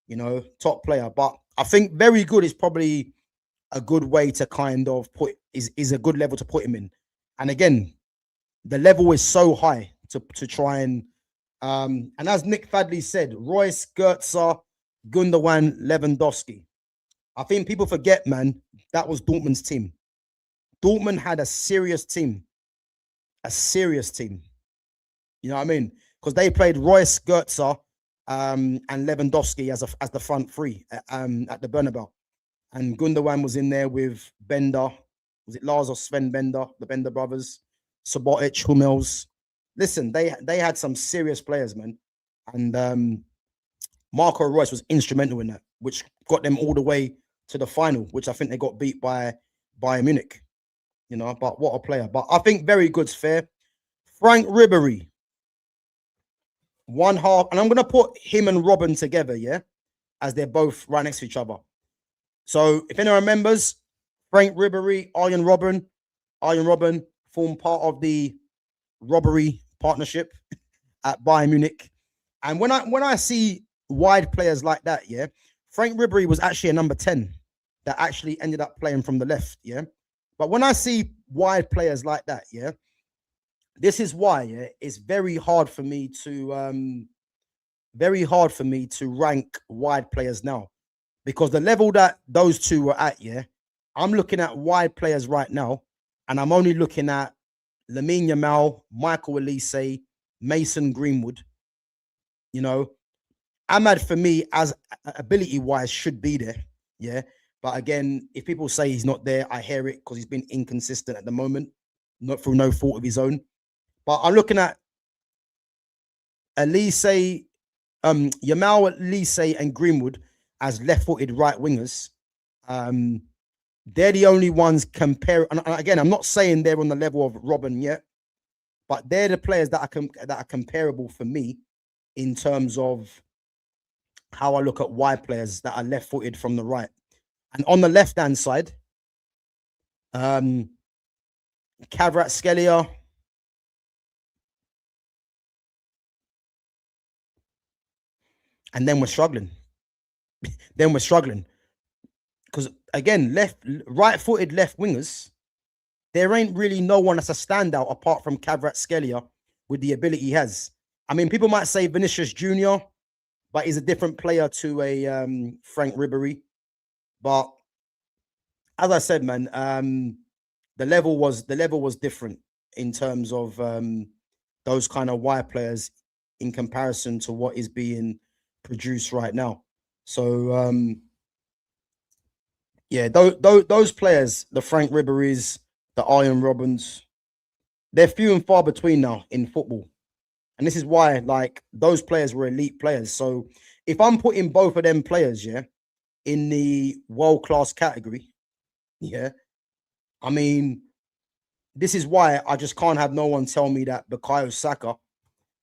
Speaker 3: you know, top player. But I think very good is probably a good way to kind of is a good level to put him in. And again, the level is so high to try and as Nick Fadley said, Reus, Götze, Gundogan, Lewandowski. I think people forget, man, that was Dortmund's team. Dortmund had a serious team. A serious team. You know what I mean? Because they played Royce, Goetze, and Lewandowski as the front three at the Bernabeu. And Gundogan was in there with Bender. Was it Lars or Sven Bender? The Bender brothers. Subotic, Hummels. Listen, they had some serious players, man. And Marco Reus was instrumental in that, which got them all the way to the final, which I think they got beat by Bayern Munich. You know, but what a player. But I think very good's fair. Frank Ribery, one half, and I'm going to put him and Robben together, yeah, as they're both right next to each other. So if anyone remembers, Frank Ribery, Arjen Robben formed part of the robbery partnership at Bayern Munich. And when I see wide players like that, yeah, Frank Ribery was actually a number 10 that actually ended up playing from the left, yeah. But when I see wide players like that, yeah, this is why, yeah, it's very hard for me to rank wide players now, because the level that those two were at, yeah, I'm looking at wide players right now, and I'm only looking at Lamine Yamal, Michael Olise, Mason Greenwood. You know, Ahmad for me, as ability-wise, should be there, yeah. But again, if people say he's not there, I hear it because he's been inconsistent at the moment, not through no fault of his own. But I'm looking at Olise, Yamal, Olise, and Greenwood as left-footed right wingers. They're the only ones compare. And again, I'm not saying they're on the level of Robben yet, but they're the players that are comparable for me in terms of how I look at wide players that are left-footed from the right. And on the left-hand side, Kvaratskhelia, and then we're struggling. Because again, right-footed left wingers, there ain't really no one that's a standout apart from Kvaratskhelia with the ability he has. I mean, people might say Vinicius Jr., but he's a different player to a Frank Ribery. But as I said, man, the level was different in terms of those kind of wide players in comparison to what is being produced right now. So yeah, those players, the Frank Riberys, the Arjen Robbens, they're few and far between now in football. And this is why, like, those players were elite players. So if I'm putting both of them players, yeah, in the world-class category, yeah, I mean, this is why I just can't have no one tell me that Bukayo Saka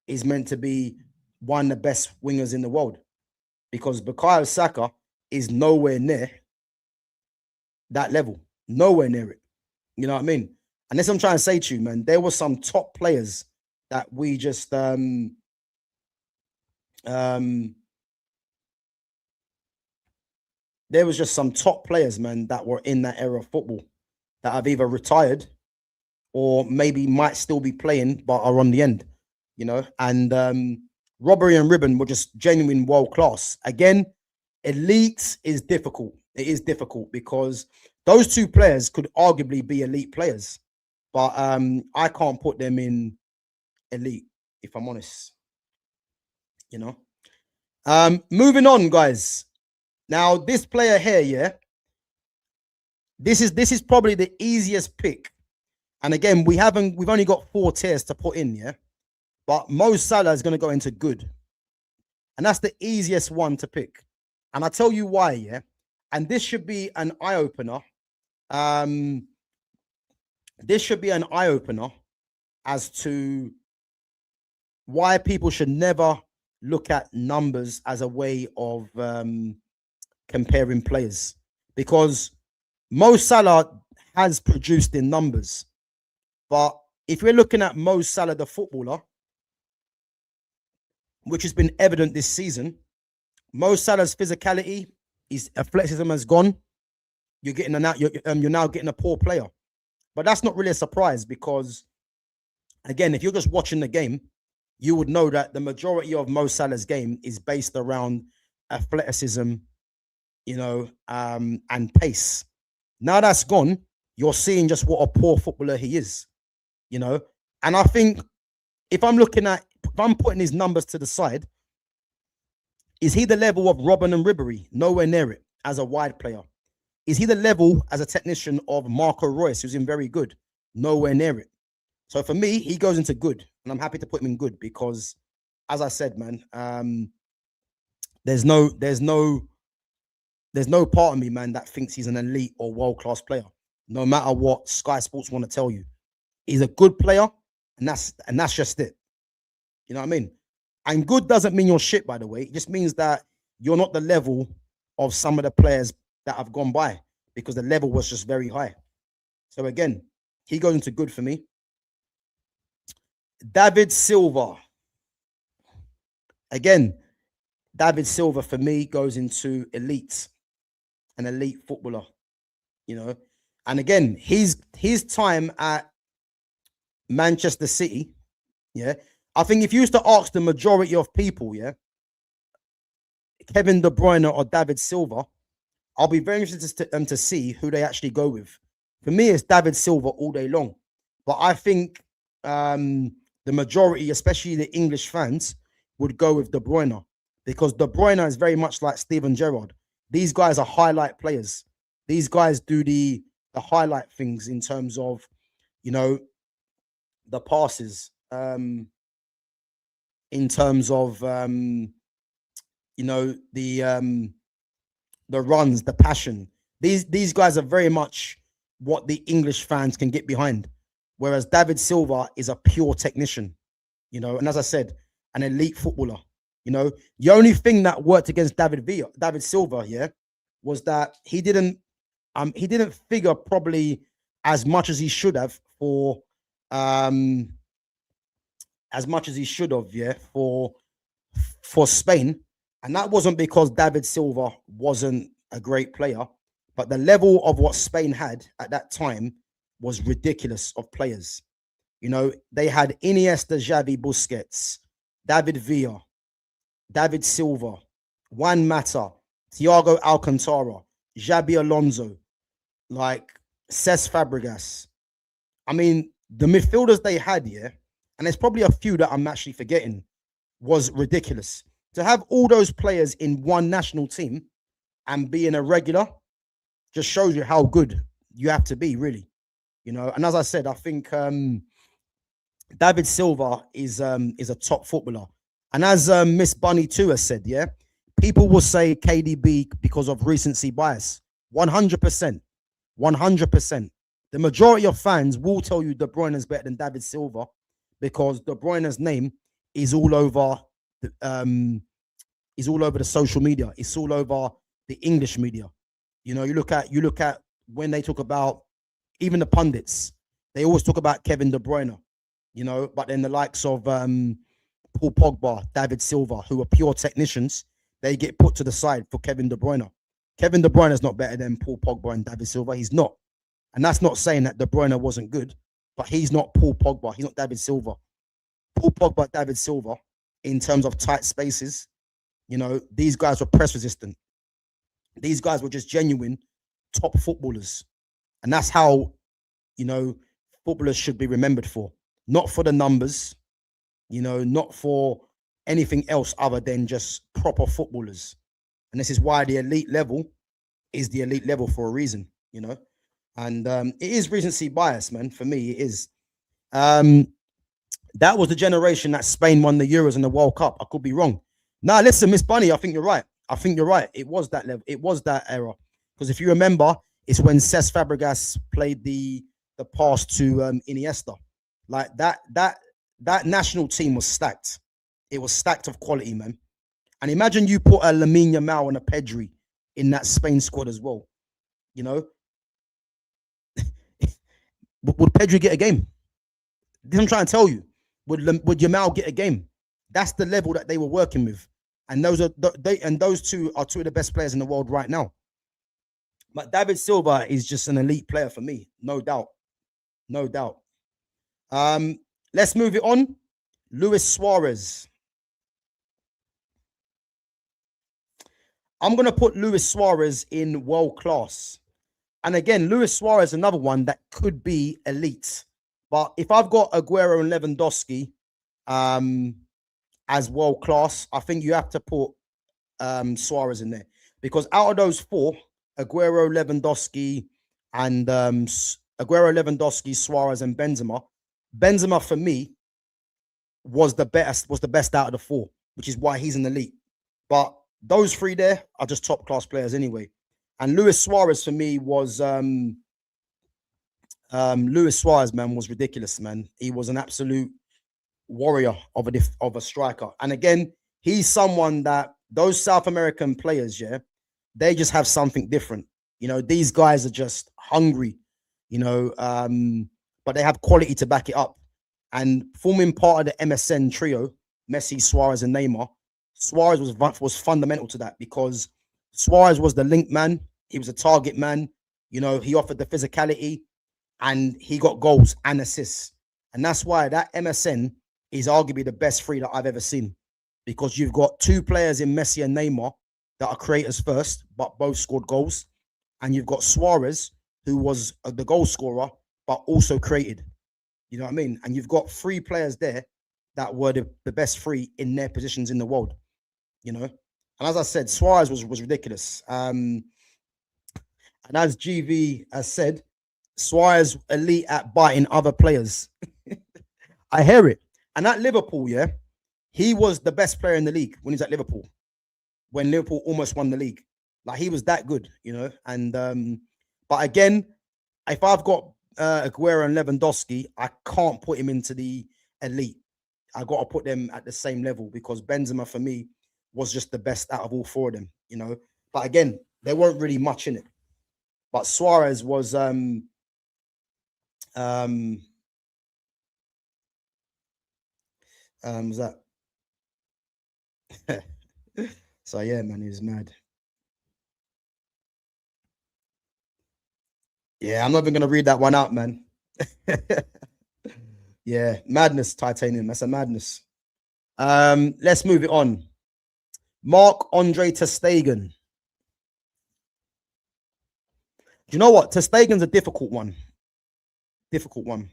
Speaker 3: is meant to be one of the best wingers in the world, because Bukayo Saka is nowhere near that level, nowhere near it. You know what I mean? And that's what I'm trying to say to you, man. There were some top players that we just there was just some top players, man, that were in that era of football that have either retired or maybe might still be playing but are on the end, you know. And Robbery and Ribbon were just genuine world class. Again, elite is difficult. It is difficult because those two players could arguably be elite players, but I can't put them in elite, if I'm honest, you know. Moving on, guys. Now, this player here, yeah, this is probably the easiest pick. And again, we've only got 4 tiers to put in, yeah. But Mo Salah is going to go into good. And that's the easiest one to pick. And I'll tell you why, yeah. And this should be an eye-opener. This should be an eye-opener as to why people should never look at numbers as a way of comparing players. Because Mo Salah has produced in numbers. But if we're looking at Mo Salah, the footballer, which has been evident this season, Mo Salah's physicality, his athleticism has gone. You're now getting a poor player. But that's not really a surprise because, again, if you're just watching the game, you would know that the majority of Mo Salah's game is based around athleticism, and pace. Now that's gone, you're seeing just what a poor footballer he is, And I think if I'm putting his numbers to the side, is he the level of Robben and Ribery? Nowhere near it as a wide player. Is he the level as a technician of Marco Reus, who's in very good? Nowhere near it. So for me, he goes into good, and I'm happy to put him in good because, as I said, man, there's no part of me, man, that thinks he's an elite or world-class player. No matter what Sky Sports want to tell you, he's a good player, and that's just it. You know what I mean? And good doesn't mean you're shit, by the way. It just means that you're not the level of some of the players that have gone by because the level was just very high. So again, he goes into good for me. David Silva. Again, David Silva for me goes into elite, an elite footballer, And again, his time at Manchester City, I think if you used to ask the majority of people, Kevin De Bruyne or David Silva, I'll be very interested to see who they actually go with. For me, it's David Silva all day long. But I think the majority, especially the English fans, would go with De Bruyne because De Bruyne is very much like Steven Gerrard. These guys are highlight players. These guys do the highlight things in terms of, the passes, in terms of, the runs, the passion. These guys are very much what the English fans can get behind. Whereas David Silva is a pure technician, and as I said, an elite footballer. The only thing that worked against David Silva, was that he didn't figure probably as much as he should have for Spain. And that wasn't because David Silva wasn't a great player, but the level of what Spain had at that time was ridiculous of players. They had Iniesta, Xavi, Busquets, David Villa, David Silva, Juan Mata, Thiago Alcantara, Xabi Alonso, like Cesc Fabregas. I mean, the midfielders they had, and there's probably a few that I'm actually forgetting, was ridiculous. To have all those players in one national team and being a regular just shows you how good you have to be, really. And as I said, I think David Silva is a top footballer. And as Miss Bunny too has said, people will say KDB because of recency bias. 100%. 100%. The majority of fans will tell you De Bruyne is better than David Silva because De Bruyne's name is all over the social media. It's all over the English media. You look at when they talk about even the pundits, they always talk about Kevin De Bruyne, but then the likes of Paul Pogba, David Silva, who are pure technicians, they get put to the side for Kevin De Bruyne. Kevin De Bruyne is not better than Paul Pogba and David Silva. He's not. And that's not saying that De Bruyne wasn't good, but he's not Paul Pogba. He's not David Silva. Paul Pogba, David Silva, in terms of tight spaces, these guys were press resistant. These guys were just genuine top footballers. And that's how, footballers should be remembered for. Not for the numbers, not for anything else other than just proper footballers. And this is why the elite level is the elite level for a reason, And it is recency bias, man. For me, it is. That was the generation that Spain won the Euros and the World Cup. I could be wrong. Nah, listen, Miss Bunny, I think you're right. It was that level. It was that era. Because if you remember, it's when Cesc Fabregas played the pass to Iniesta. Like that national team was stacked. It was stacked of quality, man. And imagine you put a Lamine Yamal and a Pedri in that Spain squad as well. Would Pedri get a game? This I'm trying to tell you. Would Yamal get a game? That's the level that they were working with. And those two are two of the best players in the world right now. But David Silva is just an elite player for me, no doubt. No doubt. Let's move it on. Luis Suarez. I'm gonna put Luis Suarez in world class. And again, Luis Suarez, another one that could be elite. But if I've got Aguero and Lewandowski as world class, I think you have to put Suarez in there. Because out of those four, Aguero, Lewandowski, and Aguero, Lewandowski, Suarez, and Benzema for me was the best out of the four, which is why he's an elite. But those three there are just top class players anyway. And Luis Suarez for me was Luis Suarez, man, was ridiculous, man. He was an absolute warrior of a striker. And again, he's someone that those South American players, yeah, they just have something different. You know, these guys are just hungry, you know, but they have quality to back it up. And forming part of the MSN trio, Messi, Suarez, and Neymar, Suarez was fundamental to that because Suarez was the link man. He was a target man. You know, he offered the physicality and he got goals and assists. And that's why that MSN is arguably the best three that I've ever seen, because you've got two players in Messi and Neymar that are creators first, but both scored goals. And you've got Suarez, who was the goal scorer, but also created. You know what I mean? And you've got three players there that were the best three in their positions in the world. You know? And as I said, Suarez was ridiculous. And as GV has said, Suarez elite at biting other players. I hear it. And at Liverpool, yeah, he was the best player in the league when he was at Liverpool. When Liverpool almost won the league. Like, he was that good, you know. And but again, if I've got Aguero and Lewandowski, I can't put him into the elite. I got to put them at the same level because Benzema for me was just the best out of all four of them, you know. But again, there weren't really much in it. But Suarez was was that so yeah, man, he was mad. Yeah, I'm not even gonna read that one out, man. Yeah, madness, titanium. That's a madness. Let's move it on. Marc-Andre ter Stegen. Do you know what? Ter Stegen's a difficult one. Difficult one.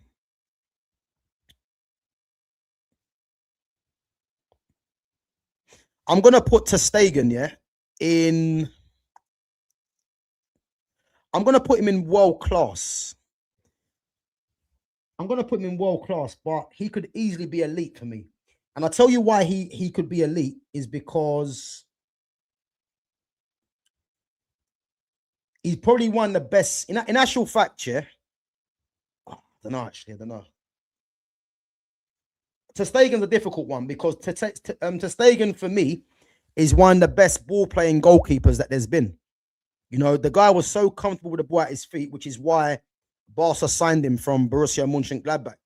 Speaker 3: I'm gonna put ter Stegen, yeah, in. I'm gonna put him in world class. I'm gonna put him in world class, but he could easily be elite for me. And I'll tell you why he could be elite is because he's probably one of the best. In actual fact, yeah. I don't know, actually. I don't know. Ter Stegen's a difficult one because Ter Stegen for me is one of the best ball playing goalkeepers that there's been. You know, the guy was so comfortable with the ball at his feet, which is why Barca signed him from Borussia Mönchengladbach.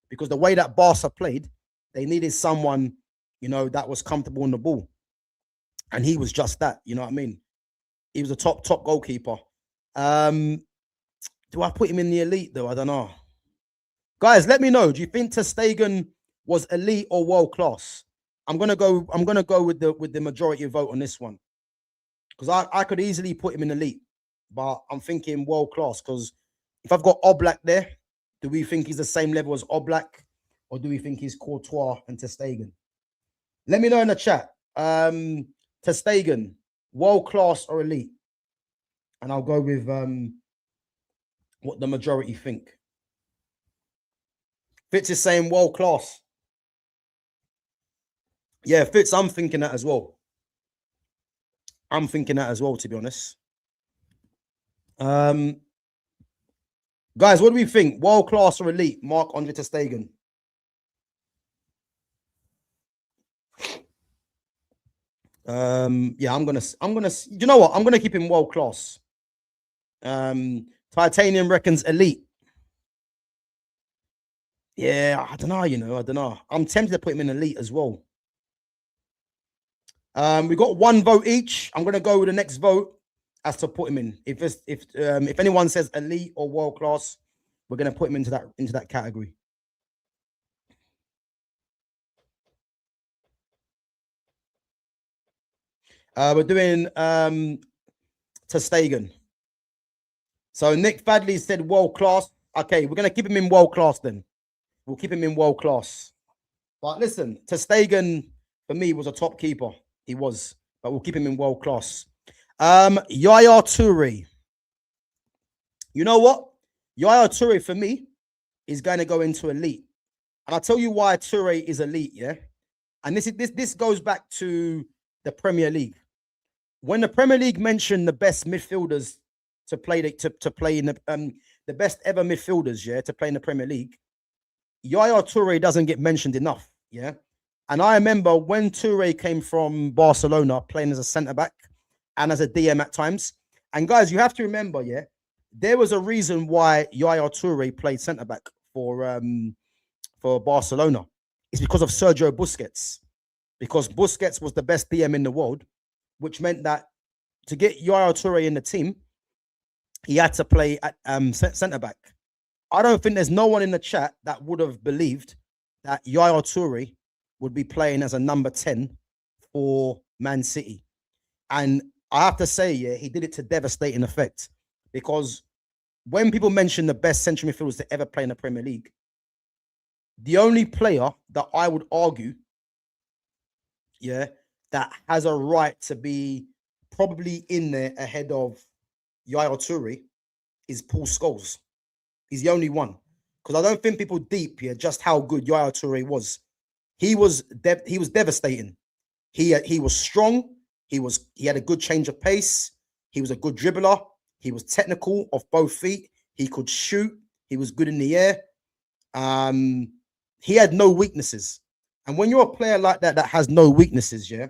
Speaker 3: Because the way that Barca played, they needed someone, you know, that was comfortable in the ball. And he was just that, you know what I mean? He was a top goalkeeper. Do I put him in the elite though? I don't know. Guys, let me know. Do you think ter Stegen was elite or world class? I'm gonna go with the majority vote on this one. Because I could easily put him in elite, but I'm thinking world class. Because if I've got Oblak there, do we think he's the same level as Oblak, or do we think he's Courtois and ter Stegen? Let me know in the chat. Ter Stegen, world class or elite, and I'll go with what the majority think. Fitz is saying world class. Yeah, Fitz, I'm thinking that as well. I'm thinking that as well, to be honest. Guys, what do we think? World class or elite? Marc-Andre ter Stegen. Yeah, I'm gonna. You know what? I'm gonna keep him world class. Titanium reckons elite. Yeah, I don't know. You know, I don't know. I'm tempted to put him in elite as well. We got one vote each. I'm gonna go with the next vote as to put him in. If anyone says elite or world class, we're gonna put him into that category. We're doing Ter Stegen. So Nick Fadley said world class. Okay, we're gonna keep him in world class then. We'll keep him in world class. But listen, Ter Stegen for me was a top keeper. He was, but we'll keep him in world class. Yaya Toure. You know what? Yaya Toure for me is going to go into elite, and I'll tell you why Toure is elite. Yeah, and this goes back to the Premier League. When the Premier League mentioned the best midfielders to play to play in the best ever midfielders, yeah, to play in the Premier League, Yaya Toure doesn't get mentioned enough, yeah. And I remember when Toure came from Barcelona playing as a centre back and as a DM at times. And guys, you have to remember, yeah, there was a reason why Yaya Toure played centre back for Barcelona. It's because of Sergio Busquets, because Busquets was the best DM in the world, which meant that to get Yaya Toure in the team, he had to play at centre back. I don't think there's no one in the chat that would have believed that Yaya Toure would be playing as a number 10 for Man City. And I have to say, yeah, he did it to devastating effect, because when people mention the best central midfielders to ever play in the Premier League, the only player that I would argue, yeah, that has a right to be probably in there ahead of Yaya Toure is Paul Scholes. He's the only one, because I don't think people deep here just how good Yaya Toure was. He was devastating. He was strong. He had a good change of pace. He was a good dribbler. He was technical off both feet. He could shoot. He was good in the air. He had no weaknesses. And when you're a player like that has no weaknesses, yeah,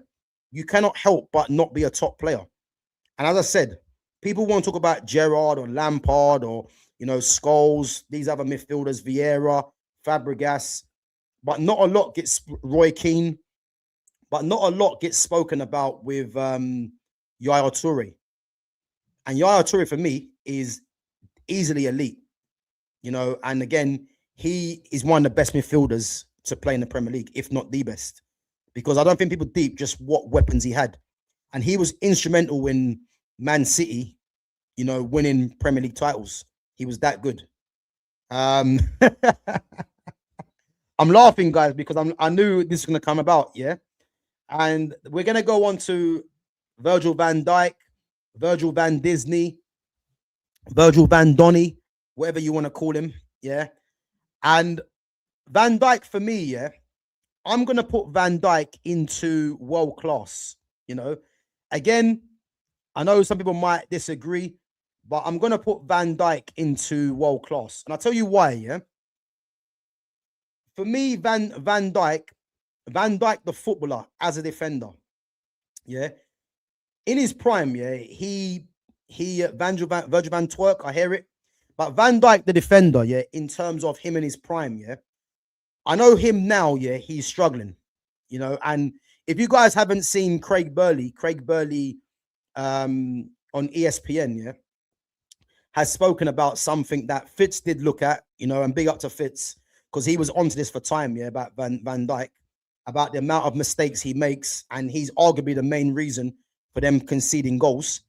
Speaker 3: you cannot help but not be a top player. And as I said, people want to talk about Gerrard or Lampard or, you know, Scholes, these other midfielders, Vieira, Fabregas, but not a lot gets Roy Keane, but not a lot gets spoken about with Yaya Toure. And Yaya Toure for me is easily elite, you know, and again, he is one of the best midfielders to play in the Premier League, if not the best, because I don't think people deep just what weapons he had. And he was instrumental in Man City, you know, winning Premier League titles. He was that good. I'm laughing, guys, because I knew this was going to come about, yeah? And we're going to go on to Virgil van Dijk, Virgil van Disney, Virgil van Donny, whatever you want to call him, yeah? And Van Dijk for me, yeah, I'm going to put Van Dijk into world class, you know? Again, I know some people might disagree, but I'm going to put Van Dijk into world class. And I'll tell you why, yeah? For me, Van Dijk, the footballer as a defender, yeah, in his prime, yeah, Virgil van Twerk, I hear it, but Van Dijk, the defender, yeah, in terms of him in his prime, yeah, I know him now, yeah, he's struggling, you know. And if you guys haven't seen Craig Burley on ESPN, yeah, has spoken about something that Fitz did look at, you know, and big up to Fitz, because he was onto this for time, yeah, about Van Dijk, about the amount of mistakes he makes, and he's arguably the main reason for them conceding goals.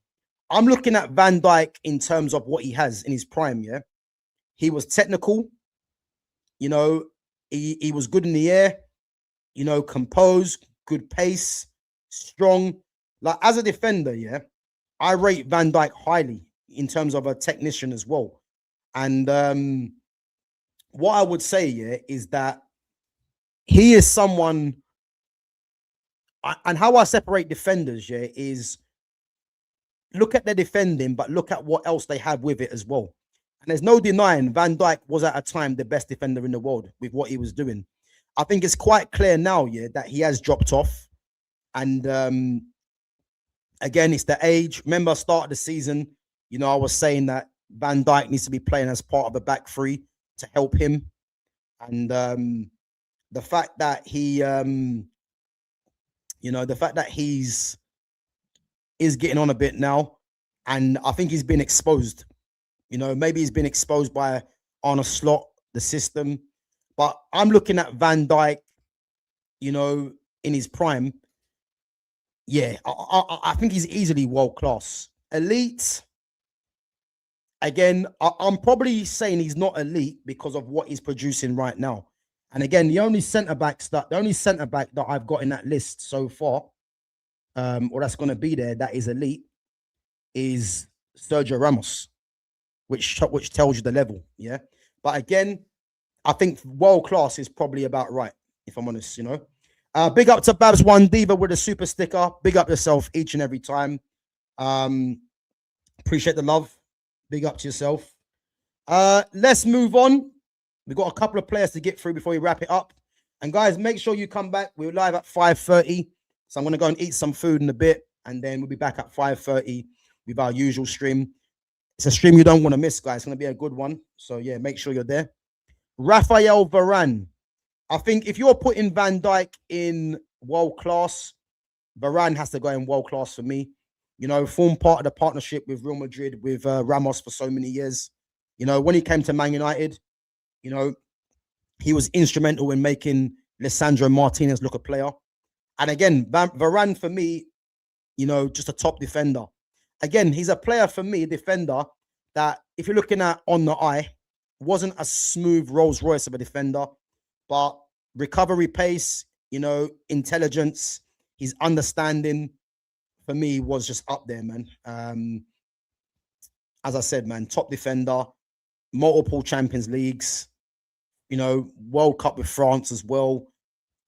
Speaker 3: I'm looking at Van Dijk in terms of what he has in his prime, yeah. He was technical, you know, he was good in the air, you know, composed, good pace, strong. Like, as a defender, yeah, I rate Van Dijk highly in terms of a technician as well. And what I would say, yeah, is that he is someone, and how I separate defenders, yeah, is look at their defending, but look at what else they have with it as well. And there's no denying Van Dijk was at a time the best defender in the world with what he was doing. I think it's quite clear now, yeah, that he has dropped off. And again, it's the age. Remember, start of the season, you know, I was saying that Van Dijk needs to be playing as part of the back three to help him. And the fact that he, you know, the fact that is getting on a bit now, and I think he's been exposed. You know, maybe he's been exposed by Arne Slot, the system. But I'm looking at Van Dijk, you know, in his prime. yeah, I think he's easily world class. Elite, again, I'm probably saying he's not elite because of what he's producing right now. And again, the only centre back that I've got in that list so far, or that's going to be there, that is elite, is Sergio Ramos, which tells you the level. Yeah, but again, I think world class is probably about right, if I'm honest. Big up to Babs One Diva with a super sticker. Big up yourself each and every time. Appreciate the love. Big up to yourself. Let's move on. We've got a couple of players to get through before we wrap it up. And guys, make sure you come back. We're live at 5:30. So I'm going to go and eat some food in a bit. And then we'll be back at 5:30 with our usual stream. It's a stream you don't want to miss, guys. It's going to be a good one. So yeah, make sure you're there. Raphael Varane. I think if you're putting Van Dijk in world class, Varane has to go in world class for me. Formed part of the partnership with Real Madrid, with Ramos for so many years. When he came to Man United, he was instrumental in making Lisandro Martinez look a player. And again, Varane for me, just a top defender. Again, he's a player for me, defender, that if you're looking at on the eye, wasn't a smooth Rolls Royce of a defender, but recovery pace, intelligence, his understanding for me was just up there, man. As I said, man, top defender, multiple Champions Leagues, World Cup with France as well,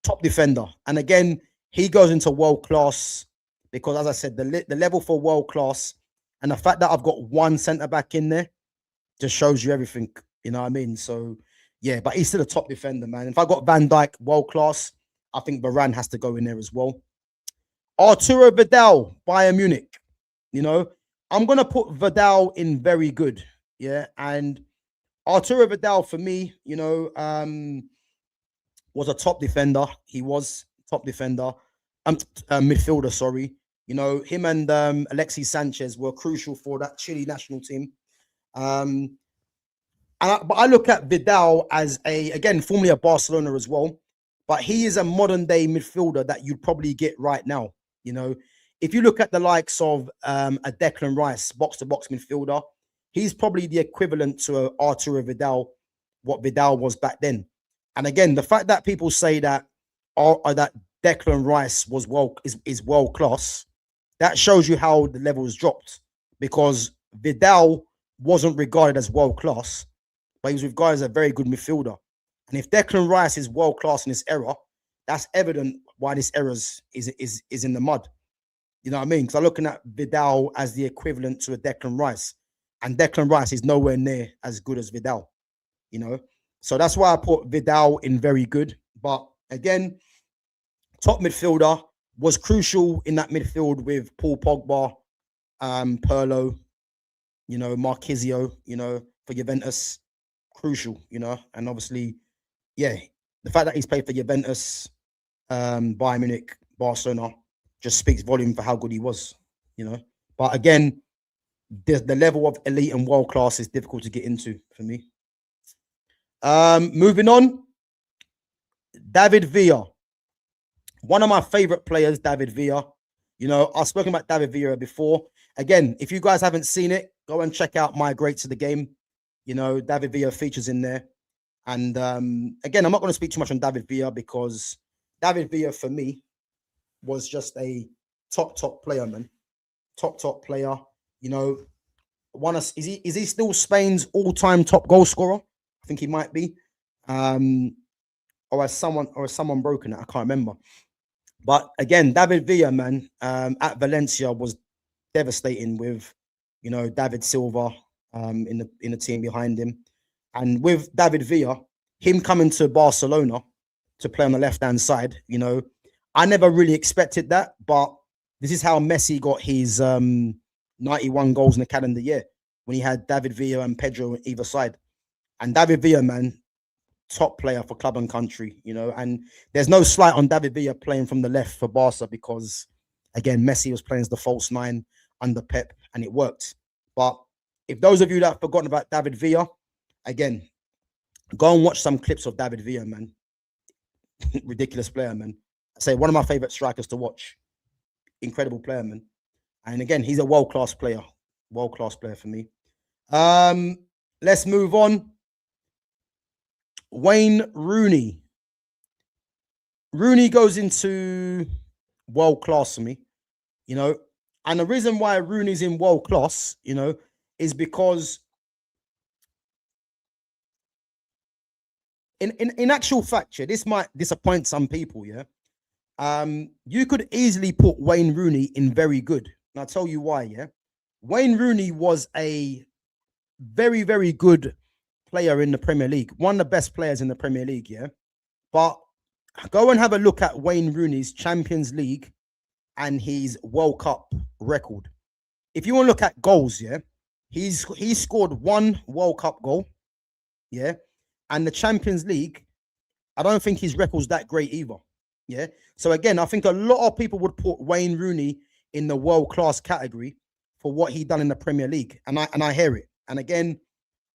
Speaker 3: top defender. And again, he goes into world class because, as I said, the level for world class and the fact that I've got one centre back in there just shows you everything. You know what I mean? So, yeah, but he's still a top defender, man. If I got Van Dijk world class, I think Varane has to go in there as well. Arturo Vidal, Bayern Munich. I'm going to put Vidal in very good. Yeah. And Arturo Vidal, for me, was a top defender. He was top defender. Midfielder, sorry. Him and Alexis Sanchez were crucial for that Chile national team. But I look at Vidal as again, formerly a Barcelona as well, but he is a modern day midfielder that you'd probably get right now. If you look at the likes of a Declan Rice, box to box midfielder, he's probably the equivalent to Arturo Vidal, what Vidal was back then. And again, the fact that people say that that Declan Rice was is world class, that shows you how the level has dropped, because Vidal wasn't regarded as world class, but he was regarded as a very good midfielder. And if Declan Rice is world class in this era, that's evident why this era is in the mud. You know what I mean? Because I'm looking at Vidal as the equivalent to a Declan Rice, and Declan Rice is nowhere near as good as Vidal. So that's why I put Vidal in very good. But again, top midfielder, was crucial in that midfield with Paul Pogba, Pirlo, Marquisio, for Juventus, crucial, and obviously, yeah, the fact that he's played for Juventus, Bayern Munich, Barcelona, just speaks volume for how good he was, But again, the level of elite and world class is difficult to get into for me. Moving on, David Villa. One of my favorite players, David Villa. I've spoken about David Villa before. Again, if you guys haven't seen it, go and check out My Great to the Game. David Villa features in there. And again, I'm not going to speak too much on David Villa because David Villa, for me, was just a top player, man. Top player. Is he still Spain's all-time top goal scorer? I think he might be. Or has someone broken it? I can't remember. But again, David Villa, man, at Valencia was devastating with, David Silva in the team behind him. And with David Villa, him coming to Barcelona to play on the left-hand side, I never really expected that. But this is how Messi got his 91 goals in the calendar year, when he had David Villa and Pedro on either side. And David Villa, man, top player for club and country, and there's no slight on David Villa playing from the left for Barca because, again, Messi was playing as the false nine under Pep and it worked. But if those of you that have forgotten about David Villa, again, go and watch some clips of David Villa, man. Ridiculous player, man. I say one of my favorite strikers to watch. incredible player, man. And again, he's a world-class player for me. Let's move on. Wayne Rooney. Rooney goes into world class for me, you know, and the reason why Rooney's in world class, you know, is because in actual fact, yeah, this might disappoint some people, yeah. You could easily put Wayne Rooney in very good. And I'll tell you why, yeah. Wayne Rooney was a very, very good player in the Premier League, one of the best players in the Premier League, yeah. But go and have a look at Wayne Rooney's Champions League and his World Cup record. If you want to look at goals, yeah, he's scored one World Cup goal, yeah, and the Champions League, I don't think his record's that great either, yeah. So again, I think a lot of people would put Wayne Rooney in the world class category for what he done in the Premier League, and I hear it. And again,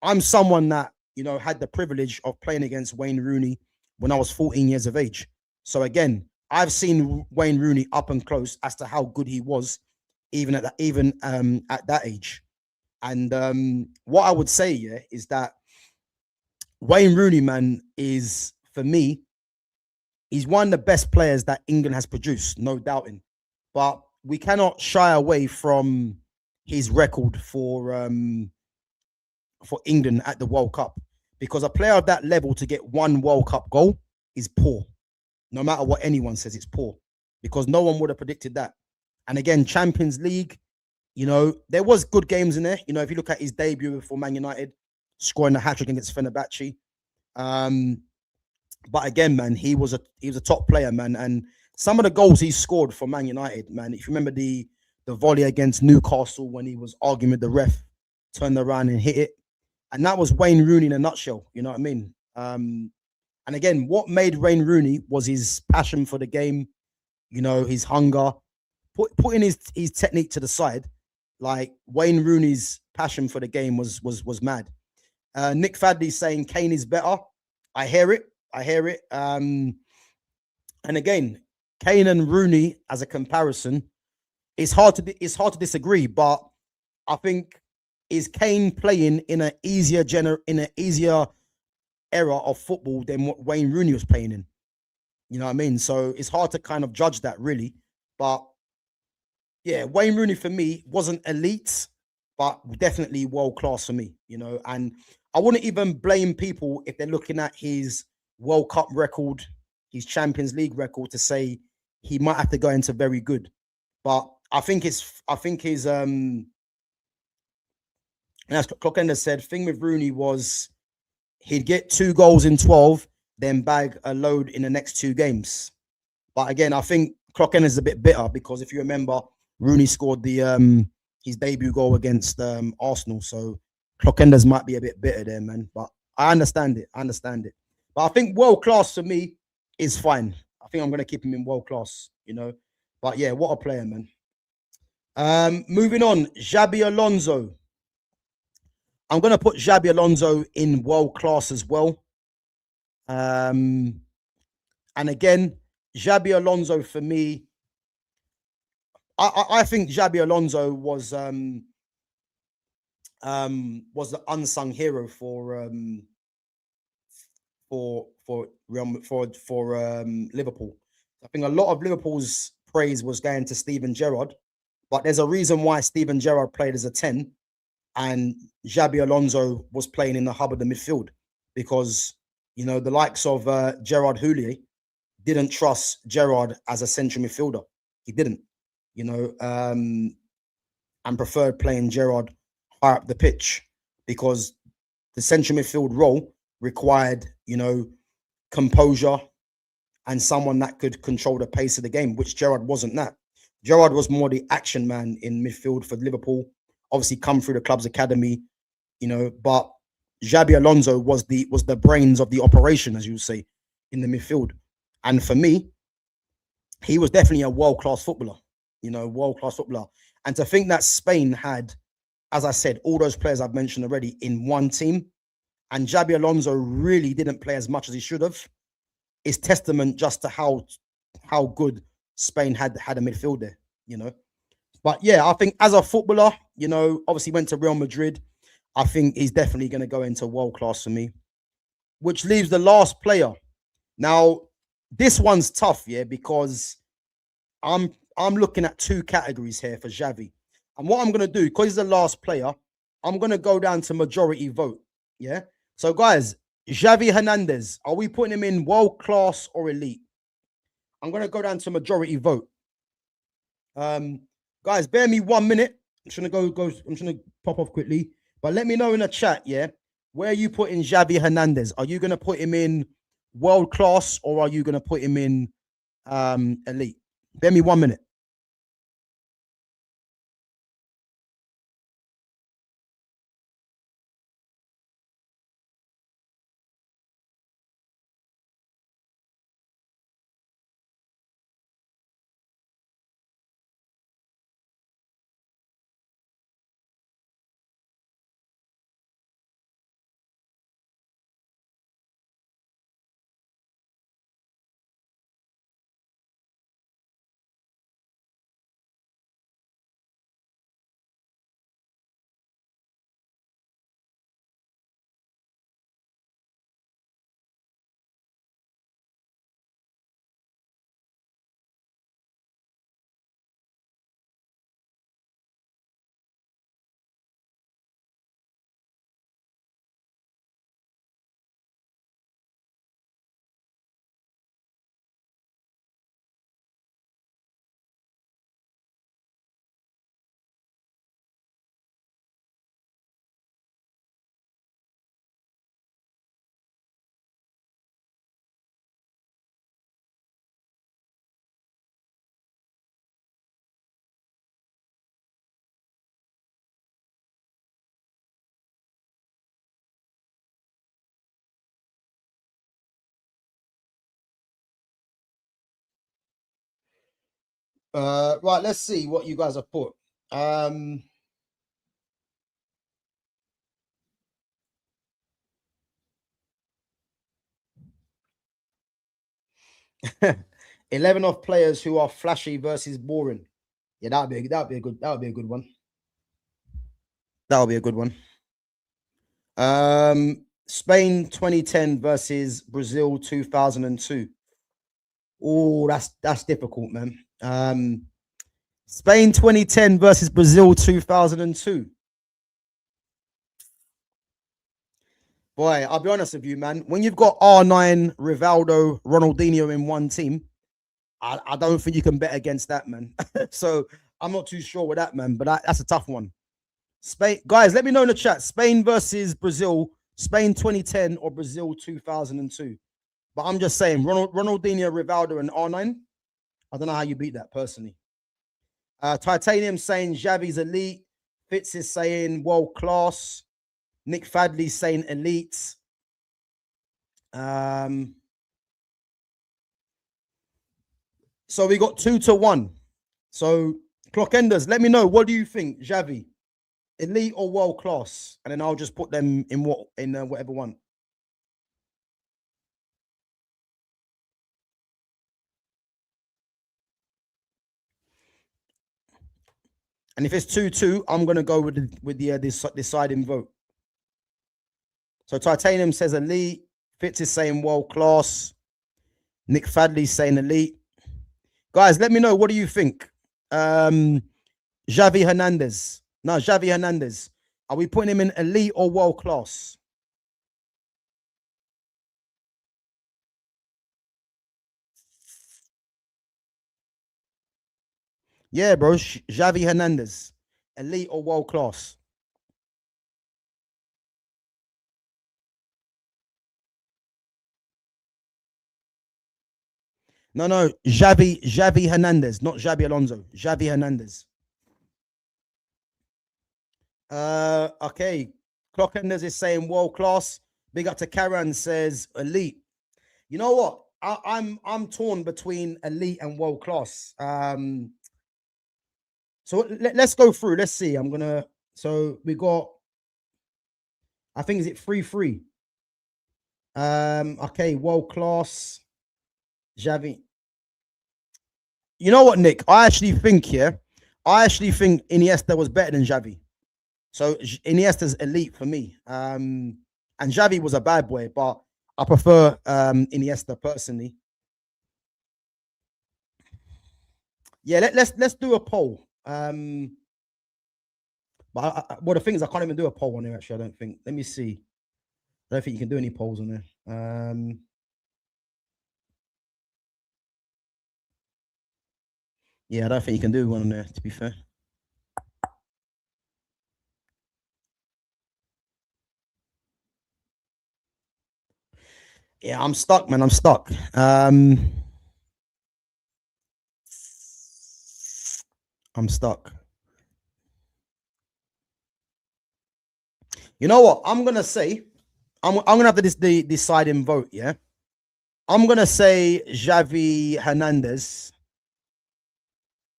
Speaker 3: I'm someone that, you know, had the privilege of playing against Wayne Rooney when I was 14 years of age. So again, I've seen Wayne Rooney up and close as to how good he was, even at that age. And what I would say, yeah, is that Wayne Rooney, man, is, for me, he's one of the best players that England has produced, no doubting. But we cannot shy away from his record for England at the World Cup, because a player of that level to get one World Cup goal is poor. No matter what anyone says, it's poor, because no one would have predicted that. And again, Champions League, you know, there was good games in there. You know, if you look at his debut for Man United, scoring the hat-trick against Fenerbahce. But again, man, he was a top player, man. And some of the goals he scored for Man United, man, if you remember the volley against Newcastle when he was arguing with the ref, turned around and hit it. And that was Wayne Rooney in a nutshell, you know what I mean? And again, what made Wayne Rooney was his passion for the game, you know, his hunger, putting his technique to the side. Like, Wayne Rooney's passion for the game was mad. Nick Fadley saying Kane is better. I hear it. And again, Kane and Rooney as a comparison, it's hard to disagree, but I think, is Kane playing in an easier era of football than what Wayne Rooney was playing in? You know what I mean? So it's hard to kind of judge that, really. But yeah, Wayne Rooney for me wasn't elite, but definitely world class for me, you know. And I wouldn't even blame people if they're looking at his World Cup record, his Champions League record, to say he might have to go into very good. But I think his as Clockender said, thing with Rooney was he'd get 2 goals in 12, then bag a load in the next 2 games. But again, I think Clockender's a bit bitter, because if you remember, Rooney scored his debut goal against Arsenal. So Clockender's might be a bit bitter there, man. But I understand it. But I think world class for me is fine. I think I'm going to keep him in world class, you know. But yeah, what a player, man. Moving on, Xabi Alonso. I'm going to put Xabi Alonso in world class as well. And again, Xabi Alonso for me, I think Xabi Alonso was the unsung hero for Liverpool. I think a lot of Liverpool's praise was going to Steven Gerrard, but there's a reason why Steven Gerrard played as a 10 and Xabi Alonso was playing in the hub of the midfield, because, you know, the likes of Gerard Houllier didn't trust Gerrard as a central midfielder. He didn't, you know, and preferred playing Gerrard higher up the pitch, because the central midfield role required, you know, composure and someone that could control the pace of the game, which Gerrard wasn't that. Gerrard was more the action man in midfield for Liverpool, obviously come through the club's academy, you know, but Xabi Alonso was the brains of the operation, as you would say, in the midfield. And for me, he was definitely a world-class footballer, you know, world-class footballer. And to think that Spain had, as I said, all those players I've mentioned already in one team, and Xabi Alonso really didn't play as much as he should have, is testament just to how good Spain had a midfield there, you know. But yeah, I think as a footballer, obviously went to Real Madrid. I think he's definitely going to go into world class for me, which leaves the last player. Now, this one's tough, yeah, because I'm looking at two categories here for Xavi. And what I'm going to do, because he's the last player, I'm going to go down to majority vote. Yeah. So, guys, Xavi Hernandez, are we putting him in world class or elite? I'm going to go down to majority vote. Guys, bear me 1 minute. I'm just going to go. I'm just going to pop off quickly. But let me know in the chat, yeah, where you put in Xavi Hernandez. Are you going to put him in world class or are you going to put him in elite? Bear me 1 minute. Right, let's see what you guys have put. 11 of players who are flashy versus boring. Yeah, that would be a good one. That would be a good one. Spain 2010 versus Brazil 2002. Oh, that's difficult, man. Spain 2010 versus Brazil 2002. Boy, I'll be honest with you, man. When you've got R9, Rivaldo, Ronaldinho in one team, I don't think you can bet against that, man. So I'm not too sure with that, man. But that's a tough one. Spain, guys, let me know in the chat. Spain versus Brazil, Spain 2010 or Brazil 2002. But I'm just saying, Ronaldinho, Rivaldo, and R9. I don't know how you beat that personally. Titanium saying Xavi's elite. Fitz is saying world class. Nick Fadley saying elite. So we got 2-1. So clock enders, let me know. What do you think, Xavi? Elite or world class? And then I'll just put them in whatever one. And if it's 2-2, I'm gonna go with the deciding vote. So Titanium says elite. Fitz is saying world class. Nick Fadley's saying elite. Guys, let me know. What do you think? Xavi Hernandez. No, Xavi Hernandez. Are we putting him in elite or world class? Yeah, bro. Xavi Hernandez. Elite or world class? No. Xavi Hernandez, not Xabi Alonso. Xavi Hernandez. Okay. Clockenders is saying world class. Big up to Karen says elite. You know what? I'm torn between elite and world class. So let's go through. Let's see. So we got, I think, is it 3-3? Okay, world class. Xavi. You know what, Nick? I actually think Iniesta was better than Xavi. So Iniesta's elite for me. And Xavi was a bad boy, but I prefer Iniesta personally. Yeah, let's do a poll. But well, the thing is, I can't even do a poll on there. Actually, I don't think. Let me see. I don't think you can do any polls on there. Yeah, I don't think you can do one on there. To be fair. Yeah, I'm stuck, man. I'm stuck. I'm stuck. You know what? I'm gonna say, I'm gonna have the deciding vote. Yeah, I'm gonna say Xavi Hernandez.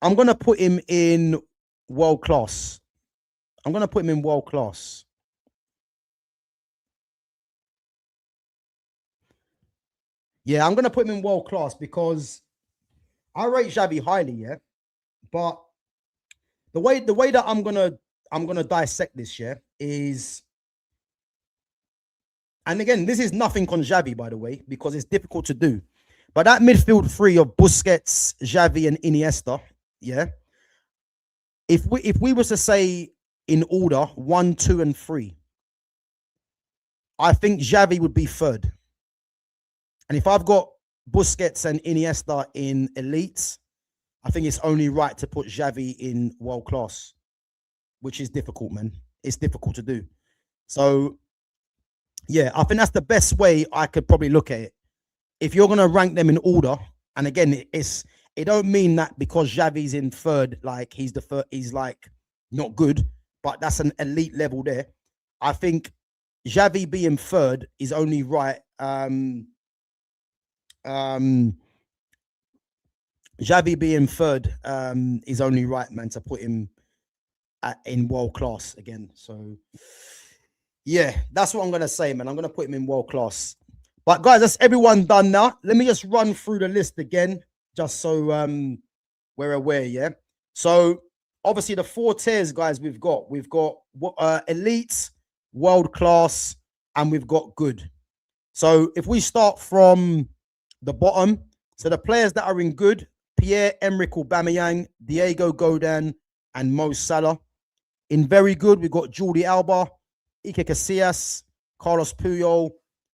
Speaker 3: I'm gonna put him in world class. I'm gonna put him in world class. Yeah, I'm gonna put him in world class because I rate Xavi highly. Yeah, but the way that I'm gonna dissect this, yeah, is, and again, this is nothing on Xavi, by the way, because it's difficult to do. But that midfield three of Busquets, Xavi, and Iniesta, yeah. If we was to say in order 1, 2, and 3, I think Xavi would be third. And if I've got Busquets and Iniesta in elites, I think it's only right to put Xavi in world class, which is difficult, man. It's difficult to do. So, yeah, I think that's the best way I could probably look at it. If you're gonna rank them in order, and again, it don't mean that because Xavi's in third, like he's the third, he's like not good, but that's an elite level there. I think Xavi being third is only right. Xavi being third is only right, man, to put him in world class again. So yeah, that's what I'm gonna say, man. I'm gonna put him in world class. But guys, that's everyone done now. Let me just run through the list again, just so we're aware. Yeah. So obviously the 4 tiers, guys, we've got elite, world class, and we've got good. So if we start from the bottom, so the players that are in good: Pierre-Emerick Aubameyang, Diego Godin, and Mo Salah. In very good, we've got Jordi Alba, Iker Casillas, Carlos Puyol,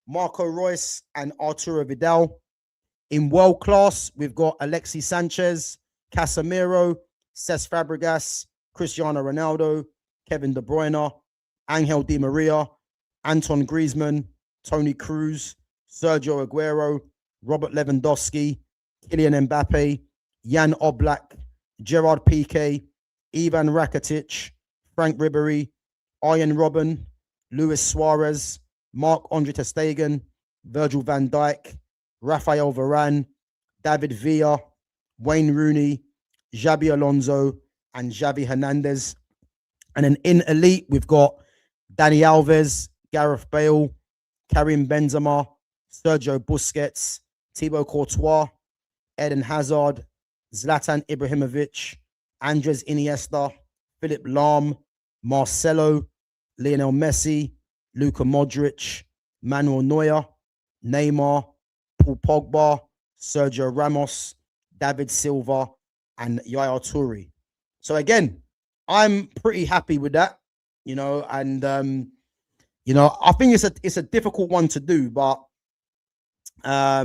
Speaker 3: Marco Reus, and Arturo Vidal. In world class, we've got Alexis Sanchez, Casemiro, Cesc Fabregas, Cristiano Ronaldo, Kevin De Bruyne, Angel Di Maria, Anton Griezmann, Toni Kroos, Sergio Aguero, Robert Lewandowski, Kylian Mbappe, Jan Oblak, Gerard Piqué, Ivan Rakitic, Frank Ribery, Arjen Robben, Luis Suarez, Marc-Andre ter Stegen, Virgil van Dijk, Rafael Varane, David Villa, Wayne Rooney, Xabi Alonso, and Xavi Hernandez. And then in elite, we've got Dani Alves, Gareth Bale, Karim Benzema, Sergio Busquets, Thibaut Courtois, Eden Hazard, Zlatan Ibrahimovic, Andres Iniesta, Philip Lahm, Marcelo, Lionel Messi, Luka Modric, Manuel Neuer, Neymar, Paul Pogba, Sergio Ramos, David Silva, and Yaya Toure. So again, I'm pretty happy with that, and I think it's a difficult one to do, but yeah,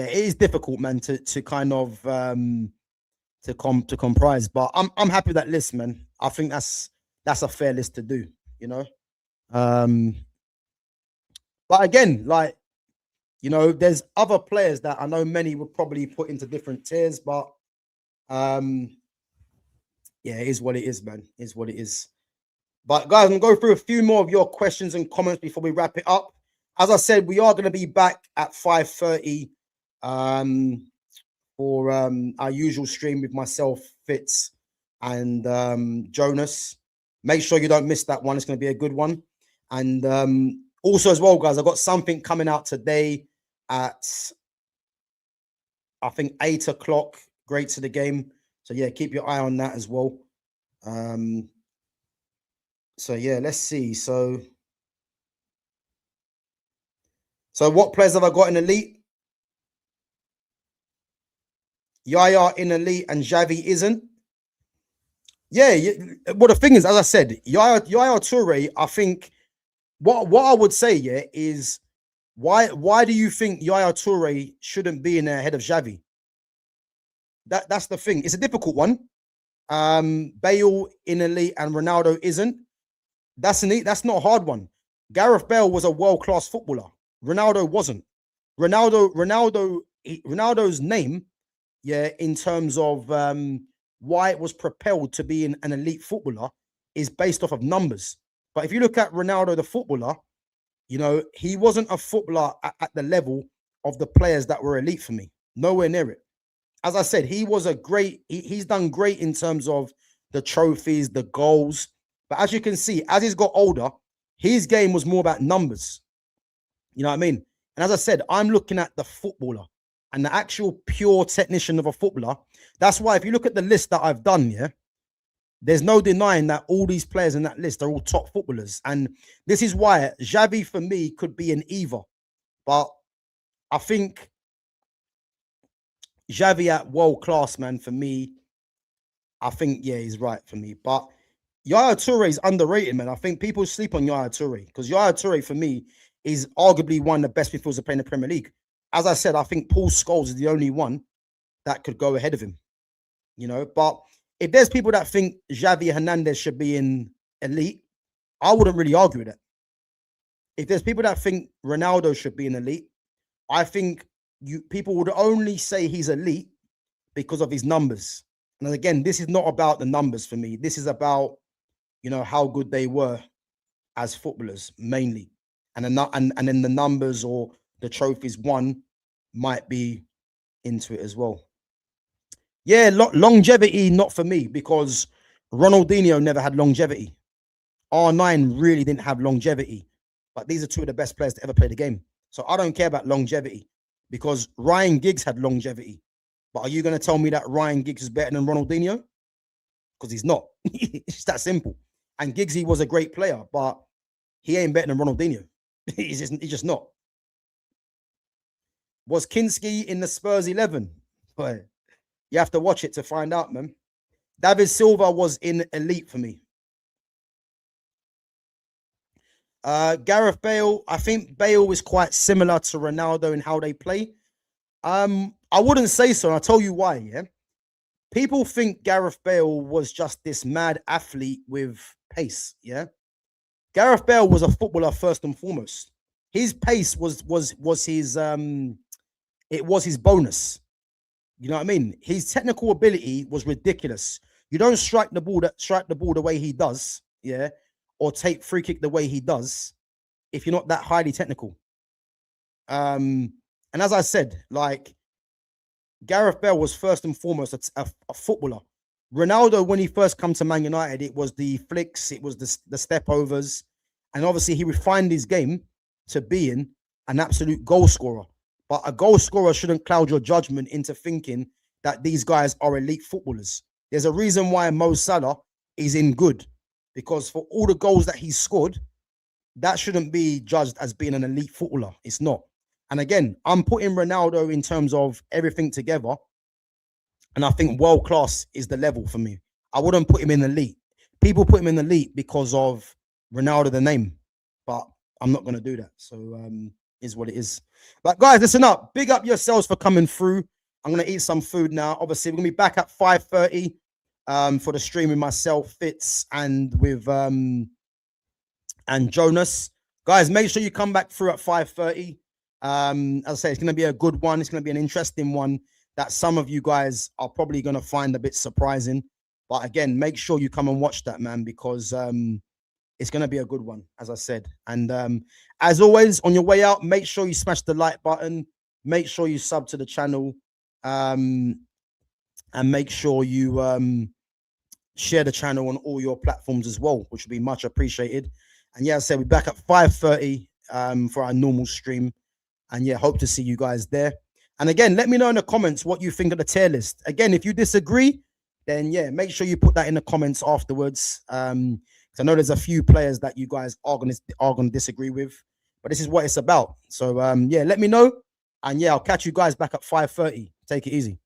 Speaker 3: it is difficult, man, to kind of to comprise. But I'm happy with that list, man. I think that's a fair list to do, But again, like, there's other players that I know many would probably put into different tiers, but yeah, it is what it is, man. It is what it is. But guys, I'm going to go through a few more of your questions and comments before we wrap it up. As I said, we are going to be back at 5:30 for our usual stream with myself, Fitz, and Jonas. Make sure you don't miss that one. It's going to be a good one. And also as well, guys, I've got something coming out today at I think 8 o'clock, great to the game. So yeah, keep your eye on that as well. So yeah, let's see. So what players have I got in elite? Yaya in elite and Xavi isn't. Yeah, well, the thing is, as I said, Yaya Toure, I think what I would say, yeah, is why do you think Yaya Toure shouldn't be in there ahead of Xavi? That's the thing. It's a difficult one. Bale in elite and Ronaldo isn't. That's not a hard one. Gareth Bale was a world-class footballer. Ronaldo wasn't. Ronaldo's name, yeah, in terms of why it was propelled to be an elite footballer is based off of numbers. But if you look at Ronaldo, the footballer, you know, he wasn't a footballer at the level of the players that were elite for me. Nowhere near it. As I said, he was he's done great in terms of the trophies, the goals. But as you can see, as he's got older, his game was more about numbers. You know what I mean? And as I said, I'm looking at the footballer and the actual pure technician of a footballer. That's why if you look at the list that I've done, yeah, there's no denying that all these players in that list are all top footballers. And this is why Xavi, for me, could be an either. But I think Xavi at world class, man, for me, I think, yeah, he's right for me. But Yaya Toure is underrated, man. I think people sleep on Yaya Toure because Yaya Toure, for me, is arguably one of the best midfielders to play in the Premier League. As I said, I think Paul Scholes is the only one that could go ahead of him, you know. But if there's people that think Xavi Hernandez should be in elite, I wouldn't really argue with that. If there's people that think Ronaldo should be in elite, I think people would only say he's elite because of his numbers. And again, this is not about the numbers for me. This is about, you know, how good they were as footballers mainly. And then the numbers or the trophies won might be into it as well. Yeah, longevity, not for me, because Ronaldinho never had longevity. R9 really didn't have longevity. But these are two of the best players to ever play the game. So I don't care about longevity because Ryan Giggs had longevity. But are you going to tell me that Ryan Giggs is better than Ronaldinho? Because he's not. It's that simple. And Giggsy was a great player, but he ain't better than Ronaldinho. He's just not. Was Kinski in the Spurs 11? But you have to watch it to find out, man. David Silva was in elite for me. Gareth Bale, I think Bale is quite similar to Ronaldo in how they play. I wouldn't say so, and I'll tell you why, yeah? People think Gareth Bale was just this mad athlete with pace, yeah? Gareth Bale was a footballer first and foremost. His pace was his it was his bonus. You know what I mean? His technical ability was ridiculous. You don't strike the ball the way he does, yeah, or take free kick the way he does if you're not that highly technical. And as I said, like Gareth Bale was first and foremost a footballer. Ronaldo, when he first come to Man United, it was the flicks, it was the step overs, and obviously he refined his game to being an absolute goal scorer. But a goal scorer shouldn't cloud your judgment into thinking that these guys are elite footballers. There's a reason why Mo Salah is in good, because for all the goals that he scored, that shouldn't be judged as being an elite footballer. It's not. And again, I'm putting Ronaldo in terms of everything together. And I think world class is the level for me. I wouldn't put him in elite. People put him in elite because of Ronaldo, the name. But I'm not going to do that. So is what it is. But guys, listen up. Big up yourselves for coming through. I'm going to eat some food now. Obviously, we're going to be back at 5:30 for the stream with myself, Fitz, and with and Jonas. Guys, make sure you come back through at 5:30. As I say, it's going to be a good one. It's going to be an interesting one that some of you guys are probably going to find a bit surprising. But again, make sure you come and watch that, man, because it's going to be a good one, as I said. And as always, on your way out, make sure you smash the like button. Make sure you sub to the channel. And make sure you share the channel on all your platforms as well, which would be much appreciated. And yeah, as I said, we're back at 5:30 for our normal stream. And yeah, hope to see you guys there. And again, let me know in the comments what you think of the tier list. Again, if you disagree, then yeah, make sure you put that in the comments afterwards. Because I know there's a few players that you guys are gonna disagree with, but this is what it's about. So yeah, let me know, and yeah, I'll catch you guys back at 5:30. Take it easy.